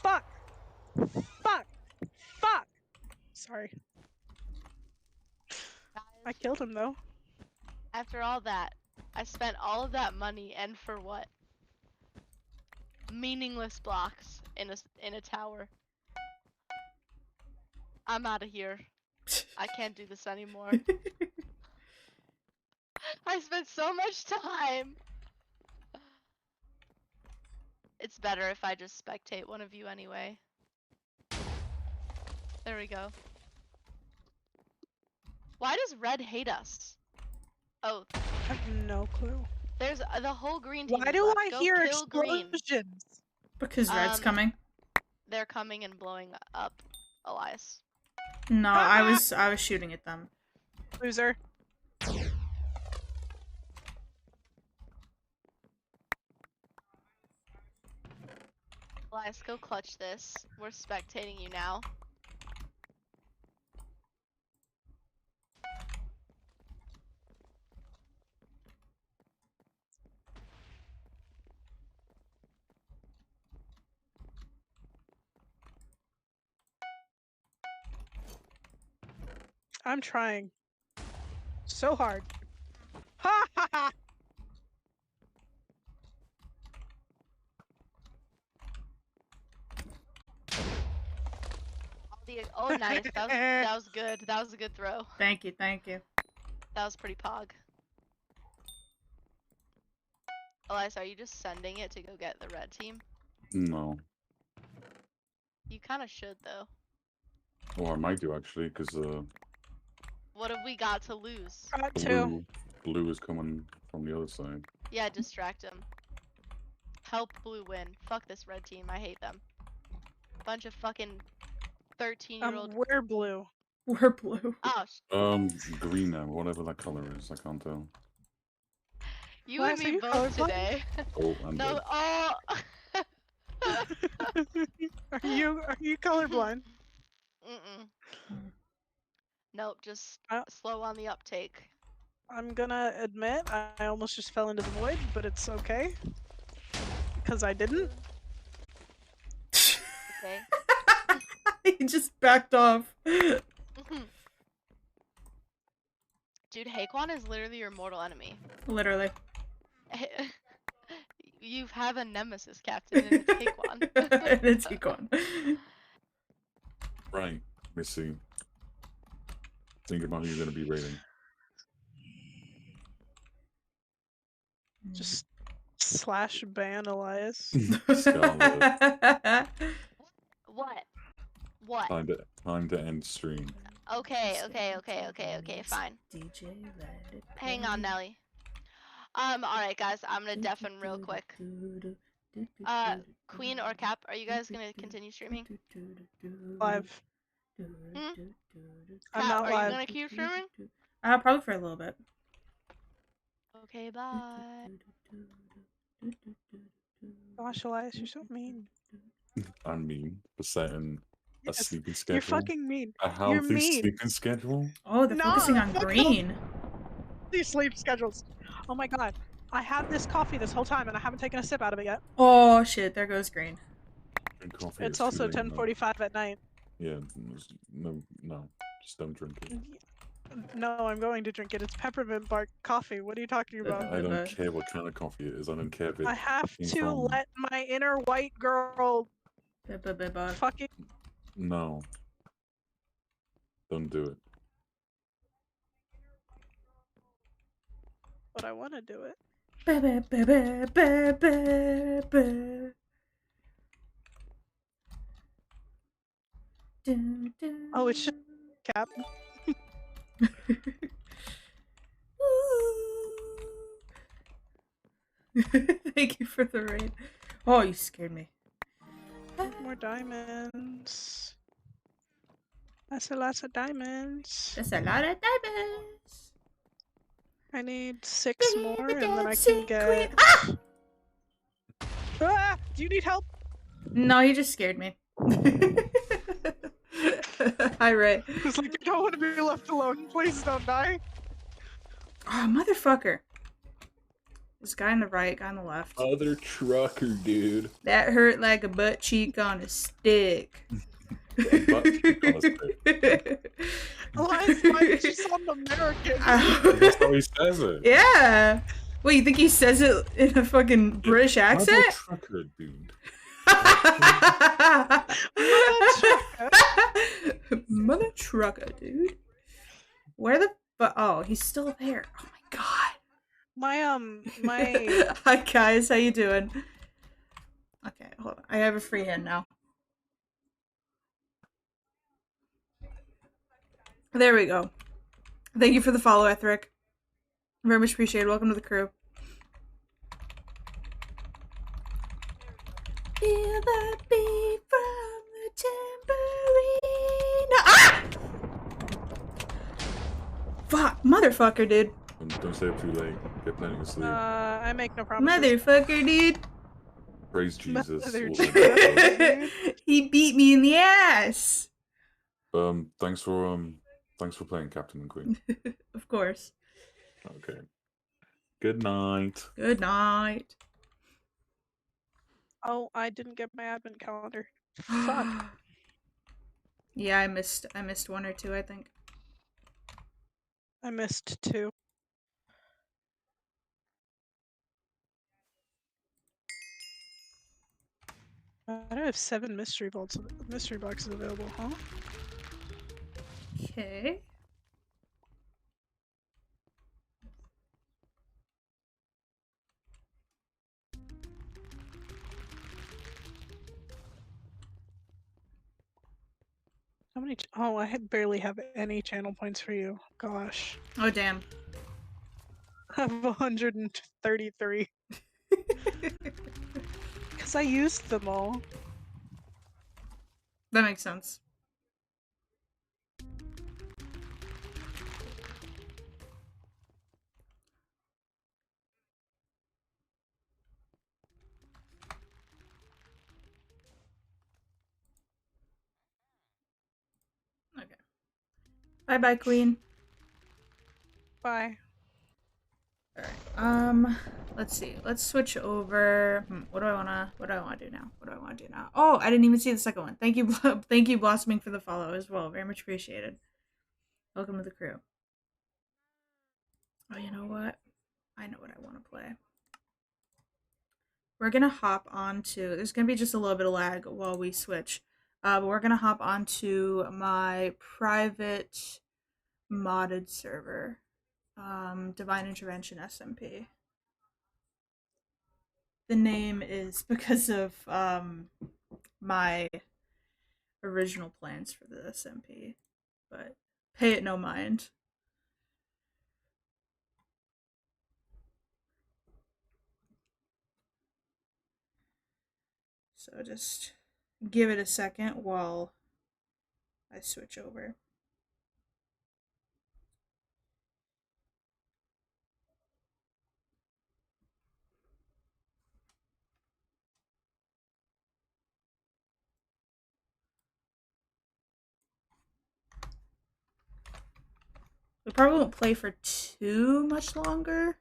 Fuck. Fuck. Fuck. Sorry. I killed him though. After all that, I spent all of that money, and for what? Meaningless blocks in a tower. I'm out of here. I can't do this anymore. I spent so much time. It's better if I just spectate one of you anyway. There we go. Why does red hate us? Oh, I have no clue. there's the whole green team. Why is do left. I Go hear kill green. explosions? Because red's coming. They're coming and blowing up Elias. No, I was shooting at them. Loser. Elias, go clutch this. We're spectating you now. I'm trying. So hard. Ha ha ha! Oh, nice. That was good. That was a good throw. Thank you, thank you. That was pretty pog. Elias, are you just sending it to go get the red team? No. You kind of should, though. Or I might do actually, because What have we got to lose? Got two. blue is coming from the other side. Yeah, distract him. Help blue win. Fuck this red team. I hate them. Bunch of fucking 13-year-old. We're blue. We're blue. Oh, Green now, whatever that color is, I can't tell. you Why and are me you both colorblind? today. Oh, I'm No, dead. oh. Are you colorblind? Mm-mm. Nope, just Oh. slow on the uptake. I'm gonna admit I almost just fell into the void, but it's okay. Because I didn't. Okay. He just backed off. Dude, Haquan is literally your mortal enemy. Literally. You have a nemesis, Captain, and it's Haquan. And it's Econ. Right, let me see. Think about who you're going to be rating. Just slash ban Elias. Scarlet. What? What? Time to end stream. Okay, fine. DJ, let it Hang on, Nelly. Alright guys, I'm gonna deafen real quick. Queen or Cap, are you guys gonna continue streaming? Live. Hmm? I'm Cap, not are live. you gonna keep streaming? Probably for a little bit. Okay, bye. Gosh, Elias, you're so mean. I'm mean for setting a Yes, sleeping schedule. you're fucking mean. A You're healthy mean. sleeping schedule? Oh, they're No, focusing on fuck green. These sleep schedules. Oh my god. I had this coffee this whole time and I haven't taken a sip out of it yet. Oh shit, there goes green. Drink coffee. It's too also late, no. 10:45 at night. Yeah, no, just don't drink it. No, I'm going to drink it. It's peppermint bark coffee. What are you talking about? I don't care what kind of coffee it is. I don't care if I it have came to from- let my inner white girl fucking. No. Don't do it. But I want to do it. Oh, it's just Cap. Thank you for the raid. Oh, you scared me. More diamonds. That's a lot of diamonds. That's a lot of diamonds. I need 6 more and then I can get... Ah! Do you need help? No, you just scared me. Hi, Ray. It's like, I don't want to be left alone. Please don't die. Oh, motherfucker. This guy on the right, guy on the left. Other trucker, dude. That hurt like a butt cheek on a stick. Butt cheek on a stick. Elias, why did you sound American? That's how he says it. Yeah. Wait, you think he says it in a fucking British Other accent? trucker, dude. Mother trucker. Mother trucker, dude. Where the oh, he's still there. Oh my god. My Hi guys, how you doing? Okay, hold on. I have a free hand now. There we go. Thank you for the follow, Ethric. Very much appreciated. Welcome to the crew. Feel the beat from the tambourine. Ah! Fuck, motherfucker, dude. Don't stay up too late. Get plenty of sleep. I make no promises. Motherfucker, dude. Praise Jesus. Mother all Jesus. that. He beat me in the ass. Thanks for playing Captain and Queen. Of course. Okay. Good night. Good night. Oh, I didn't get my advent calendar. Fuck. Yeah, I missed one or two, I think. I missed 2. I do have 7 mystery boxes available, huh? Okay. How many? Oh, I barely have any channel points for you. Gosh. Oh damn. I have 133. Because I used them all. That makes sense. Okay. Bye bye, Queen. Bye. Alright. Let's see. Let's switch over. What do I wanna do now? Oh, I didn't even see the second one. Thank you, thank you, Blossoming, for the follow as well. Very much appreciated. Welcome to the crew. Oh, you know what? I know what I want to play. We're gonna hop onto. There's gonna be just a little bit of lag while we switch, but we're gonna hop onto my private modded server, Divine Intervention SMP. The name is because of my original plans for the SMP, but pay it no mind. So just give it a second while I switch over. We probably won't play for too much longer.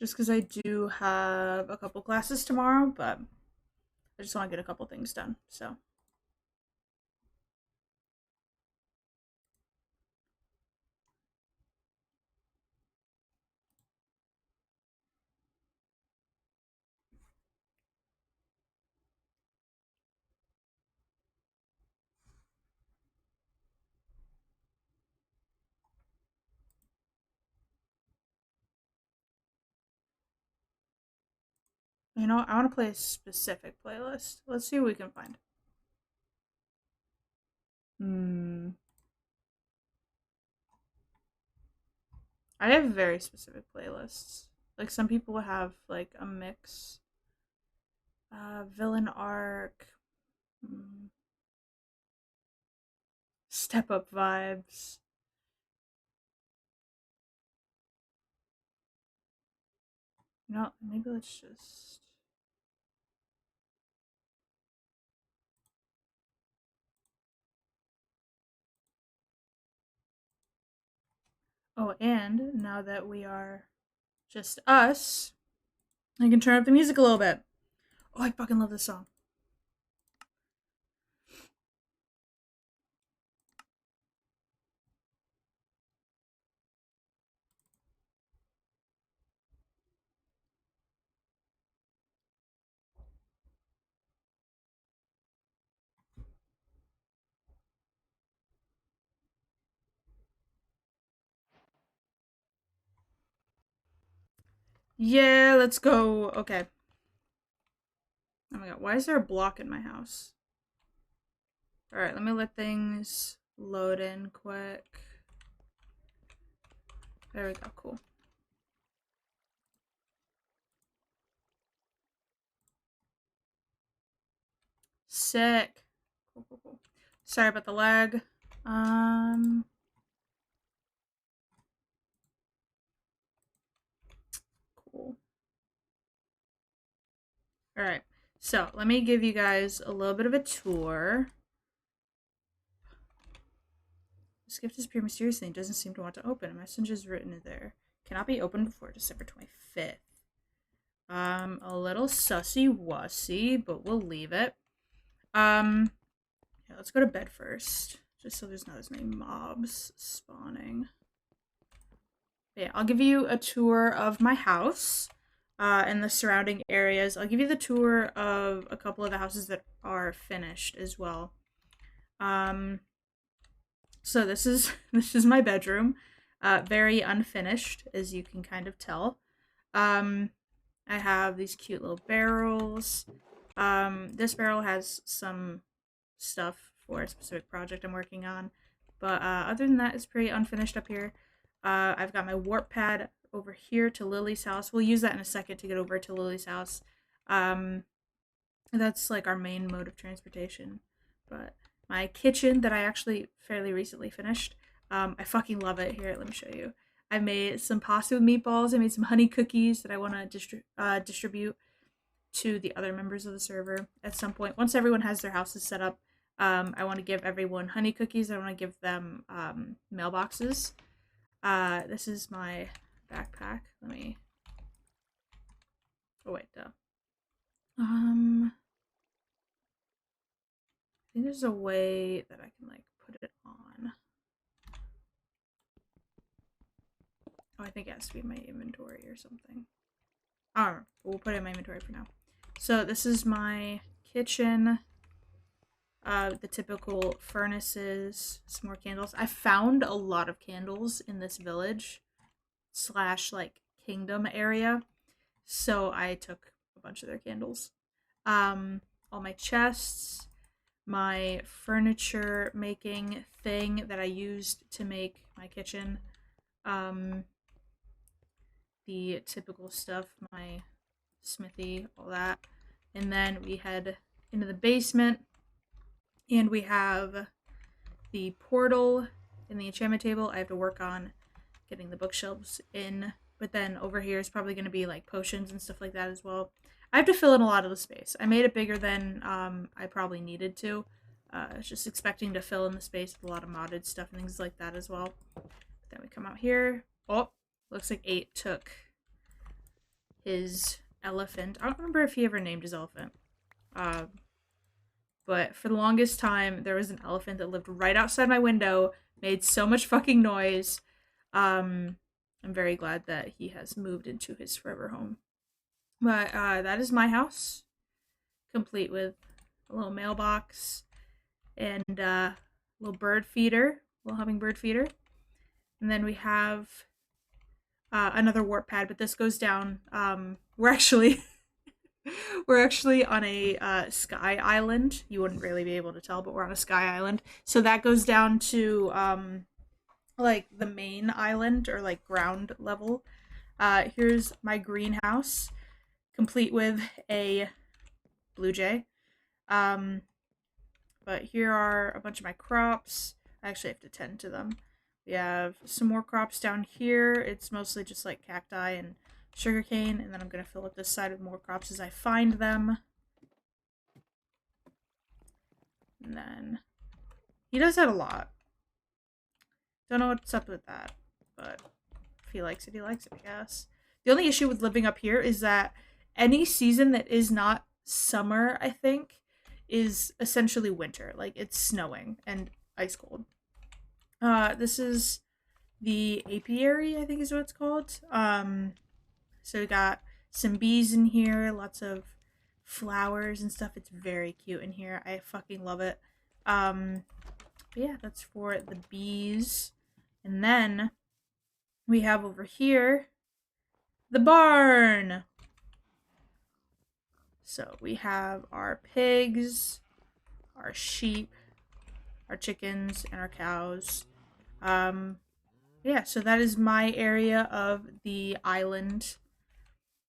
Just because I do have a couple classes tomorrow, but I just want to get a couple things done, so. You know, I want to play a specific playlist. Let's see what we can find. I have very specific playlists. Like some people have like a mix. Villain arc. Step up vibes. You know, maybe let's just. Oh, and now that we are just us, I can turn up the music a little bit. Oh, I fucking love this song. Yeah, let's go. Okay. Oh my god, why is there a block in my house? Alright, let me let things load in quick. There we go, cool. Sick. Cool, cool, cool. Sorry about the lag. Cool. Alright, so let me give you guys a little bit of a tour. This gift disappeared mysteriously and doesn't seem to want to open. A message is written there. Cannot be opened before December 25th. A little sussy-wussy, but we'll leave it. Yeah, let's go to bed first, just so there's not as many mobs spawning. But yeah, I'll give you a tour of my house and the surrounding areas. I'll give you the tour of a couple of the houses that are finished as well. So this is my bedroom, very unfinished, as you can kind of tell. I have these cute little barrels. This barrel has some stuff for a specific project I'm working on, but other than that, it's pretty unfinished up here. I've got my warp pad over here to Lily's house. We'll use that in a second to get over to Lily's house. That's like our main mode of transportation. But my kitchen that I actually fairly recently finished, I fucking love it. Here, let me show you. I made some pasta with meatballs. I made some honey cookies that I want to distribute to the other members of the server at some point. Once everyone has their houses set up, I want to give everyone honey cookies. I want to give them mailboxes. This is my backpack. Let me. Oh wait, duh. I think there's a way that I can like put it on. Oh, I think it has to be in my inventory or something. I don't remember. We'll put it in my inventory for now. So this is my kitchen. The typical furnaces, some more candles. I found a lot of candles in this village slash like kingdom area, so I took a bunch of their candles. All my chests, my furniture making thing that I used to make my kitchen, the typical stuff, my smithy, all that, and then we head into the basement. And we have the portal in the enchantment table. I have to work on getting the bookshelves in. But then over here is probably going to be like potions and stuff like that as well. I have to fill in a lot of the space. I made it bigger than I probably needed to. I was just expecting to fill in the space with a lot of modded stuff and things like that as well. Then we come out here. Oh, looks like 8 took his elephant. I don't remember if he ever named his elephant. But for the longest time, there was an elephant that lived right outside my window, made so much fucking noise. I'm very glad that he has moved into his forever home. But that is my house, complete with a little mailbox and a little bird feeder, little hummingbird feeder. And then we have another warp pad, but this goes down. We're actually we're actually on a sky island. You wouldn't really be able to tell, but we're on a sky island. So that goes down to like the main island or like ground level. Here's my greenhouse, complete with a blue jay. But here are a bunch of my crops. I actually have to tend to them. We have some more crops down here. It's mostly just like cacti and sugarcane, and then I'm going to fill up this side with more crops as I find them. And then he does that a lot. Don't know what's up with that, but if he likes it, he likes it, I guess. The only issue with living up here is that any season that is not summer, I think, is essentially winter. Like, it's snowing and ice cold. This is the apiary, I think is what it's called. So we got some bees in here, lots of flowers and stuff. It's very cute in here. I fucking love it. But yeah, that's for the bees. And then we have over here the barn. So we have our pigs, our sheep, our chickens, and our cows. Yeah, so that is my area of the island.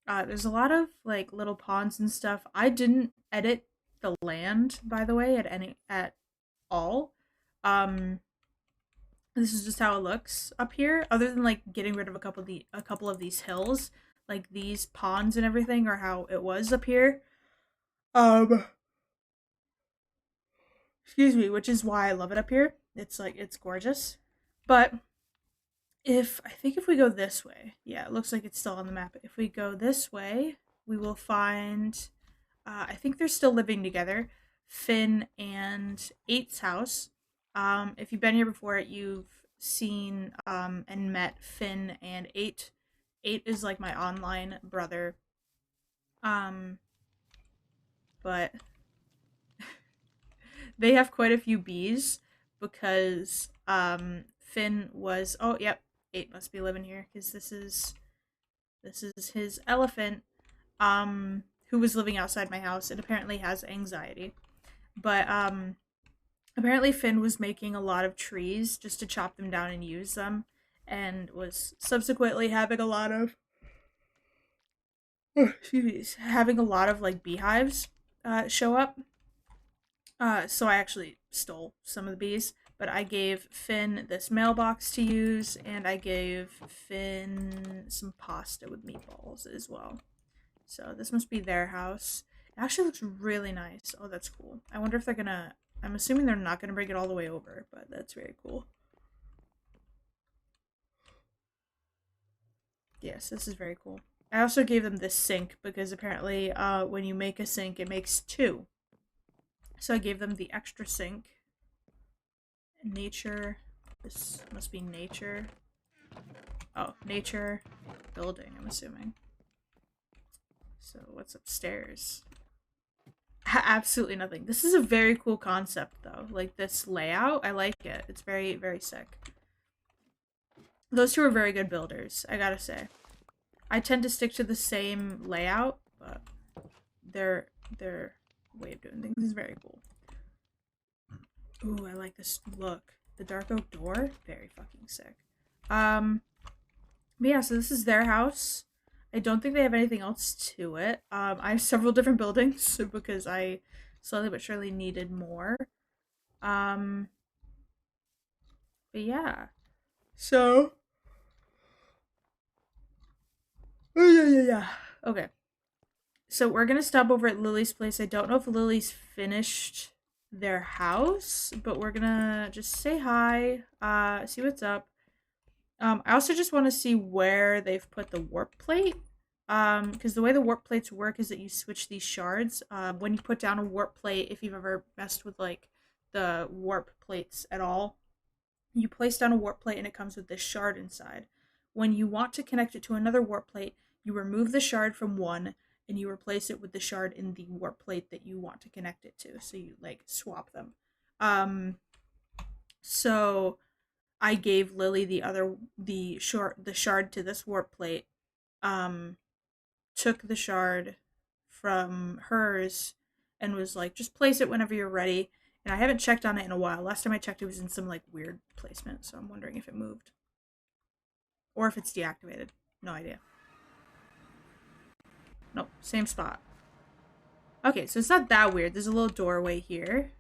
There's a lot of like little ponds and stuff. I didn't edit the land, by the way, at all. Um, this is just how it looks up here. Other than like getting rid of a couple of these hills, like these ponds and everything, are how it was up here. Um, excuse me, which is why I love it up here. It's gorgeous, but if we go this way, yeah, it looks like it's still on the map. If we go this way, we will find. I think they're still living together. Finn and Eight's house. If you've been here before, you've seen and met Finn and Eight. Eight is like my online brother. But they have quite a few bees because Finn was. Oh, yep, Eight must be living here because this is his elephant, who was living outside my house and apparently has anxiety. But apparently Finn was making a lot of trees just to chop them down and use them, and was subsequently having a lot of excuse me, having a lot of like beehives show up. So I actually stole some of the bees, but I gave Finn this mailbox to use, and I gave Finn some pasta with meatballs as well. So this must be their house. It actually looks really nice. Oh, that's cool. I wonder if they're gonna. I'm assuming they're not gonna bring it all the way over, but that's very cool. Yes, this is very cool. I also gave them this sink because apparently, when you make a sink, it makes two. So I gave them the extra sink. Nature. This must be nature. Oh, nature. Building, I'm assuming. So what's upstairs? Absolutely nothing. This is a very cool concept, though. Like, this layout, I like it. It's very, very sick. Those two are very good builders, I gotta say. I tend to stick to the same layout, but their way of doing things is very cool. Ooh, I like this look. The dark oak door, very fucking sick. But yeah, so this is their house. I don't think they have anything else to it. I have several different buildings because I slowly but surely needed more. But yeah. So. Oh, yeah. Okay. So we're gonna stop over at Lily's place. I don't know if Lily's finished their house, but we're gonna just say hi, see what's up. I also just want to see where they've put the warp plate. Because the way the warp plates work is that you switch these shards. When you put down a warp plate, if you've ever messed with like the warp plates at all, you place down a warp plate and it comes with this shard inside. When you want to connect it to another warp plate, you remove the shard from one and you replace it with the shard in the warp plate that you want to connect it to. So you like swap them. So I gave Lily the shard to this warp plate. Took the shard from hers and was like, just place it whenever you're ready. And I haven't checked on it in a while. Last time I checked, it was in some like weird placement, so I'm wondering if it moved or if it's deactivated. No idea. Nope, same spot. Okay, so it's not that weird. There's a little doorway here.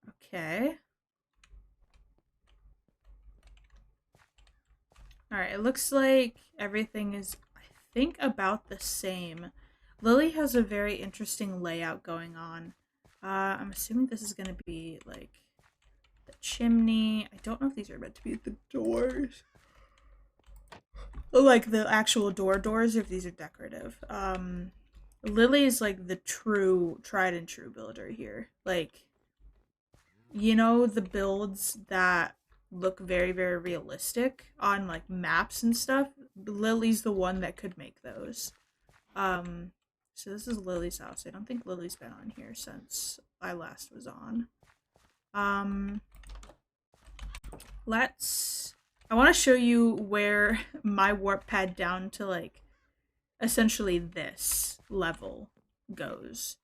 Okay. Alright, it looks like everything is, I think, about the same. Lily has a very interesting layout going on. I'm assuming this is going to be, like, the chimney. I don't know if these are meant to be the doors. Like, the actual doors, if these are decorative. Lily is, like, the tried and true builder here. Like, you know the builds that look very, very realistic on like maps and stuff? Lily's the one that could make those. So this is Lily's house. I don't think Lily's been on here since I last was on. Let's I want to show you where my warp pad down to like essentially this level goes.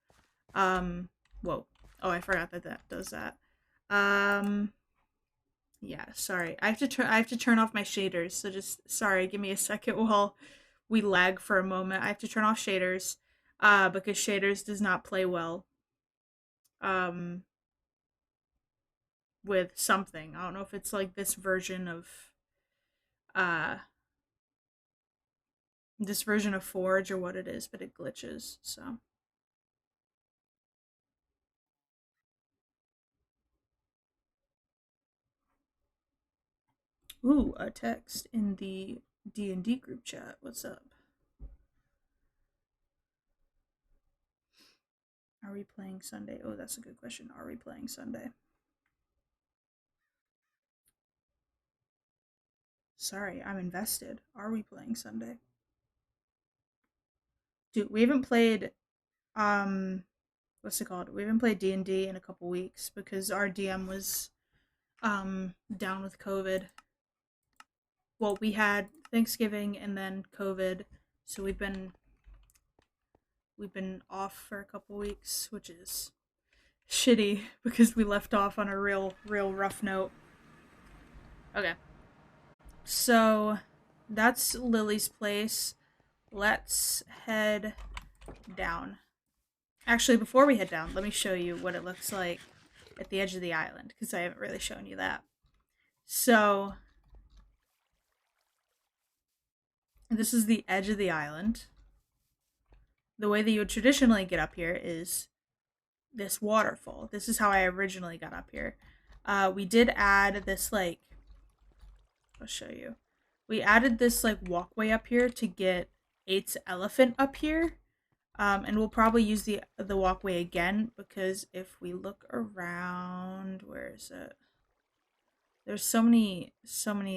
Whoa. Oh, I forgot that that does that. Yeah, sorry. I have to turn off my shaders. So just sorry, give me a second while we lag for a moment. I have to turn off shaders because shaders does not play well um with something. I don't know if it's like uh this version of Forge or what it is, but it glitches. So, ooh, a text in the D&D group chat. What's up? Are we playing Sunday? Oh, that's a good question. Are we playing Sunday? Sorry, I'm invested. Are we playing Sunday? Dude, we haven't played um what's it called? We haven't played D&D in a couple weeks because our DM was down with COVID. Well, we had Thanksgiving and then COVID, so we've been off for a couple weeks, which is shitty because we left off on a real rough note. Okay. So that's Lily's place. Let's head down. Actually, before we head down, let me show you what it looks like at the edge of the island because I haven't really shown you that. So this is the edge of the island. The way that you would traditionally get up here is this waterfall. This is how I originally got up here. We did add this like, I'll show you. We added this like walkway up here to get Eight's elephant up here. And we'll probably use the walkway again because if we look around, where is it? There's so many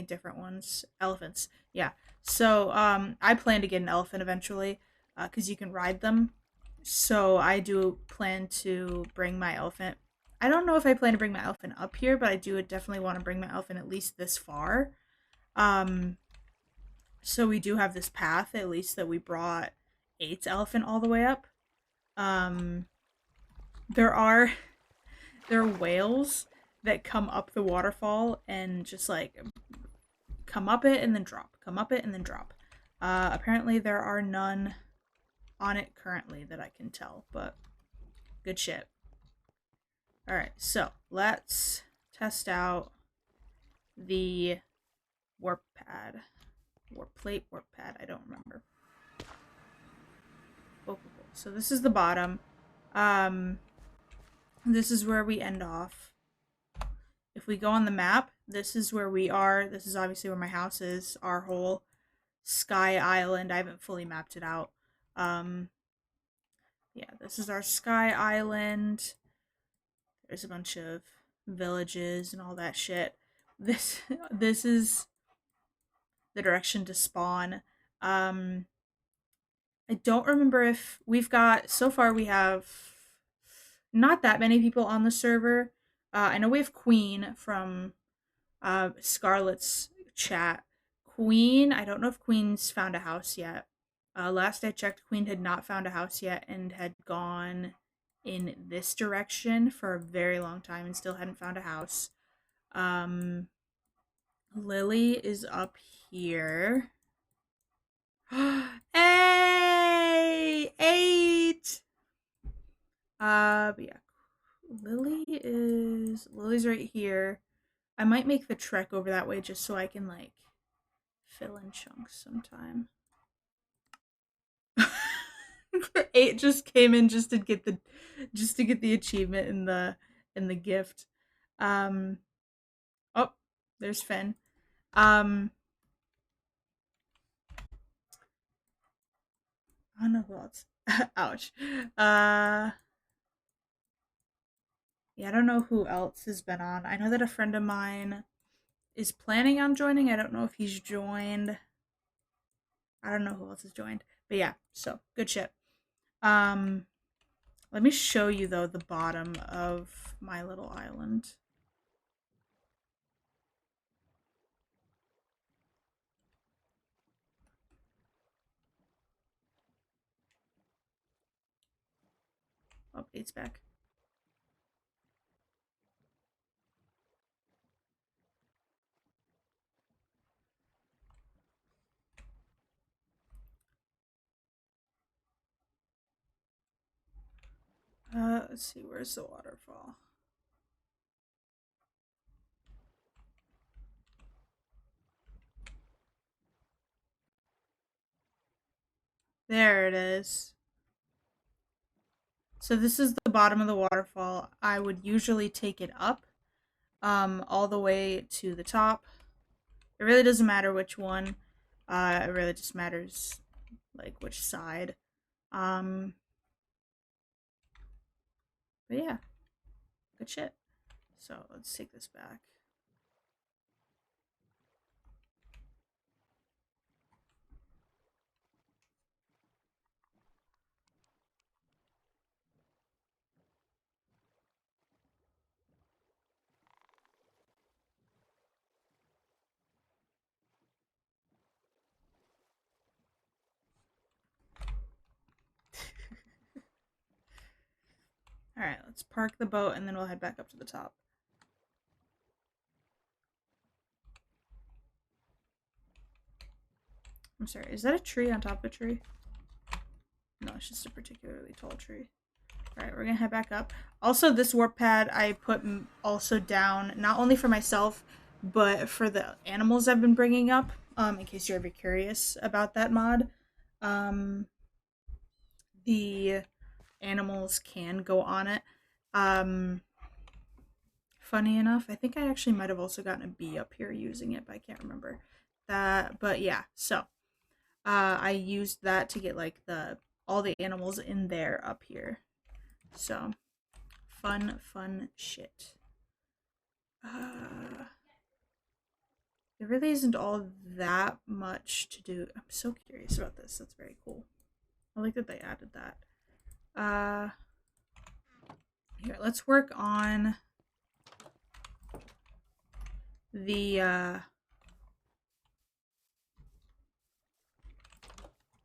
different ones. Elephants. Yeah. So I plan to get an elephant eventually because you can ride them. So I do plan to bring my elephant. I don't know if I plan to bring my elephant up here, but I do definitely want to bring my elephant at least this far. Um, so we do have this path at least that we brought Eight's elephant all the way up. Um, there are there are whales that come up the waterfall and just like come up it and then drop, come up it and then drop. Apparently there are none on it currently that I can tell, but good shit. All right, so let's test out the warp pad, warp plate, warp pad. I don't remember. So this is the bottom. This is where we end off. If we go on the map, this is where we are. This is obviously where my house is. Our whole sky island. I haven't fully mapped it out. Yeah, this is our sky island. There's a bunch of villages and all that shit. This is the direction to spawn. I don't remember if we've got so far we have not that many people on the server. I know we have Queen from Scarlet's chat. Queen, I don't know if Queen's found a house yet. Last I checked, Queen had not found a house yet and had gone in this direction for a very long time and still hadn't found a house. Lily is up here. Hey! 8! But yeah. Lily's right here. I might make the trek over that way just so I can like fill in chunks sometime. 8 just came in just to get the achievement in the gift. Oh, there's Finn. I don't know who else. Ouch. Yeah, I don't know who else has been on. I know that a friend of mine is planning on joining. I don't know if he's joined. I don't know who else has joined. But yeah, so good shit. Let me show you though the bottom of my little island. Gates back. Let's see, where's the waterfall? There it is. So this is the bottom of the waterfall. I would usually take it up, all the way to the top. It really doesn't matter which one. It really just matters, like, which side. But yeah, good shit. So let's take this back. Alright, let's park the boat and then we'll head back up to the top. I'm sorry, is that a tree on top of a tree? No, it's just a particularly tall tree. Alright, we're gonna head back up. Also, this warp pad I put also down, not only for myself, but for the animals I've been bringing up, in case you're ever curious about that mod. The animals can go on it. Funny enough, I think I actually might have also gotten a bee up here using it, but I can't remember that. But yeah, so I used that to get like all the animals in there up here. So fun shit. There really isn't all that much to do. I'm so curious about this. That's very cool. I like that they added that. Here, let's work on the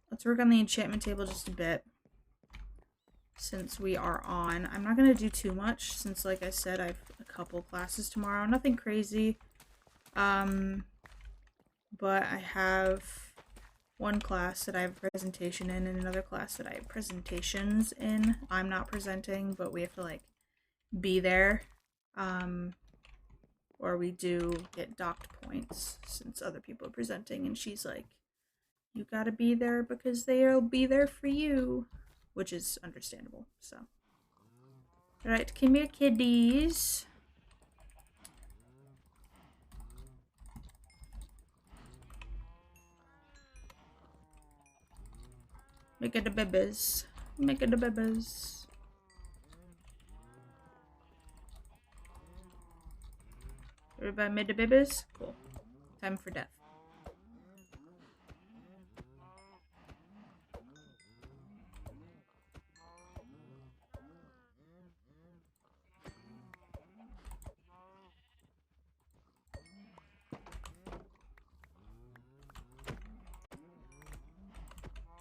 let's work on the enchantment table just a bit, since we are on. I'm not gonna do too much since, like I said, I have a couple classes tomorrow. Nothing crazy. But I have one class that I have a presentation in and another class that I have presentations in. I'm not presenting, but we have to like be there. Or we do get docked points since other people are presenting, and she's like, you gotta be there because they'll be there for you, which is understandable. So, alright, come here, kiddies. Make it the babies. Make it the babies. Everybody made the babies? Cool. Time for death.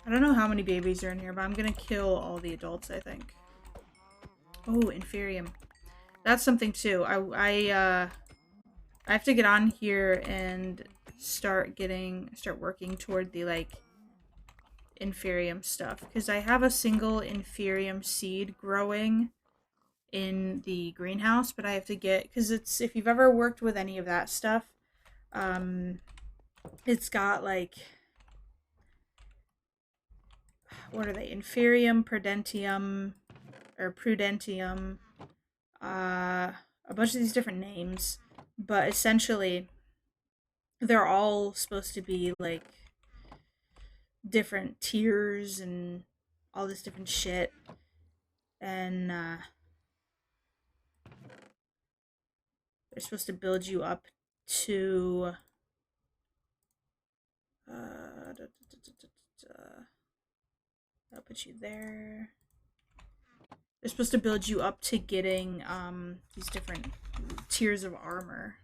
I don't know how many babies are in here, but I'm gonna kill all the adults, I think. Oh, Inferium. That's something too. I have to get on here and start working toward the like Inferium stuff, because I have a single Inferium seed growing in the greenhouse, but I have to get, because it's, if you've ever worked with any of that stuff, it's got like, what are they? Inferium, Prudentium, or Prudentium, a bunch of these different names, but essentially they're all supposed to be like different tiers and all this different shit. And they're supposed to build you up to I'll put you there. They're supposed to build you up to getting these different tiers of armor.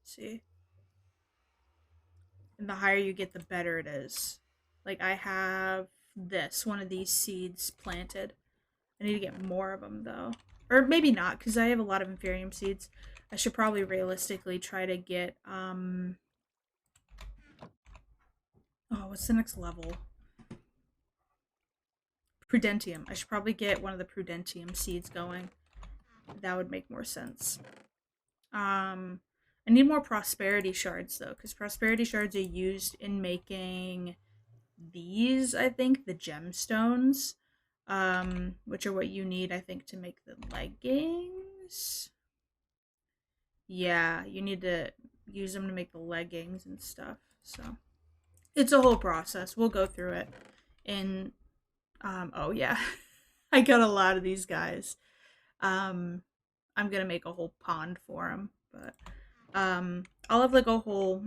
See? And the higher you get, the better it is. Like, I have one of these seeds planted. I need to get more of them, though. Or maybe not, because I have a lot of Inferium seeds. I should probably realistically try to get, oh, what's the next level? Prudentium. I should probably get one of the Prudentium seeds going. That would make more sense. I need more Prosperity Shards, though, because Prosperity Shards are used in making these, I think, the gemstones, which are what you need, I think, to make the leggings. Yeah, you need to use them to make the leggings and stuff. So it's a whole process. We'll go through it. And oh yeah, I got a lot of these guys. I'm gonna make a whole pond for them, but I'll have like a whole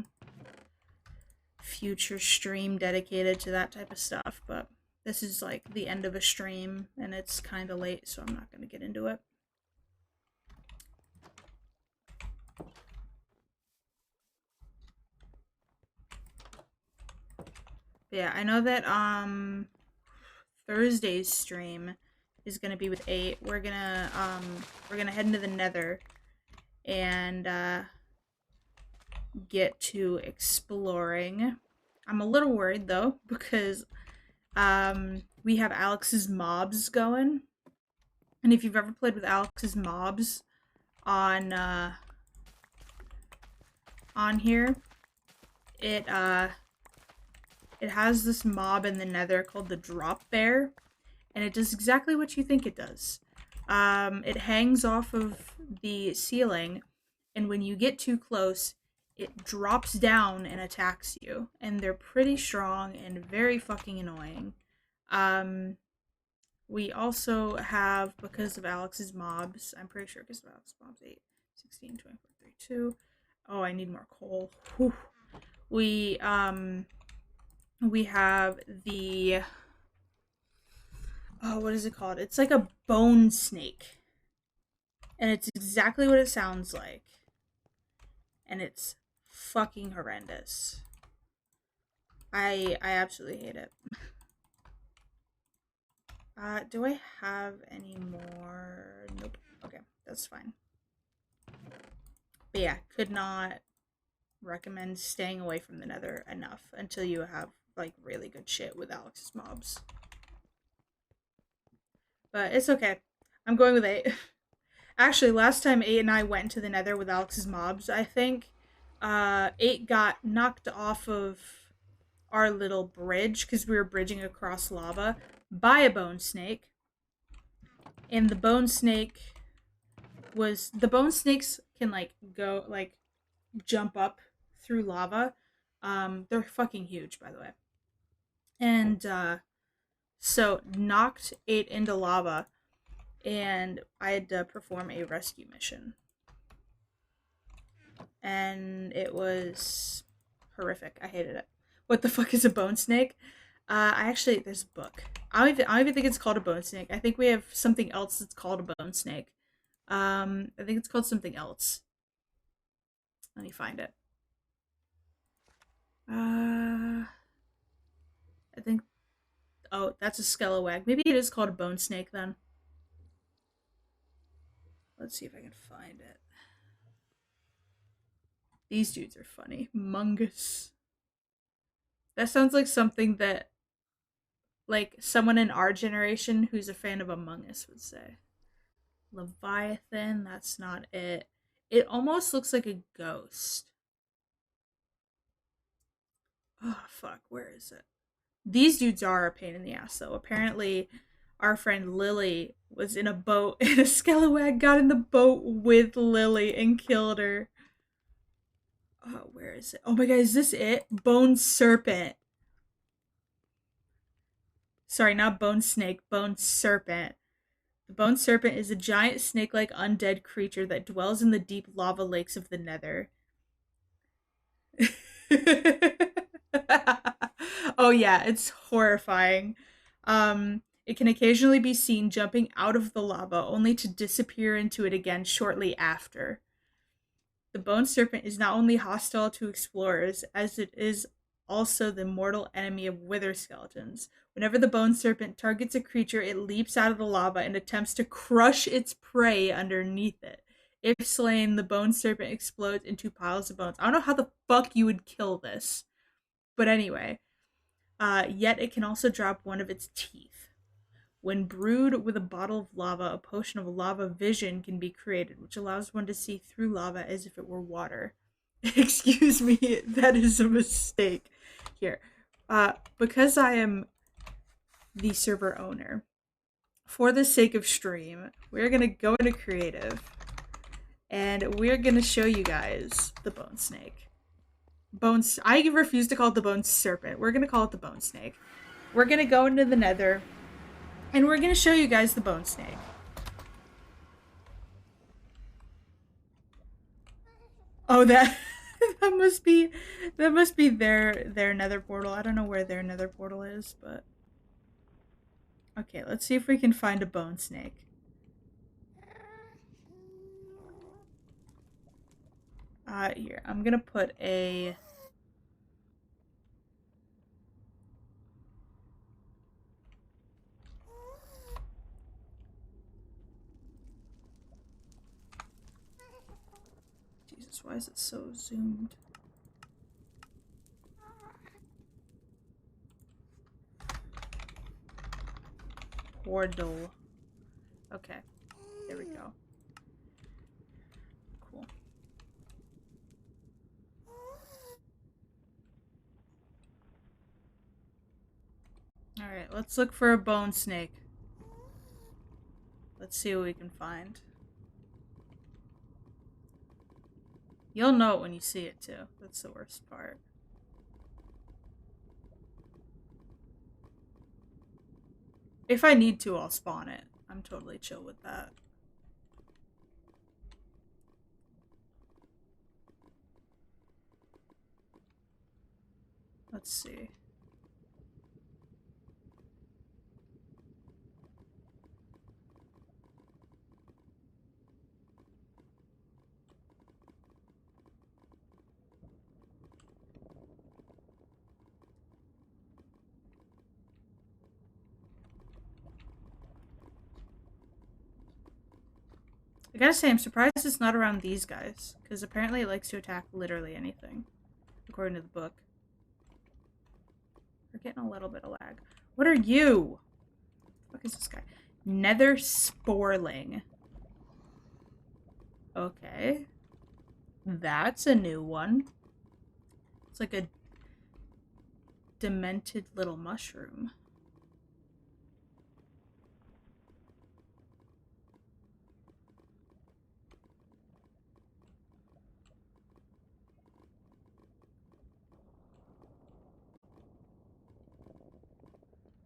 future stream dedicated to that type of stuff. But this is like the end of a stream, and it's kind of late, so I'm not gonna get into it. But yeah, I know that Thursday's stream is gonna be with 8. We're gonna head into the Nether and get to exploring. I'm a little worried though because we have Alex's mobs going, and if you've ever played with Alex's mobs on here, it has this mob in the Nether called the Drop Bear, and it does exactly what you think it does. It hangs off of the ceiling, and when you get too close, it drops down and attacks you. And they're pretty strong and very fucking annoying. We also have, because of Alex's mobs, I'm pretty sure because of Alex's mobs, 8, 16, 24, 32. Oh, I need more coal. Whew. We have the, oh, what is it called? It's like a bone snake. And it's exactly what it sounds like. And it's fucking horrendous. I absolutely hate it. Do I have any more? Nope. Okay, that's fine. But yeah, could not recommend staying away from the Nether enough until you have like really good shit with Alex's mobs. But it's okay. I'm going with 8. Actually, last time 8 and I went into the Nether with Alex's mobs, I think 8 got knocked off of our little bridge because we were bridging across lava by a bone snake. And the bone snake was, the bone snakes can like go like jump up through lava. They're fucking huge, by the way. And so knocked 8 into lava, and I had to perform a rescue mission. And it was horrific. I hated it. What the fuck is a bone snake? There's a book. I don't even think it's called a bone snake. I think we have something else that's called a bone snake. I think it's called something else. Let me find it. I think, oh, that's a skellowag. Maybe it is called a bone snake then. Let's see if I can find it. These dudes are funny. Mungus. That sounds like something that, like, someone in our generation who's a fan of Among Us would say. Leviathan, that's not it. It almost looks like a ghost. Oh, fuck, where is it? These dudes are a pain in the ass, though. Apparently, our friend Lily was in a boat, and a skellowag got in the boat with Lily and killed her. Oh, where is it? Oh my god, is this it? Bone serpent. Sorry, not bone snake, bone serpent. The bone serpent is a giant snake-like undead creature that dwells in the deep lava lakes of the Nether. Oh yeah, it's horrifying. It can occasionally be seen jumping out of the lava, only to disappear into it again shortly after. The bone serpent is not only hostile to explorers, as it is also the mortal enemy of wither skeletons. Whenever the bone serpent targets a creature, it leaps out of the lava and attempts to crush its prey underneath it. If slain, the bone serpent explodes into piles of bones. I don't know how the fuck you would kill this. But anyway, yet it can also drop one of its teeth. When brewed with a bottle of lava, a potion of lava vision can be created, which allows one to see through lava as if it were water. Excuse me, that is a mistake. Here. Because I am the server owner, for the sake of stream, we're going to go into creative, and we're going to show you guys the bone snake. I refuse to call it the bone serpent. We're going to call it the bone snake. We're going to go into the nether, and we're going to show you guys the bone snake. Oh, that must be their nether portal. I don't know where their nether portal is, but okay, let's see if we can find a bone snake. Here, I'm gonna put a Jesus, why is it so zoomed? Portal. Okay, there we go. Cool. Alright, let's look for a bone snake. Let's see what we can find. You'll know it when you see it, too. That's the worst part. If I need to, I'll spawn it. I'm totally chill with that. Let's see. I gotta say, I'm surprised it's not around these guys, because apparently it likes to attack literally anything, according to the book. We're getting a little bit of lag. What are you? What the fuck is this guy? Nether Sporling. Okay. That's a new one. It's like a demented little mushroom.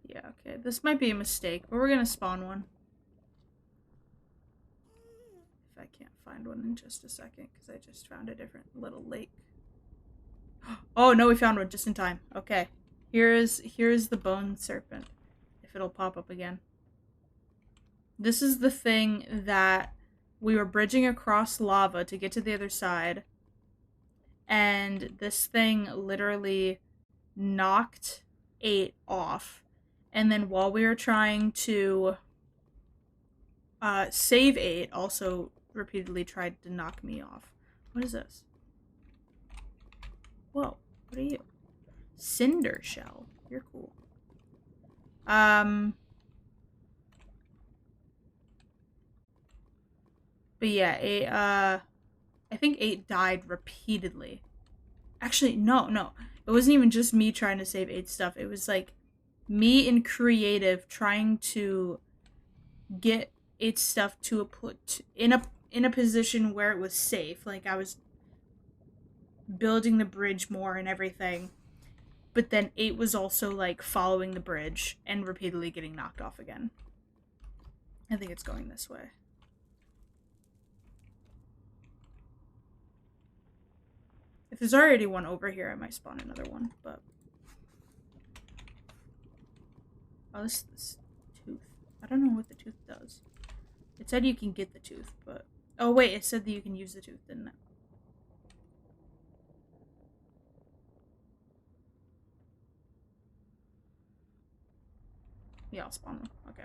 Yeah, okay. This might be a mistake, but we're gonna spawn one. If I can't find one in just a second, because I just found a different little lake. Oh, no, we found one just in time. Okay. Here is the bone serpent. If it'll pop up again. This is the thing that we were bridging across lava to get to the other side. And this thing literally knocked 8 off. And then while we were trying to save 8, also repeatedly tried to knock me off. What is this? Whoa, what are you? Cinder shell. You're cool. But yeah, I think 8 died repeatedly. Actually, no. It wasn't even just me trying to save 8 stuff. It was like me in creative trying to get 8 stuff to in a position where it was safe. Like I was building the bridge more and everything. But then 8 was also like following the bridge and repeatedly getting knocked off again. I think it's going this way. If there's already one over here, I might spawn another one, but... Oh, this tooth. I don't know what the tooth does. It said you can get the tooth, but... Oh, wait, it said that you can use the tooth, didn't it? Yeah, I'll spawn them. Okay.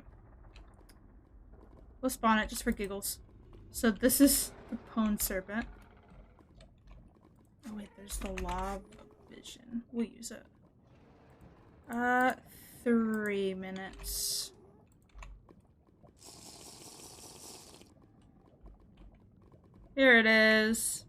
We'll spawn it just for giggles. So this is the Pwn Serpent. Oh wait, there's the Lava Vision. We'll use it. 3 minutes. Here it is.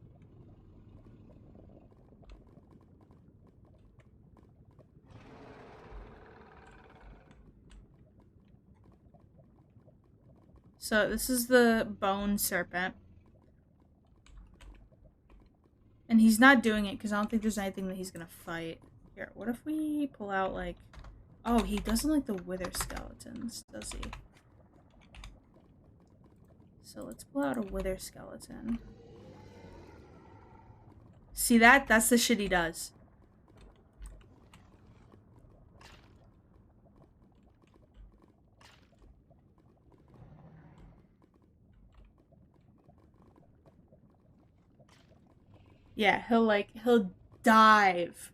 So this is the Bone Serpent. And he's not doing it because I don't think there's anything that he's gonna fight. Here, what if we pull out like... Oh, he doesn't like the wither skeletons, does he? So let's pull out a wither skeleton. See that? That's the shit he does. Yeah, he'll dive.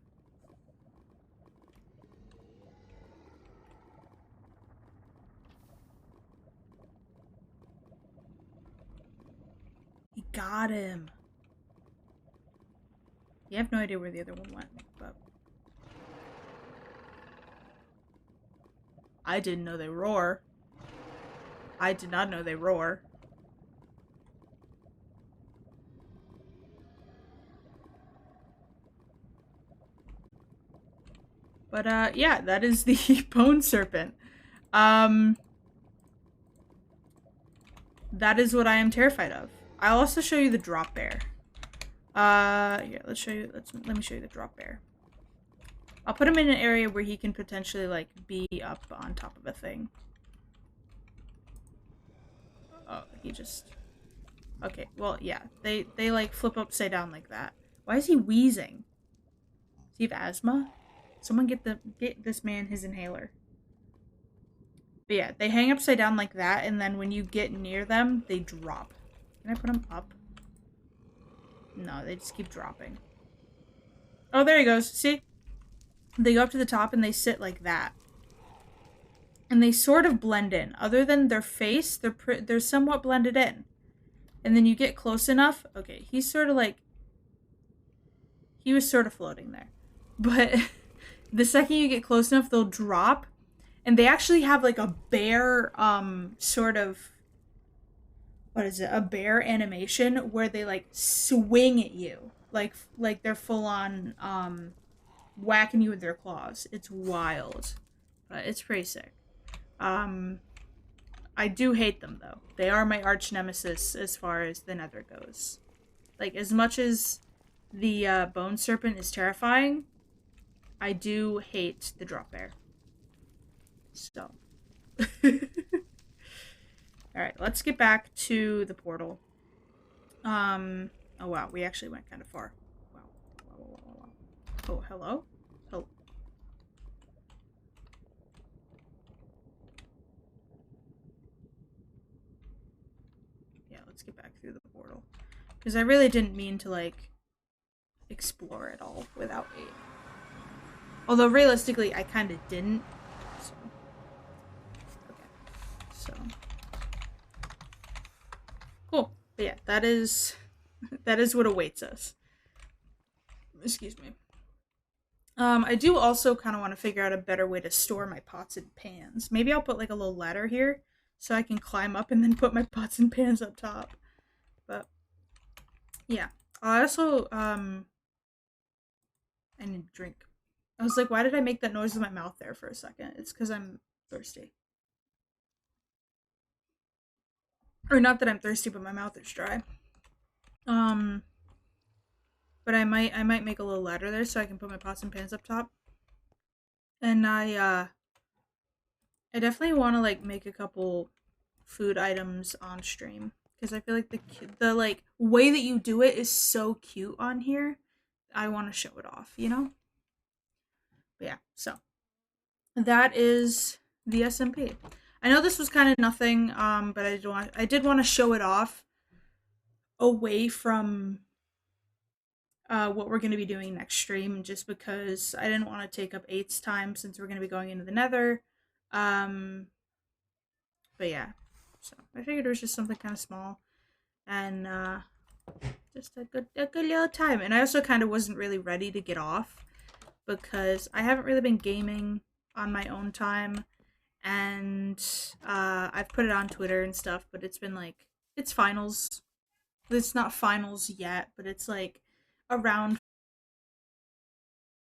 He got him. You have no idea where the other one went, but... I didn't know they roar. I did not know they roar. But, yeah, that is the Bone Serpent. That is what I am terrified of. I'll also show you the drop bear. Yeah, let me show you the drop bear. I'll put him in an area where he can potentially, like, be up on top of a thing. Oh, he just... Okay, well, yeah. They like, flip upside down like that. Why is he wheezing? Does he have asthma? Someone get this man his inhaler. But yeah, they hang upside down like that, and then when you get near them, they drop. Can I put them up? No, they just keep dropping. Oh, there he goes. See? They go up to the top and they sit like that. And they sort of blend in. Other than their face, they're somewhat blended in. And then you get close enough. Okay, he's sort of like... He was sort of floating there. But the second you get close enough, they'll drop. And they actually have like a bear, sort of... What is it? A bear animation where they like swing at you. Like they're full on, whacking you with their claws. It's wild. But it's pretty sick. I do hate them, though. They are my arch nemesis as far as the nether goes. Like, as much as the Bone Serpent is terrifying, I do hate the drop bear. So. Alright, let's get back to the portal. Oh wow, we actually went kind of far. Wow. Wow. Oh, hello? Oh. Yeah, let's get back through the portal. Because I really didn't mean to, like, explore it all without aid. Although, realistically, I kind of didn't. So. Okay. So. Cool. But yeah, that is what awaits us. Excuse me. I do also kind of want to figure out a better way to store my pots and pans. Maybe I'll put like a little ladder here so I can climb up and then put my pots and pans up top. But yeah. I also I need a drink. I was like, why did I make that noise with my mouth there for a second? It's because I'm thirsty. Or not that I'm thirsty, but my mouth is dry. But I might make a little ladder there so I can put my pots and pans up top. And I definitely want to like make a couple food items on stream because I feel like the like way that you do it is so cute on here. I want to show it off, you know? But yeah, so that is the SMP. I know this was kind of nothing, but I did want to show it off away from what we're going to be doing next stream, just because I didn't want to take up 8's time since we're going to be going into the nether. Um, but yeah, so I figured it was just something kind of small and just a good little time. And I also kind of wasn't really ready to get off because I haven't really been gaming on my own time, and I've put it on Twitter and stuff, but it's been like it's finals. It's not finals yet, but it's like around